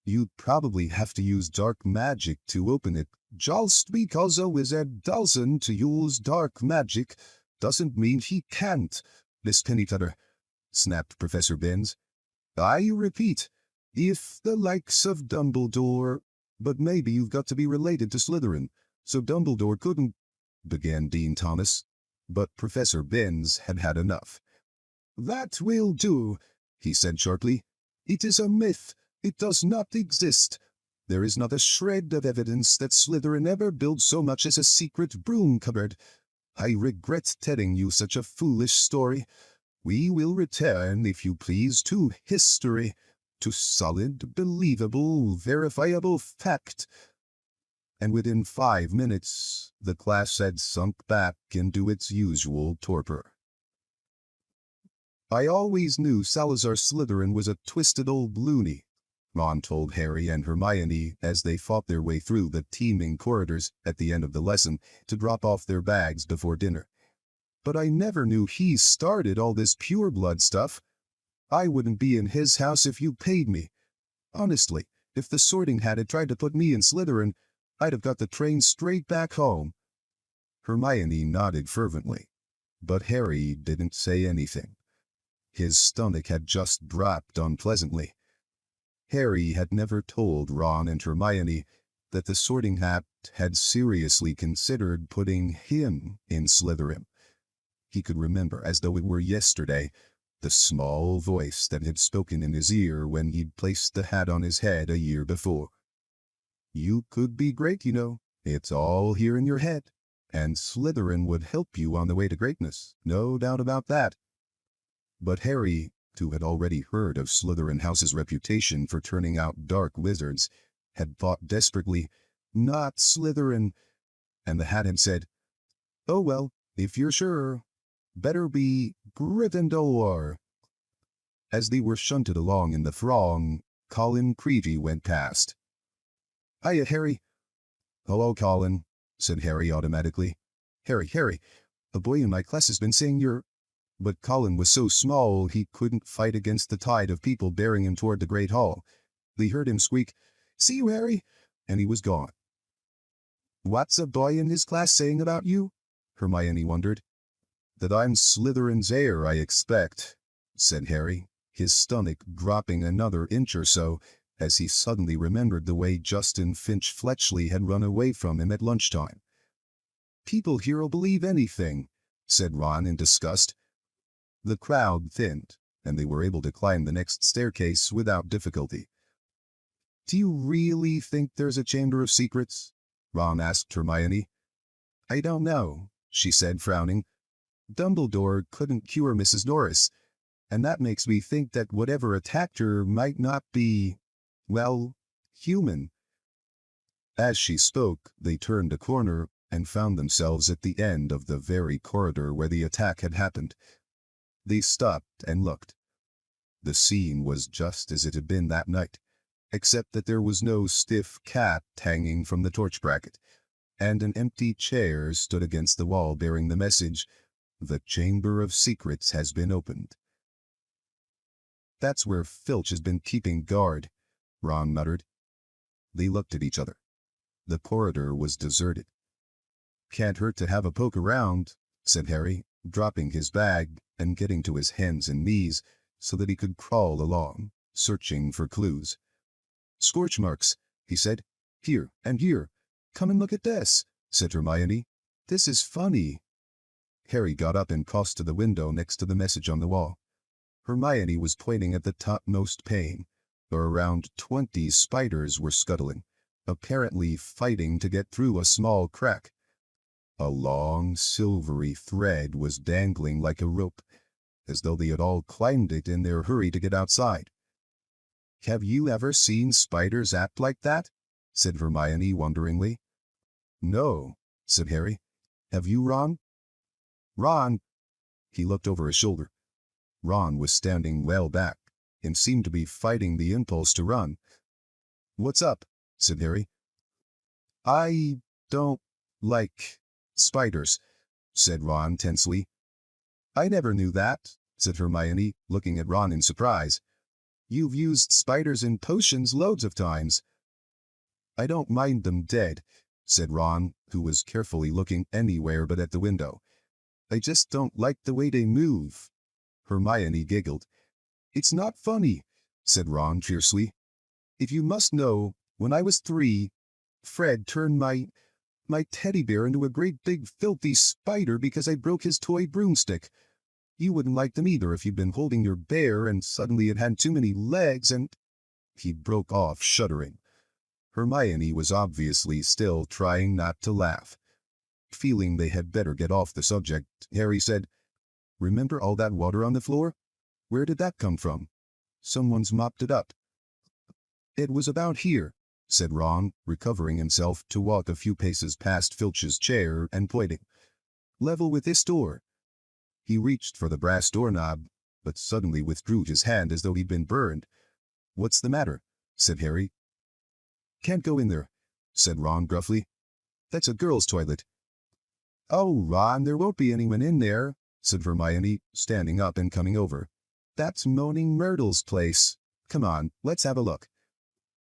Speaker 1: you'd probably have to use dark magic to open it. Just because a wizard doesn't use dark magic doesn't mean he can't, Miss Pennyfeather, snapped Professor Binns. I repeat, if the likes of Dumbledore, but maybe you've got to be related to Slytherin, so Dumbledore couldn't, began Dean Thomas, but Professor Binns had had enough. That will do, he said sharply. It is a myth. It does not exist. There is not a shred of evidence that Slytherin ever built so much as a secret broom cupboard. I regret telling you such a foolish story. We will return, if you please, to history, to solid, believable, verifiable fact. And within 5 minutes, the class had sunk back into its usual torpor. I always knew Salazar Slytherin was a twisted old loony, Ron told Harry and Hermione as they fought their way through the teeming corridors at the end of the lesson to drop off their bags before dinner. But I never knew he started all this pure-blood stuff. I wouldn't be in his house if you paid me. Honestly, if the Sorting Hat had tried to put me in Slytherin, I'd have got the train straight back home. Hermione nodded fervently, but Harry didn't say anything. His stomach had just dropped unpleasantly. Harry had never told Ron and Hermione that the Sorting Hat had seriously considered putting him in Slytherin. He could remember, as though it were yesterday, the small voice that had spoken in his ear when he'd placed the hat on his head a year before. You could be great, you know. It's all here in your head. And Slytherin would help you on the way to greatness. No doubt about that. But Harry, who had already heard of Slytherin House's reputation for turning out dark wizards, had thought desperately, not Slytherin. And the hat had said, oh well, if you're sure, better be Gryffindor. As they were shunted along in the throng, Colin Creevey went past. Hiya, Harry. Hello, Colin, said Harry automatically. Harry, a boy in my class has been saying you're... But Colin was so small he couldn't fight against the tide of people bearing him toward the Great Hall. They heard him squeak, see you, Harry, and he was gone. What's a boy in his class saying about you? Hermione wondered. That I'm Slytherin's heir, I expect, said Harry, his stomach dropping another inch or so, as he suddenly remembered the way Justin Finch Fletchley had run away from him at lunchtime. People here'll believe anything, said Ron in disgust. The crowd thinned, and they were able to climb the next staircase without difficulty. Do you really think there's a Chamber of Secrets? Ron asked Hermione. I don't know, she said, frowning. Dumbledore couldn't cure Mrs. Norris, and that makes me think that whatever attacked her might not be, well, human. As she spoke, they turned a corner and found themselves at the end of the very corridor where the attack had happened. They stopped and looked. The scene was just as it had been that night, except that there was no stiff cat hanging from the torch bracket, and an empty chair stood against the wall bearing the message, "The Chamber of Secrets has been opened." That's where Filch has been keeping guard, Ron muttered. They looked at each other. The corridor was deserted. Can't hurt to have a poke around, said Harry, dropping his bag and getting to his hands and knees so that he could crawl along, searching for clues. Scorch marks, he said. Here and here. Come and look at this, said Hermione. This is funny. Harry got up and crossed to the window next to the message on the wall. Hermione was pointing at the topmost pane, where around 20 spiders were scuttling, apparently fighting to get through a small crack. A long, silvery thread was dangling like a rope, as though they had all climbed it in their hurry to get outside. Have you ever seen spiders act like that? Said Hermione wonderingly. No, said Harry. Have you, Ron? Ron! He looked over his shoulder. Ron was standing well back, and seemed to be fighting the impulse to run. What's up? Said Harry. I don't like spiders, said Ron tensely. I never knew that, said Hermione, looking at Ron in surprise. You've used spiders in potions loads of times. I don't mind them dead, said Ron, who was carefully looking anywhere but at the window. I just don't like the way they move. Hermione giggled. It's not funny, said Ron fiercely. If you must know, when I was 3, Fred turned my teddy bear into a great big filthy spider because I broke his toy broomstick. You wouldn't like them either if you'd been holding your bear and suddenly it had too many legs and... He broke off, shuddering. Hermione was obviously still trying not to laugh. Feeling they had better get off the subject, Harry said, Remember all that water on the floor? Where did that come from? Someone's mopped it up. It was about here, said Ron, recovering himself to walk a few paces past Filch's chair and pointing. Level with this door. He reached for the brass doorknob, but suddenly withdrew his hand as though he'd been burned. What's the matter? Said Harry. Can't go in there, said Ron gruffly. That's a girl's toilet. Oh, Ron, there won't be anyone in there, said Hermione, standing up and coming over. That's Moaning Myrtle's place. Come on, let's have a look.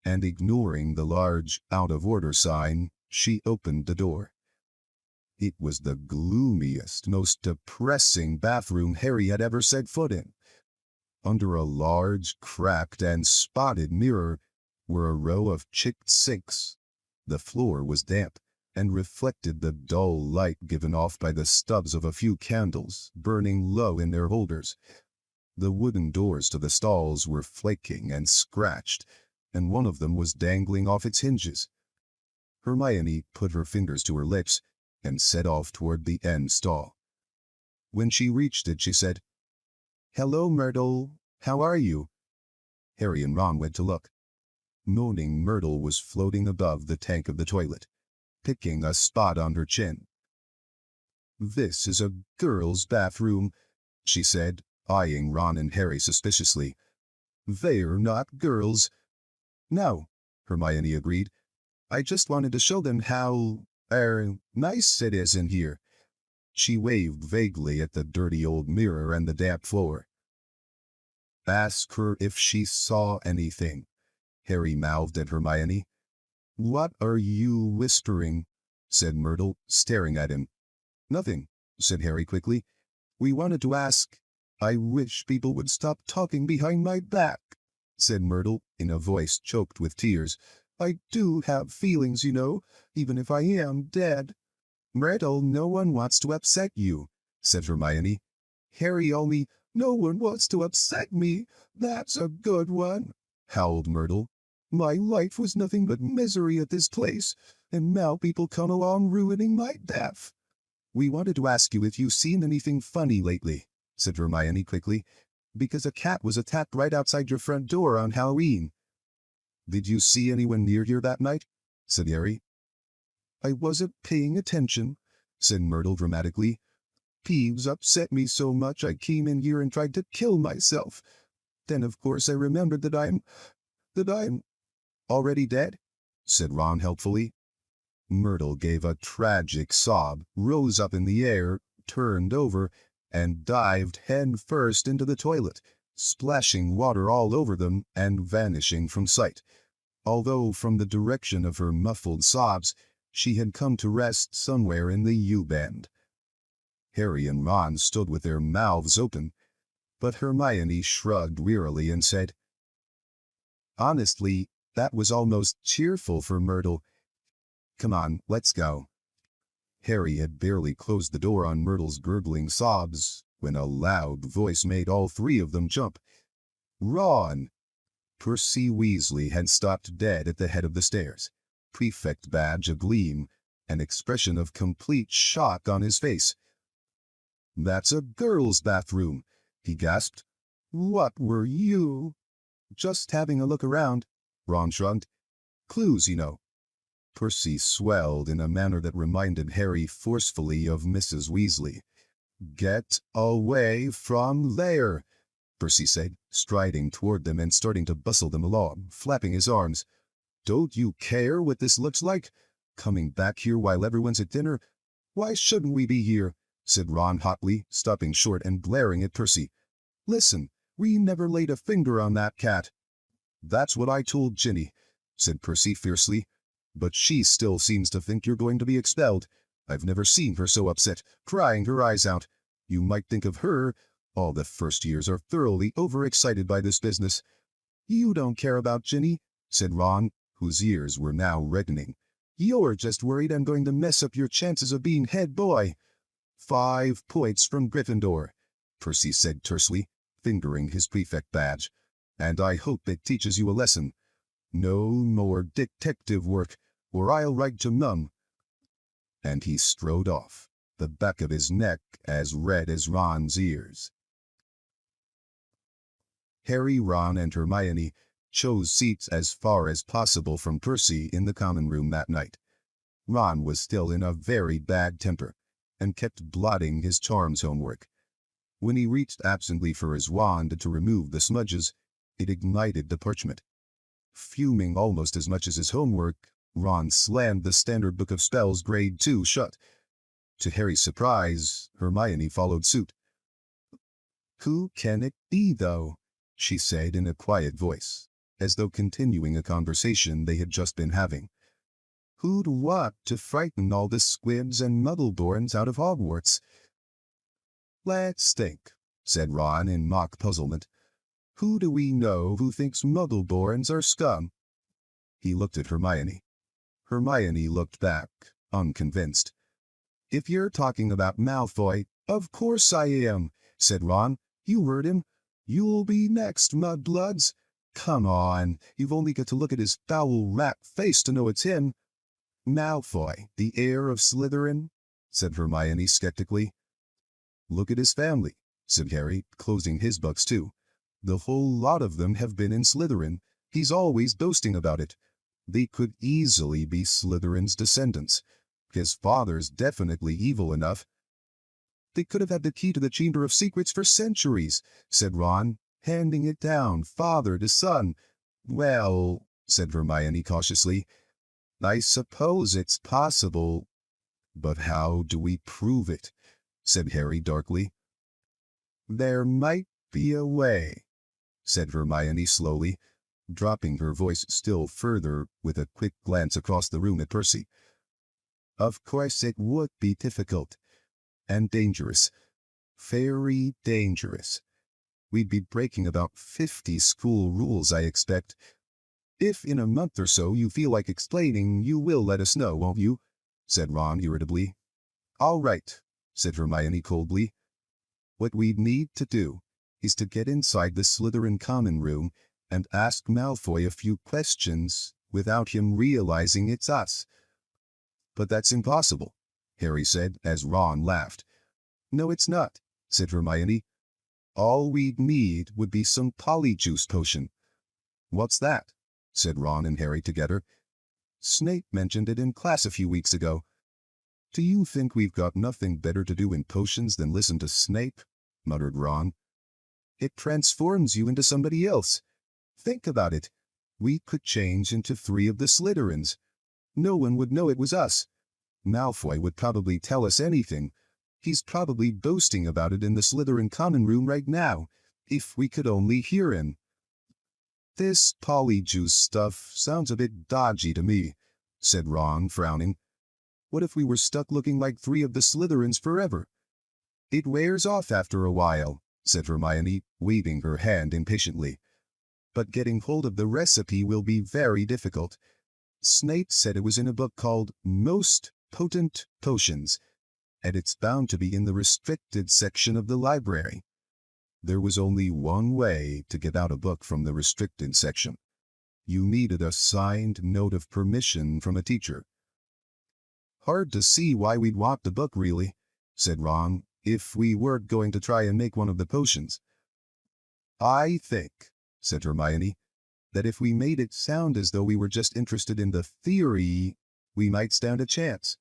Speaker 1: And ignoring the large out-of-order sign, she opened the door. It was the gloomiest, most depressing bathroom Harry had ever set foot in. Under a large, cracked, and spotted mirror were a row of chipped sinks. The floor was damp and reflected the dull light given off by the stubs of a few candles burning low in their holders. The wooden doors to the stalls were flaking and scratched, and one of them was dangling off its hinges. Hermione put her fingers to her lips and set off toward the end stall. When she reached it, she said, Hello, Myrtle. How are you? Harry and Ron went to look. Moaning Myrtle was floating above the tank of the toilet, picking a spot on her chin. This is a girl's bathroom, she said, eyeing Ron and Harry suspiciously. They're not girls. No, Hermione agreed. I just wanted to show them how, nice it is in here. She waved vaguely at the dirty old mirror and the damp floor. Ask her if she saw anything, Harry mouthed at Hermione. What are you whispering? Said Myrtle, staring at him. Nothing, said Harry quickly. We wanted to ask. I wish people would stop talking behind my back, said Myrtle, in a voice choked with tears. I do have feelings, you know, even if I am dead. Myrtle, no one wants to upset you, said Hermione. Harry only, no one wants to upset me. That's a good one, howled Myrtle. My life was nothing but misery at this place, and now people come along ruining my death. We wanted to ask you if you've seen anything funny lately, said Hermione quickly, because a cat was attacked right outside your front door on Halloween. Did you see anyone near here that night? Said Harry. I wasn't paying attention, said Myrtle dramatically. Peeves upset me so much I came in here and tried to kill myself. Then of course I remembered that I'm already dead, said Ron helpfully. Myrtle gave a tragic sob, rose up in the air, turned over, and dived head first into the toilet, splashing water all over them and vanishing from sight, although from the direction of her muffled sobs she had come to rest somewhere in the U-bend. Harry and Ron stood with their mouths open, but Hermione shrugged wearily and said, Honestly, that was almost cheerful for Myrtle. Come on, let's go. Harry had barely closed the door on Myrtle's gurgling sobs when a loud voice made all three of them jump. Ron! Percy Weasley had stopped dead at the head of the stairs, prefect badge agleam, an expression of complete shock on his face. That's a girl's bathroom, he gasped. What were you? Just having a look around, Ron shrugged. Clues, you know. Percy swelled in a manner that reminded Harry forcefully of Mrs. Weasley. Get away from there, Percy said, striding toward them and starting to bustle them along, flapping his arms. Don't you care what this looks like? Coming back here while everyone's at dinner? Why shouldn't we be here? Said Ron hotly, stopping short and glaring at Percy. Listen, we never laid a finger on that cat. That's what I told Ginny, said Percy fiercely. But she still seems to think you're going to be expelled. I've never seen her so upset, crying her eyes out. You might think of her. All the first years are thoroughly overexcited by this business. You don't care about Ginny, said Ron, whose ears were now reddening. You're just worried I'm going to mess up your chances of being head boy. 5 points from Gryffindor, Percy said tersely, fingering his prefect badge. And I hope it teaches you a lesson. No more detective work, or I'll write to Mum. And he strode off, the back of his neck as red as Ron's ears. Harry, Ron, and Hermione chose seats as far as possible from Percy in the common room that night. Ron was still in a very bad temper, and kept blotting his charms homework. When he reached absently for his wand to remove the smudges, it ignited the parchment. Fuming almost as much as his homework, Ron slammed the Standard Book of Spells Grade 2 shut. To Harry's surprise, Hermione followed suit. Who can it be, though? She said in a quiet voice, as though continuing a conversation they had just been having. Who'd want to frighten all the squibs and muddleborns out of Hogwarts? Let's think, said Ron in mock puzzlement. Who do we know who thinks muddleborns are scum? He looked at Hermione. Hermione looked back, unconvinced. If you're talking about Malfoy, of course I am, said Ron. You heard him. You'll be next, mudbloods. Come on, you've only got to look at his foul rat face to know it's him. Malfoy, the heir of Slytherin? Said Hermione skeptically. Look at his family, said Harry, closing his books too. The whole lot of them have been in Slytherin. He's always boasting about it. They could easily be Slytherin's descendants. His father's definitely evil enough. They could have had the key to the Chamber of Secrets for centuries, said Ron, handing it down, father to son. Well, said Hermione cautiously, I suppose it's possible. But how do we prove it? Said Harry darkly. There might be a way, said Hermione slowly, dropping her voice still further with a quick glance across the room at Percy. Of course it would be difficult. And dangerous. Very dangerous. We'd be breaking about 50 school rules, I expect. If in a month or so you feel like explaining, you will let us know, won't you? Said Ron irritably. All right, said Hermione coldly. What we'd need to do is to get inside the Slytherin common room and ask Malfoy a few questions without him realizing it's us. But that's impossible, Harry said as Ron laughed. No, it's not, said Hermione. All we'd need would be some polyjuice potion. What's that? Said Ron and Harry together. Snape mentioned it in class a few weeks ago. Do you think we've got nothing better to do in potions than listen to Snape? Muttered Ron. It transforms you into somebody else. Think about it. We could change into 3 of the Slytherins. No one would know it was us. Malfoy would probably tell us anything. He's probably boasting about it in the Slytherin common room right now, if we could only hear him. This polyjuice stuff sounds a bit dodgy to me, said Ron, frowning. What if we were stuck looking like 3 of the Slytherins forever? It wears off after a while, said Hermione, waving her hand impatiently. But getting hold of the recipe will be very difficult. Snape said it was in a book called Most Potent Potions, and it's bound to be in the restricted section of the library. There was only one way to get out a book from the restricted section. You needed a signed note of permission from a teacher. Hard to see why we'd want the book, really, said Ron, if we weren't going to try and make one of the potions. I think, said Hermione, that if we made it sound as though we were just interested in the theory, we might stand a chance.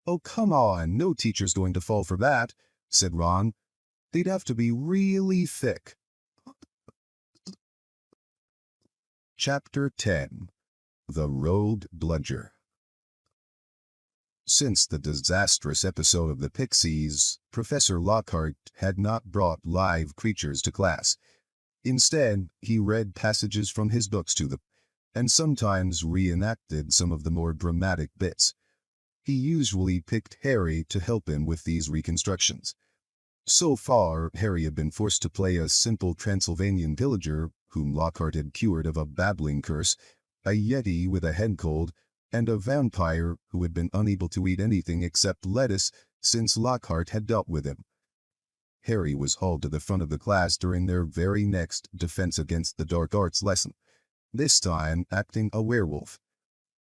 Speaker 1: Oh, come on, no teacher's going to fall for that, said Ron. They'd have to be really thick. Chapter 10. The Rogue Bludger. Since the disastrous episode of the Pixies, Professor Lockhart had not brought live creatures to class. Instead, he read passages from his books to them, and sometimes reenacted some of the more dramatic bits. He usually picked Harry to help him with these reconstructions. So far, Harry had been forced to play a simple Transylvanian villager whom Lockhart had cured of a babbling curse, a yeti with a head cold, and a vampire who had been unable to eat anything except lettuce since Lockhart had dealt with him. Harry was hauled to the front of the class during their very next Defense Against the Dark Arts lesson, this time acting a werewolf.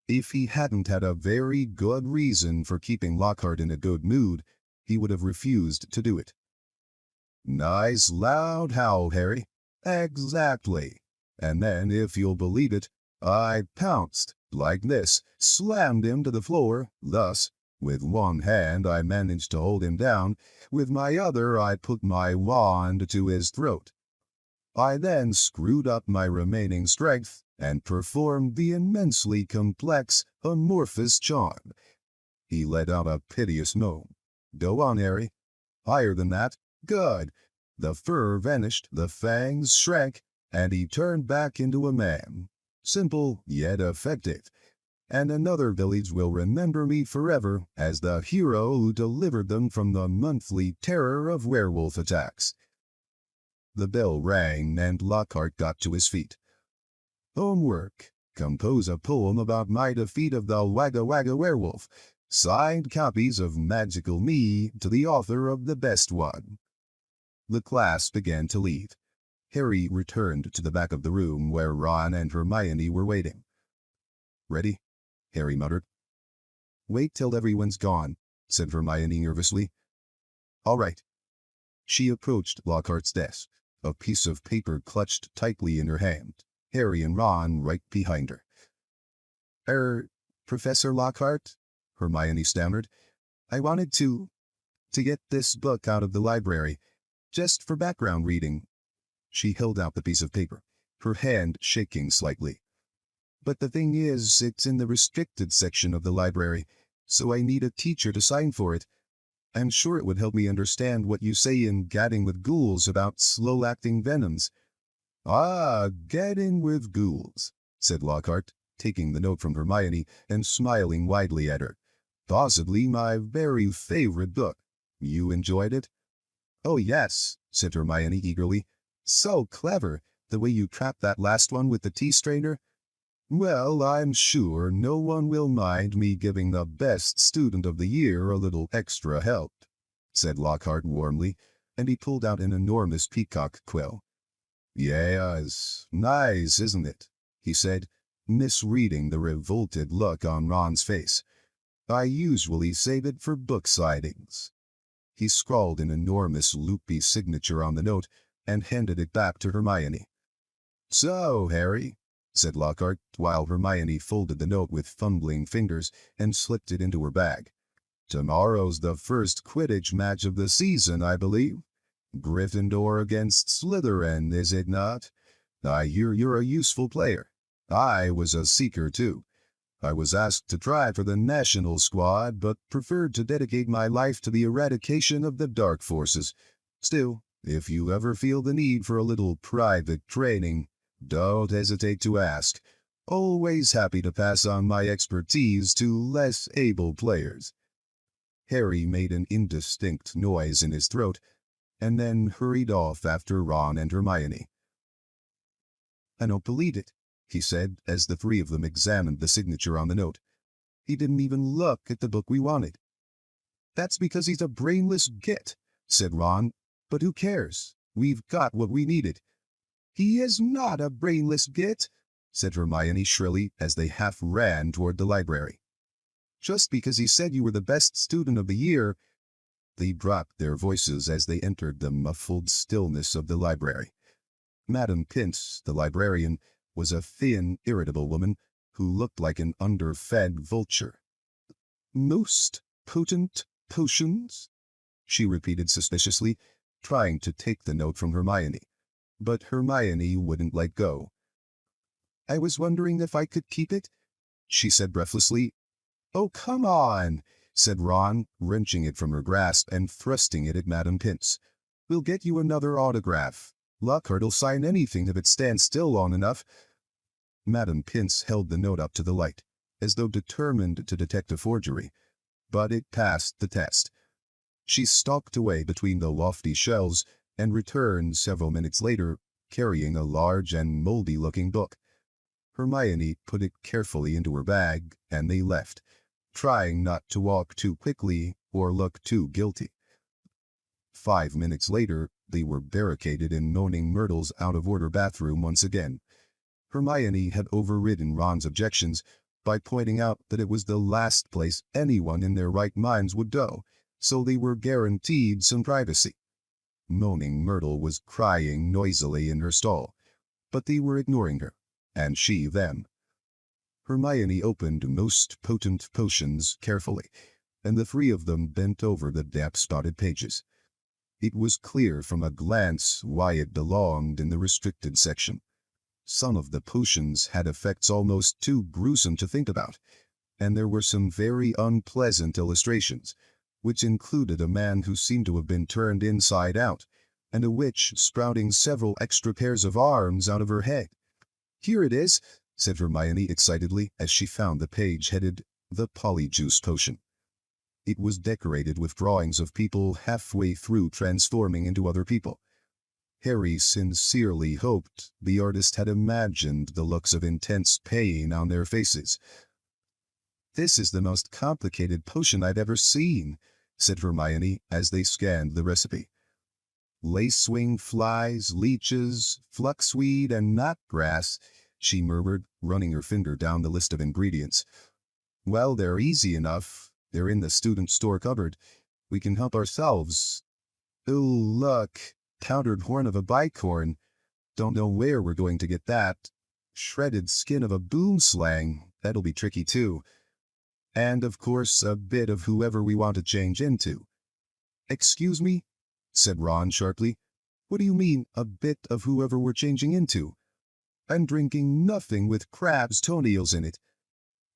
Speaker 1: If he hadn't had a very good reason for keeping Lockhart in a good mood, he would have refused to do it. "Nice loud howl, Harry." "Exactly." And then, if you'll believe it, I pounced, like this, slammed him to the floor, thus. With one hand I managed to hold him down, with my other I put my wand to his throat. I then screwed up my remaining strength and performed the immensely complex, amorphous charm. He let out a piteous moan. "Go on, Harry." "Higher than that." "Good." The fur vanished, the fangs shrank, and he turned back into a man. Simple, yet effective. And another village will remember me forever as the hero who delivered them from the monthly terror of werewolf attacks. The bell rang and Lockhart got to his feet. "Homework. Compose a poem about my defeat of the Wagga Wagga werewolf. Signed copies of Magical Me to the author of the best one." The class began to leave. Harry returned to the back of the room where Ron and Hermione were waiting. "Ready?" Harry muttered. "Wait till everyone's gone," said Hermione nervously. "All right." She approached Lockhart's desk, a piece of paper clutched tightly in her hand, Harry and Ron right behind her. Professor Lockhart," Hermione stammered. "I wanted to get this book out of the library, just for background reading." She held out the piece of paper, her hand shaking slightly. "But the thing is, it's in the restricted section of the library, so I need a teacher to sign for it. I'm sure it would help me understand what you say in Gadding with Ghouls about slow-acting venoms." "Ah, Gadding with Ghouls," said Lockhart, taking the note from Hermione and smiling widely at her. "Possibly my very favorite book. You enjoyed it?" "Oh, yes," said Hermione eagerly. "So clever, the way you trapped that last one with the tea strainer." "Well, I'm sure no one will mind me giving the best student of the year a little extra help," said Lockhart warmly, and he pulled out an enormous peacock quill. "Yes, nice, isn't it?" he said, misreading the revolted look on Ron's face. "I usually save it for book sightings." He scrawled an enormous loopy signature on the note and handed it back to Hermione. "So, Harry," said Lockhart, while Hermione folded the note with fumbling fingers and slipped it into her bag. "Tomorrow's the first Quidditch match of the season, I believe. Gryffindor against Slytherin, is it not? I hear you're a useful player. I was a seeker, too. I was asked to try for the national squad, but preferred to dedicate my life to the eradication of the dark forces. Still, if you ever feel the need for a little private training, don't hesitate to ask. Always happy to pass on my expertise to less able players." Harry made an indistinct noise in his throat, and then hurried off after Ron and Hermione. "I don't believe it," he said as the three of them examined the signature on the note. "He didn't even look at the book we wanted." "That's because he's a brainless git," said Ron. "But who cares? We've got what we needed." "He is not a brainless git," said Hermione shrilly as they half ran toward the library. "Just because he said you were the best student of the year." They dropped their voices as they entered the muffled stillness of the library. Madame Pince, the librarian, was a thin, irritable woman who looked like an underfed vulture. "Most potent potions?" she repeated suspiciously, trying to take the note from Hermione. But Hermione wouldn't let go. "I was wondering if I could keep it," she said breathlessly. "Oh, come on," said Ron, wrenching it from her grasp and thrusting it at Madam Pince. "We'll get you another autograph. Lockhart'll sign anything if it stands still long enough." Madam Pince held the note up to the light, as though determined to detect a forgery, but it passed the test. She stalked away between the lofty shelves and returned several minutes later, carrying a large and moldy-looking book. Hermione put it carefully into her bag, and they left, trying not to walk too quickly or look too guilty. 5 minutes later, they were barricaded in Moaning Myrtle's out-of-order bathroom once again. Hermione had overridden Ron's objections by pointing out that it was the last place anyone in their right minds would go, so they were guaranteed some privacy. Moaning Myrtle was crying noisily in her stall, but they were ignoring her, and she them. Hermione opened most potent potions carefully, and the three of them bent over the damp-spotted pages. It was clear from a glance why it belonged in the restricted section. Some of the potions had effects almost too gruesome to think about, and there were some very unpleasant illustrations, which included a man who seemed to have been turned inside out, and a witch sprouting several extra pairs of arms out of her head. "Here it is," said Hermione excitedly as she found the page headed "The Polyjuice Potion." It was decorated with drawings of people halfway through transforming into other people. Harry sincerely hoped the artist had imagined the looks of intense pain on their faces. "This is the most complicated potion I've ever seen," said Hermione as they scanned the recipe. "Lacewing flies, leeches, fluxweed, and knotgrass," she murmured, running her finger down the list of ingredients. "Well, they're easy enough. They're in the student store cupboard. We can help ourselves." "Oh, look, powdered horn of a bicorn. Don't know where we're going to get that. Shredded skin of a boomslang. That'll be tricky too. And, of course, a bit of whoever we want to change into." "Excuse me?" said Ron sharply. "What do you mean, a bit of whoever we're changing into? I'm drinking nothing with crab's toenails in it."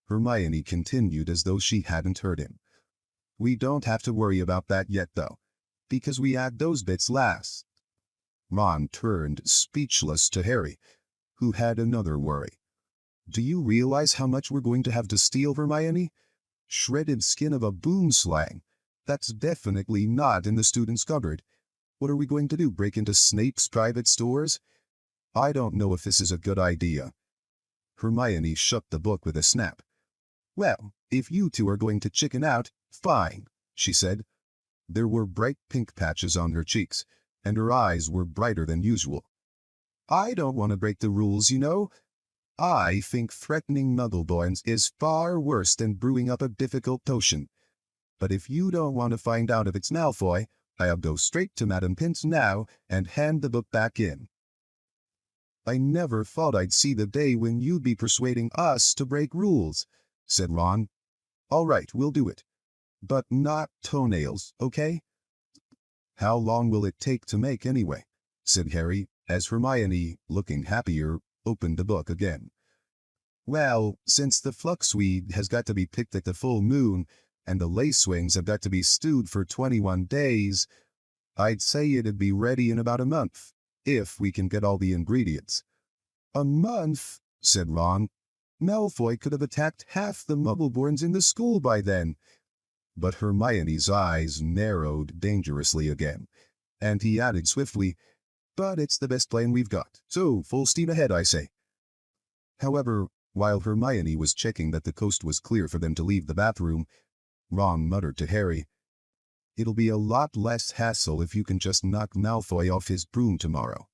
Speaker 1: Hermione continued as though she hadn't heard him. "We don't have to worry about that yet, though, because we add those bits last." Ron turned speechless to Harry, who had another worry. "Do you realize how much we're going to have to steal, Hermione? Shredded skin of a boomslang. That's definitely not in the student's cupboard. What are we going to do, break into Snape's private stores? I don't know if this is a good idea." Hermione shut the book with a snap. "Well, if you two are going to chicken out, fine," she said. There were bright pink patches on her cheeks, and her eyes were brighter than usual. "I don't want to break the rules, you know. I think threatening Muggleborns is far worse than brewing up a difficult potion. But if you don't want to find out if it's Malfoy, I'll go straight to Madam Pince now and hand the book back in." "I never thought I'd see the day when you'd be persuading us to break rules," said Ron. "All right, we'll do it. But not toenails, okay?" "How long will it take to make anyway?" said Harry, as Hermione, looking happier, opened the book again. "Well, since the fluxweed has got to be picked at the full moon, and the lacewings have got to be stewed for 21 days, I'd say it'd be ready in about a month, if we can get all the ingredients." "A month?" said Ron. "Malfoy could have attacked half the Muggleborns in the school by then." But Hermione's eyes narrowed dangerously again, and he added swiftly, "But it's the best plan we've got, so full steam ahead, I say." However, while Hermione was checking that the coast was clear for them to leave the bathroom, Ron muttered to Harry, "It'll be a lot less hassle if you can just knock Malfoy off his broom tomorrow."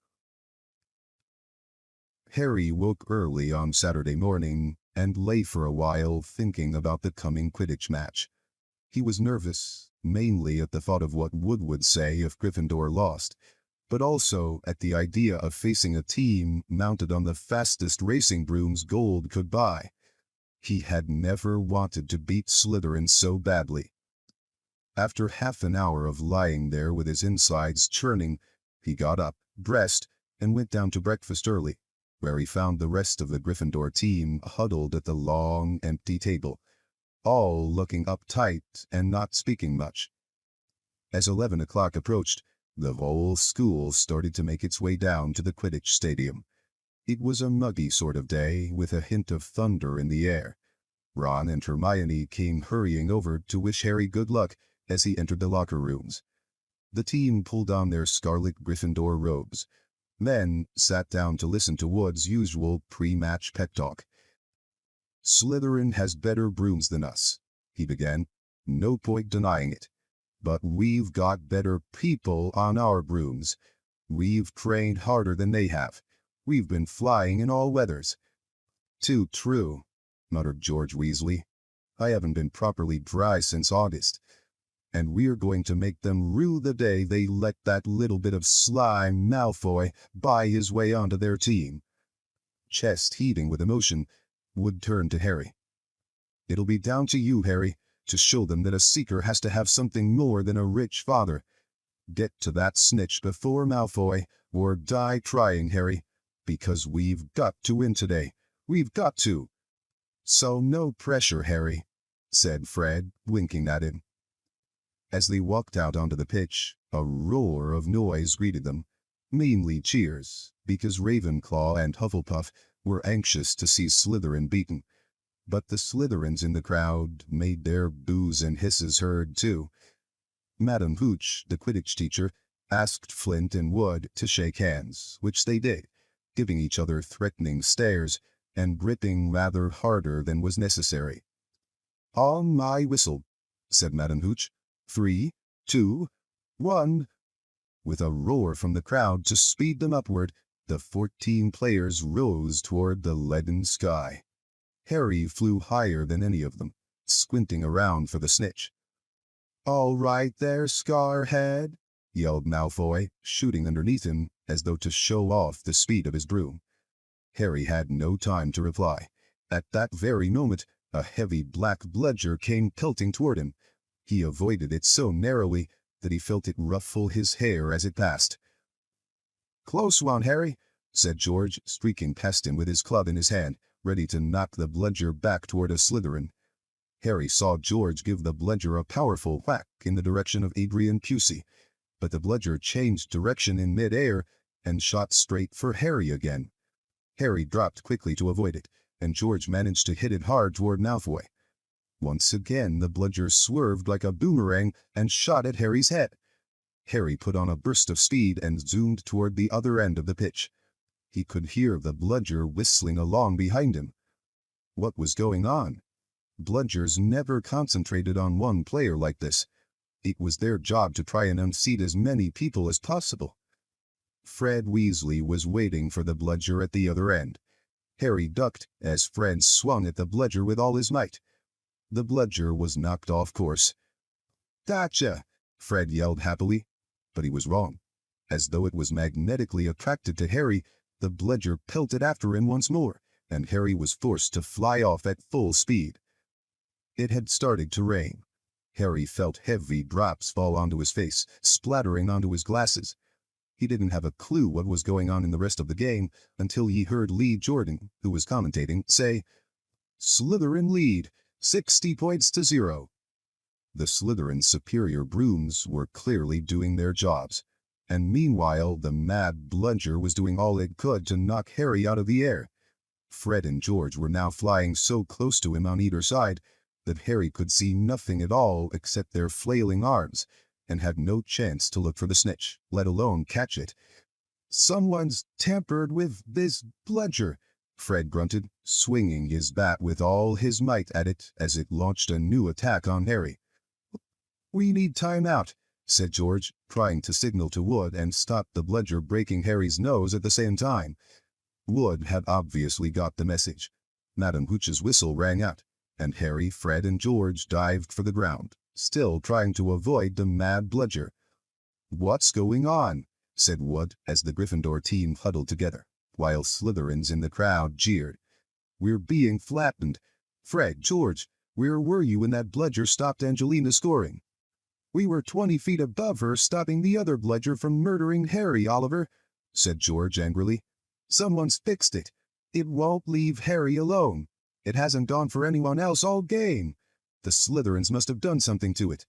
Speaker 1: Harry woke early on Saturday morning and lay for a while thinking about the coming Quidditch match. He was nervous, mainly at the thought of what Wood would say if Gryffindor lost, but also at the idea of facing a team mounted on the fastest racing brooms gold could buy. He had never wanted to beat Slytherin so badly. After half an hour of lying there with his insides churning, he got up, dressed, and went down to breakfast early, where he found the rest of the Gryffindor team huddled at the long, empty table. all looking uptight and not speaking much. As 11 o'clock approached, the whole school started to make its way down to the Quidditch Stadium. It was a muggy sort of day, with a hint of thunder in the air. Ron and Hermione came hurrying over to wish Harry good luck as he entered the locker rooms. The team pulled on their scarlet Gryffindor robes, then sat down to listen to Wood's usual pre-match pep talk. "Slytherin has better brooms than us," he began. "No point denying it. But we've got better people on our brooms. We've trained harder than they have. We've been flying in all weathers." "Too true," muttered George Weasley. "I haven't been properly dry since August. And we're going to make them rue the day they let that little bit of slime Malfoy buy his way onto their team." Chest heaving with emotion, Wood turned to Harry. "It'll be down to you, Harry, to show them that a seeker has to have something more than a rich father. Get to that snitch before Malfoy, or die trying, Harry, because we've got to win today. We've got to." "So no pressure, Harry," said Fred, winking at him. As they walked out onto the pitch, a roar of noise greeted them, mainly cheers, because Ravenclaw and Hufflepuff were anxious to see Slytherin beaten. But the Slytherins in the crowd made their boos and hisses heard too. Madam Hooch, the Quidditch teacher, asked Flint and Wood to shake hands, which they did, giving each other threatening stares and gripping rather harder than was necessary. "On my whistle," said Madam Hooch. 3, 2, 1. With a roar from the crowd to speed them upward, the 14 players rose toward the leaden sky. Harry flew higher than any of them, squinting around for the snitch. "All right there, Scarhead," yelled Malfoy, shooting underneath him as though to show off the speed of his broom. Harry had no time to reply. At that very moment, a heavy black bludger came pelting toward him. He avoided it so narrowly that he felt it ruffle his hair as it passed. "Close one, Harry," said George, streaking past him with his club in his hand, ready to knock the bludger back toward a Slytherin. Harry saw George give the bludger a powerful whack in the direction of Adrian Pusey, but the bludger changed direction in mid-air and shot straight for Harry again. Harry dropped quickly to avoid it, and George managed to hit it hard toward Malfoy. Once again the bludger swerved like a boomerang and shot at Harry's head. Harry put on a burst of speed and zoomed toward the other end of the pitch. He could hear the bludger whistling along behind him. What was going on? Bludgers never concentrated on one player like this. It was their job to try and unseat as many people as possible. Fred Weasley was waiting for the bludger at the other end. Harry ducked as Fred swung at the bludger with all his might. The bludger was knocked off course. "Gotcha!" Fred yelled happily, but he was wrong. As though it was magnetically attracted to Harry, the bludger pelted after him once more, and Harry was forced to fly off at full speed. It had started to rain. Harry felt heavy drops fall onto his face, splattering onto his glasses. He didn't have a clue what was going on in the rest of the game until he heard Lee Jordan, who was commentating, say, "Slytherin lead, 60 points to 0. The Slytherin's superior brooms were clearly doing their jobs, and meanwhile the mad bludger was doing all it could to knock Harry out of the air. Fred and George were now flying so close to him on either side that Harry could see nothing at all except their flailing arms, and had no chance to look for the snitch, let alone catch it. "Someone's tampered with this bludger," Fred grunted, swinging his bat with all his might at it as it launched a new attack on Harry. "We need time out," said George, trying to signal to Wood and stop the bludger breaking Harry's nose at the same time. Wood had obviously got the message. Madam Hooch's whistle rang out, and Harry, Fred, and George dived for the ground, still trying to avoid the mad bludger. "What's going on?" said Wood as the Gryffindor team huddled together, while Slytherins in the crowd jeered. "We're being flattened. Fred, George, where were you when that bludger stopped Angelina scoring?" "We were 20 feet above her, stopping the other bludger from murdering Harry, Oliver," said George angrily. "Someone's fixed it. It won't leave Harry alone. It hasn't gone for anyone else all game. The Slytherins must have done something to it.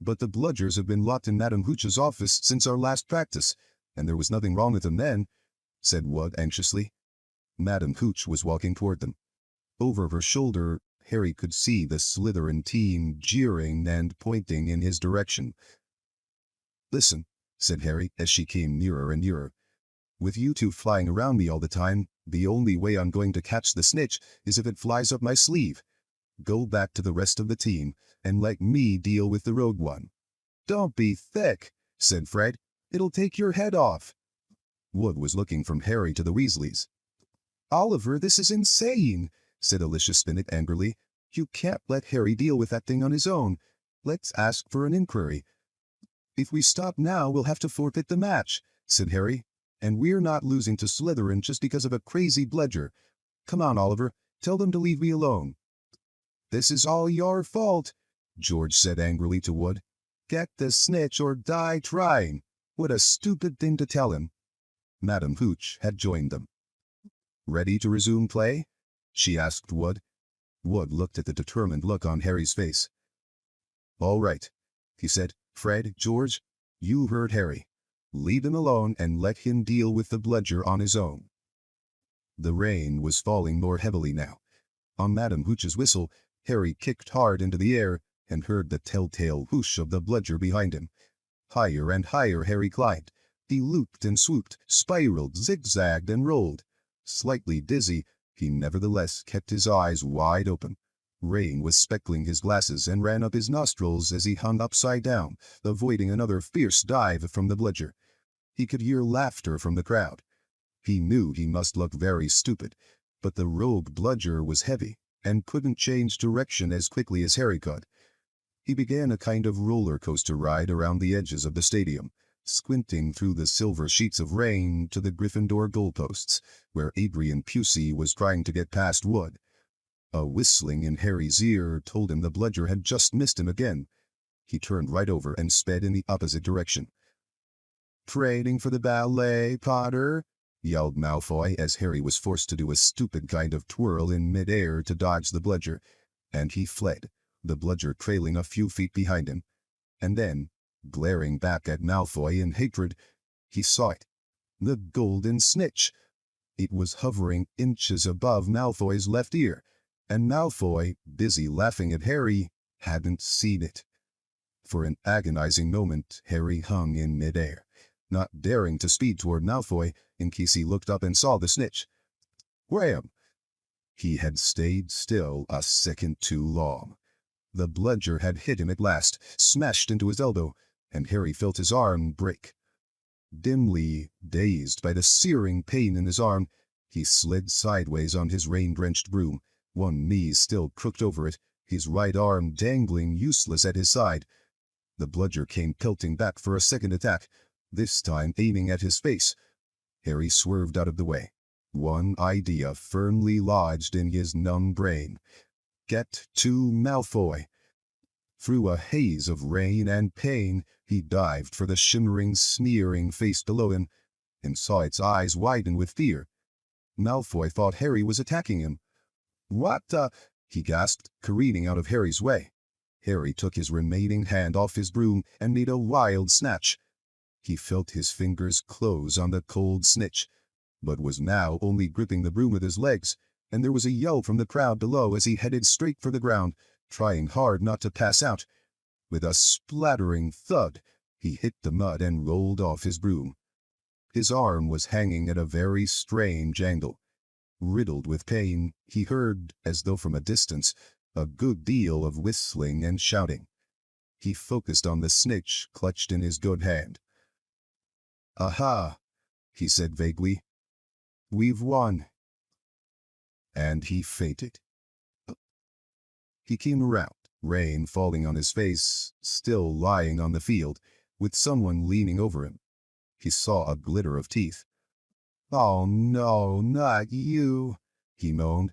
Speaker 1: But the bludgers have been locked in Madam Hooch's office since our last practice, and there was nothing wrong with them then," said Wood anxiously. Madam Hooch was walking toward them. Over her shoulder, Harry could see the Slytherin team jeering and pointing in his direction. "Listen," said Harry as she came nearer and nearer. "With you two flying around me all the time, the only way I'm going to catch the snitch is if it flies up my sleeve. Go back to the rest of the team and let me deal with the rogue one." "Don't be thick," said Fred. "It'll take your head off." Wood was looking from Harry to the Weasleys. "Oliver, this is insane," said Alicia Spinnet angrily. "You can't let Harry deal with that thing on his own. Let's ask for an inquiry." "If we stop now, we'll have to forfeit the match," said Harry. "And we're not losing to Slytherin just because of a crazy bludger. Come on, Oliver, tell them to leave me alone." "This is all your fault," George said angrily to Wood. "Get the snitch or die trying. What a stupid thing to tell him." Madam Hooch had joined them. "Ready to resume play?" she asked Wood. Wood looked at the determined look on Harry's face. "All right," he said. "Fred, George, you heard Harry. Leave him alone and let him deal with the bludger on his own." The rain was falling more heavily now. On Madam Hooch's whistle, Harry kicked hard into the air and heard the telltale whoosh of the bludger behind him. Higher and higher Harry climbed. He looped and swooped, spiraled, zigzagged, and rolled. Slightly dizzy, he nevertheless kept his eyes wide open. Rain was speckling his glasses and ran up his nostrils as he hung upside down, avoiding another fierce dive from the bludger. He could hear laughter from the crowd. He knew he must look very stupid, but the rogue bludger was heavy and couldn't change direction as quickly as Harry could. He began a kind of roller coaster ride around the edges of the stadium, squinting through the silver sheets of rain to the Gryffindor goalposts, where Adrian Pusey was trying to get past Wood. A whistling in Harry's ear told him the bludger had just missed him again. He turned right over and sped in the opposite direction. "Training for the ballet, Potter?" yelled Malfoy as Harry was forced to do a stupid kind of twirl in mid-air to dodge the bludger, and he fled, the bludger trailing a few feet behind him. And then, glaring back at Malfoy in hatred, he saw it. The golden snitch. It was hovering inches above Malfoy's left ear, and Malfoy, busy laughing at Harry, hadn't seen it. For an agonizing moment, Harry hung in mid-air, not daring to speed toward Malfoy in case he looked up and saw the snitch. Wham! He had stayed still a second too long. The bludger had hit him at last, smashed into his elbow, and Harry felt his arm break. Dimly, dazed by the searing pain in his arm, he slid sideways on his rain-drenched broom, one knee still crooked over it, his right arm dangling useless at his side. The bludger came pelting back for a second attack, this time aiming at his face. Harry swerved out of the way, one idea firmly lodged in his numb brain. Get to Malfoy. Through a haze of rain and pain, he dived for the shimmering, sneering face below him, and saw its eyes widen with fear. Malfoy thought Harry was attacking him. "What the?" he gasped, careening out of Harry's way. Harry took his remaining hand off his broom and made a wild snatch. He felt his fingers close on the cold snitch, but was now only gripping the broom with his legs, and there was a yell from the crowd below as he headed straight for the ground, trying hard not to pass out. With a splattering thud, he hit the mud and rolled off his broom. His arm was hanging at a very strange angle. Riddled with pain, he heard, as though from a distance, a good deal of whistling and shouting. He focused on the snitch clutched in his good hand. "Aha," he said vaguely. "We've won." And he fainted. He came around, rain falling on his face, still lying on the field, with someone leaning over him. He saw a glitter of teeth. "Oh no, not you," he moaned.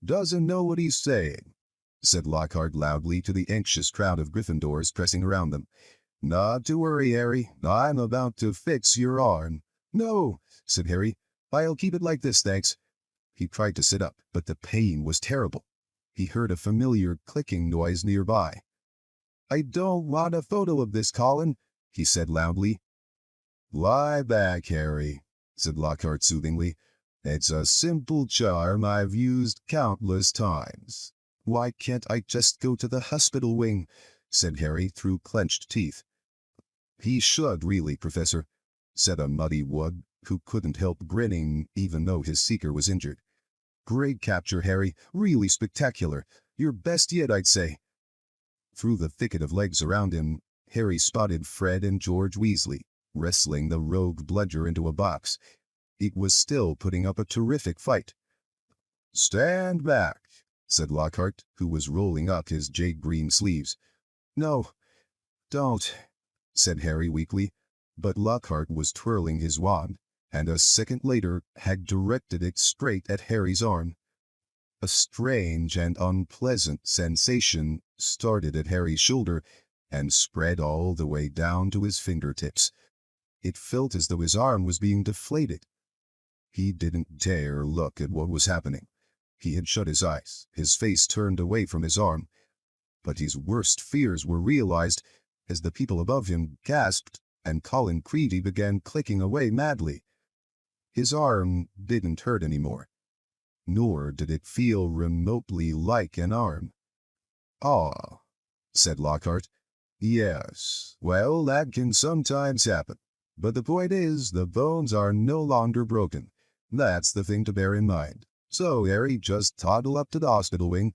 Speaker 1: "Doesn't know what he's saying," said Lockhart loudly to the anxious crowd of Gryffindors pressing around them. "Not to worry, Harry. I'm about to fix your arm." "No," said Harry. "I'll keep it like this, thanks." He tried to sit up, but the pain was terrible. he heard a familiar clicking noise nearby. "I don't want a photo of this, Colin," he said loudly. "Lie back, Harry," said Lockhart soothingly. "It's a simple charm I've used countless times." "Why can't I just go to the hospital wing?" said Harry through clenched teeth. "He should really, Professor," said a muddy wug who couldn't help grinning even though his seeker was injured. "Great capture, Harry. Really spectacular. Your best yet, I'd say." Through the thicket of legs around him, Harry spotted Fred and George Weasley, wrestling the rogue bludger into a box. It was still putting up a terrific fight. "Stand back," said Lockhart, who was rolling up his jade-green sleeves. "No, don't," said Harry weakly, but Lockhart was twirling his wand, and a second later had directed it straight at Harry's arm. A strange and unpleasant sensation started at Harry's shoulder and spread all the way down to his fingertips. It felt as though his arm was being deflated. He didn't dare look at what was happening. He had shut his eyes, his face turned away from his arm. But his worst fears were realized as the people above him gasped and Colin Creevey began clicking away madly. His arm didn't hurt anymore, nor did it feel remotely like an arm. "Ah," said Lockhart. "Yes, well, that can sometimes happen. But the point is, the bones are no longer broken. That's the thing to bear in mind. So, Harry, just toddle up to the hospital wing.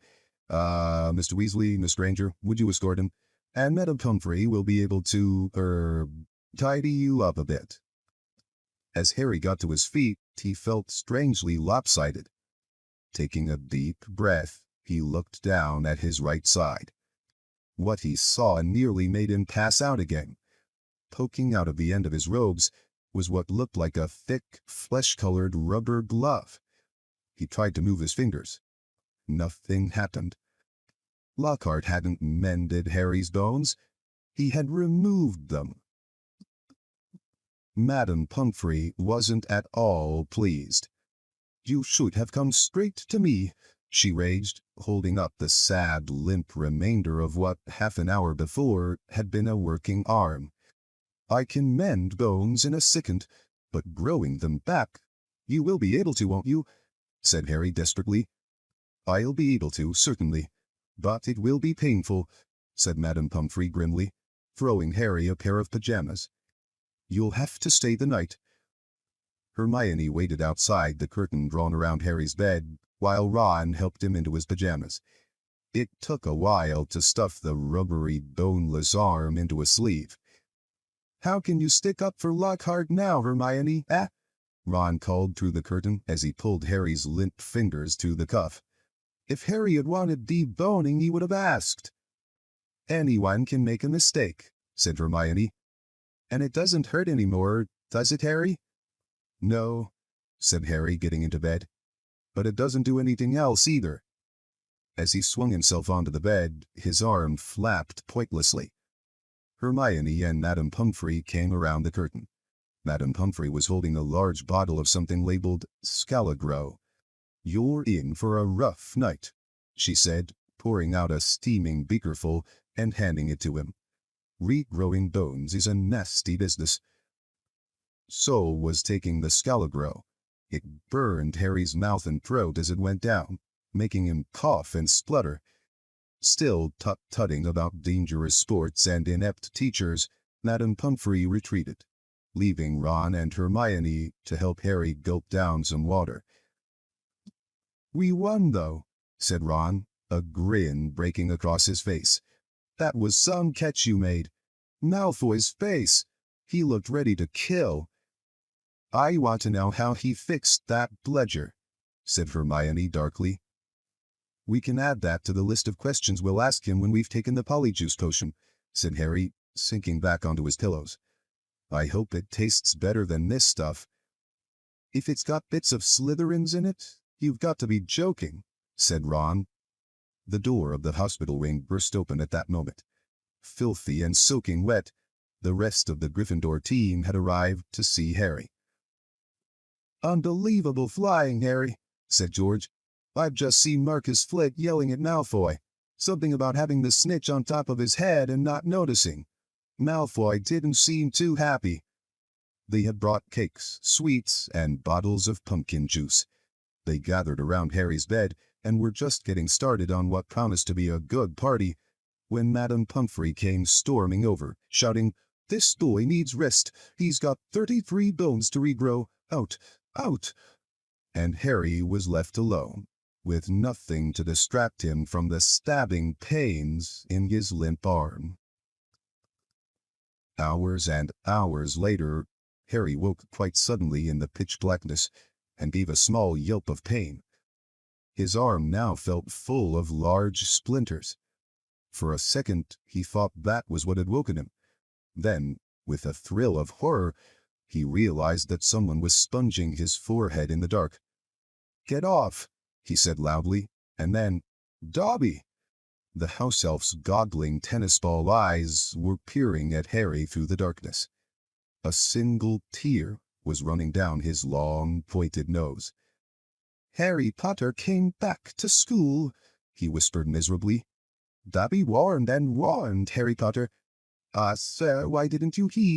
Speaker 1: Mr. Weasley, Miss Granger, would you escort him? And Madam Pumphrey will be able to, tidy you up a bit." As Harry got to his feet, he felt strangely lopsided. Taking a deep breath, he looked down at his right side. What he saw nearly made him pass out again. Poking out of the end of his robes was what looked like a thick, flesh-colored rubber glove. He tried to move his fingers. Nothing happened. Lockhart hadn't mended Harry's bones. He had removed them. Madam Pumphrey wasn't at all pleased. "You should have come straight to me," she raged, holding up the sad, limp remainder of what, half an hour before, had been a working arm. "I can mend bones in a second, but growing them back—" "You will be able to, won't you?" said Harry desperately. "I'll be able to, certainly. But it will be painful," said Madam Pumphrey grimly, throwing Harry a pair of pajamas. "You'll have to stay the night." Hermione waited outside the curtain drawn around Harry's bed, while Ron helped him into his pajamas. It took a while to stuff the rubbery, boneless arm into a sleeve. "How can you stick up for Lockhart now, Hermione, eh?" Ron called through the curtain as he pulled Harry's limp fingers to the cuff. "If Harry had wanted deboning, he would have asked." "Anyone can make a mistake," said Hermione. "And it doesn't hurt anymore, does it, Harry?" "No," said Harry, getting into bed. "But it doesn't do anything else either." As he swung himself onto the bed, his arm flapped pointlessly. Hermione and Madam Pumphrey came around the curtain. Madam Pumphrey was holding a large bottle of something labeled Scalagro. "You're in for a rough night," she said, pouring out a steaming beakerful and handing it to him. "Regrowing bones is a nasty business." So was taking the Scalagro. It burned Harry's mouth and throat as it went down, making him cough and splutter. Still tut-tutting about dangerous sports and inept teachers, Madam Pumphrey retreated, leaving Ron and Hermione to help Harry gulp down some water. "We won, though," said Ron, a grin breaking across his face. "That was some catch you made. Malfoy's face. He looked ready to kill." "I want to know how he fixed that bludger," said Hermione darkly. "We can add that to the list of questions we'll ask him when we've taken the polyjuice potion," said Harry, sinking back onto his pillows. "I hope it tastes better than this stuff." "If it's got bits of Slytherins in it, you've got to be joking," said Ron. The door of the hospital wing burst open at that moment. Filthy and soaking wet, the rest of the Gryffindor team had arrived to see Harry. "Unbelievable flying, Harry," said George. I've just seen Marcus Flick yelling at Malfoy. Something about having the snitch on top of his head and not noticing. Malfoy didn't seem too happy. They had brought cakes, sweets, and bottles of pumpkin juice. They gathered around Harry's bed and were just getting started on what promised to be a good party when Madame Pomfrey came storming over, shouting, "This boy needs rest. He's got 33 bones to regrow. Out, out." And Harry was left alone, with nothing to distract him from the stabbing pains in his limp arm. Hours and hours later, Harry woke quite suddenly in the pitch blackness and gave a small yelp of pain. His arm now felt full of large splinters. For a second, he thought that was what had woken him. Then, with a thrill of horror, he realized that someone was sponging his forehead in the dark. "Get off," he said loudly, and then, "Dobby!" The house elf's goggling tennis-ball eyes were peering at Harry through the darkness. A single tear was running down his long, pointed nose. "Harry Potter came back to school," he whispered miserably. "Dobby warned and warned Harry Potter. Sir, why didn't you heed?"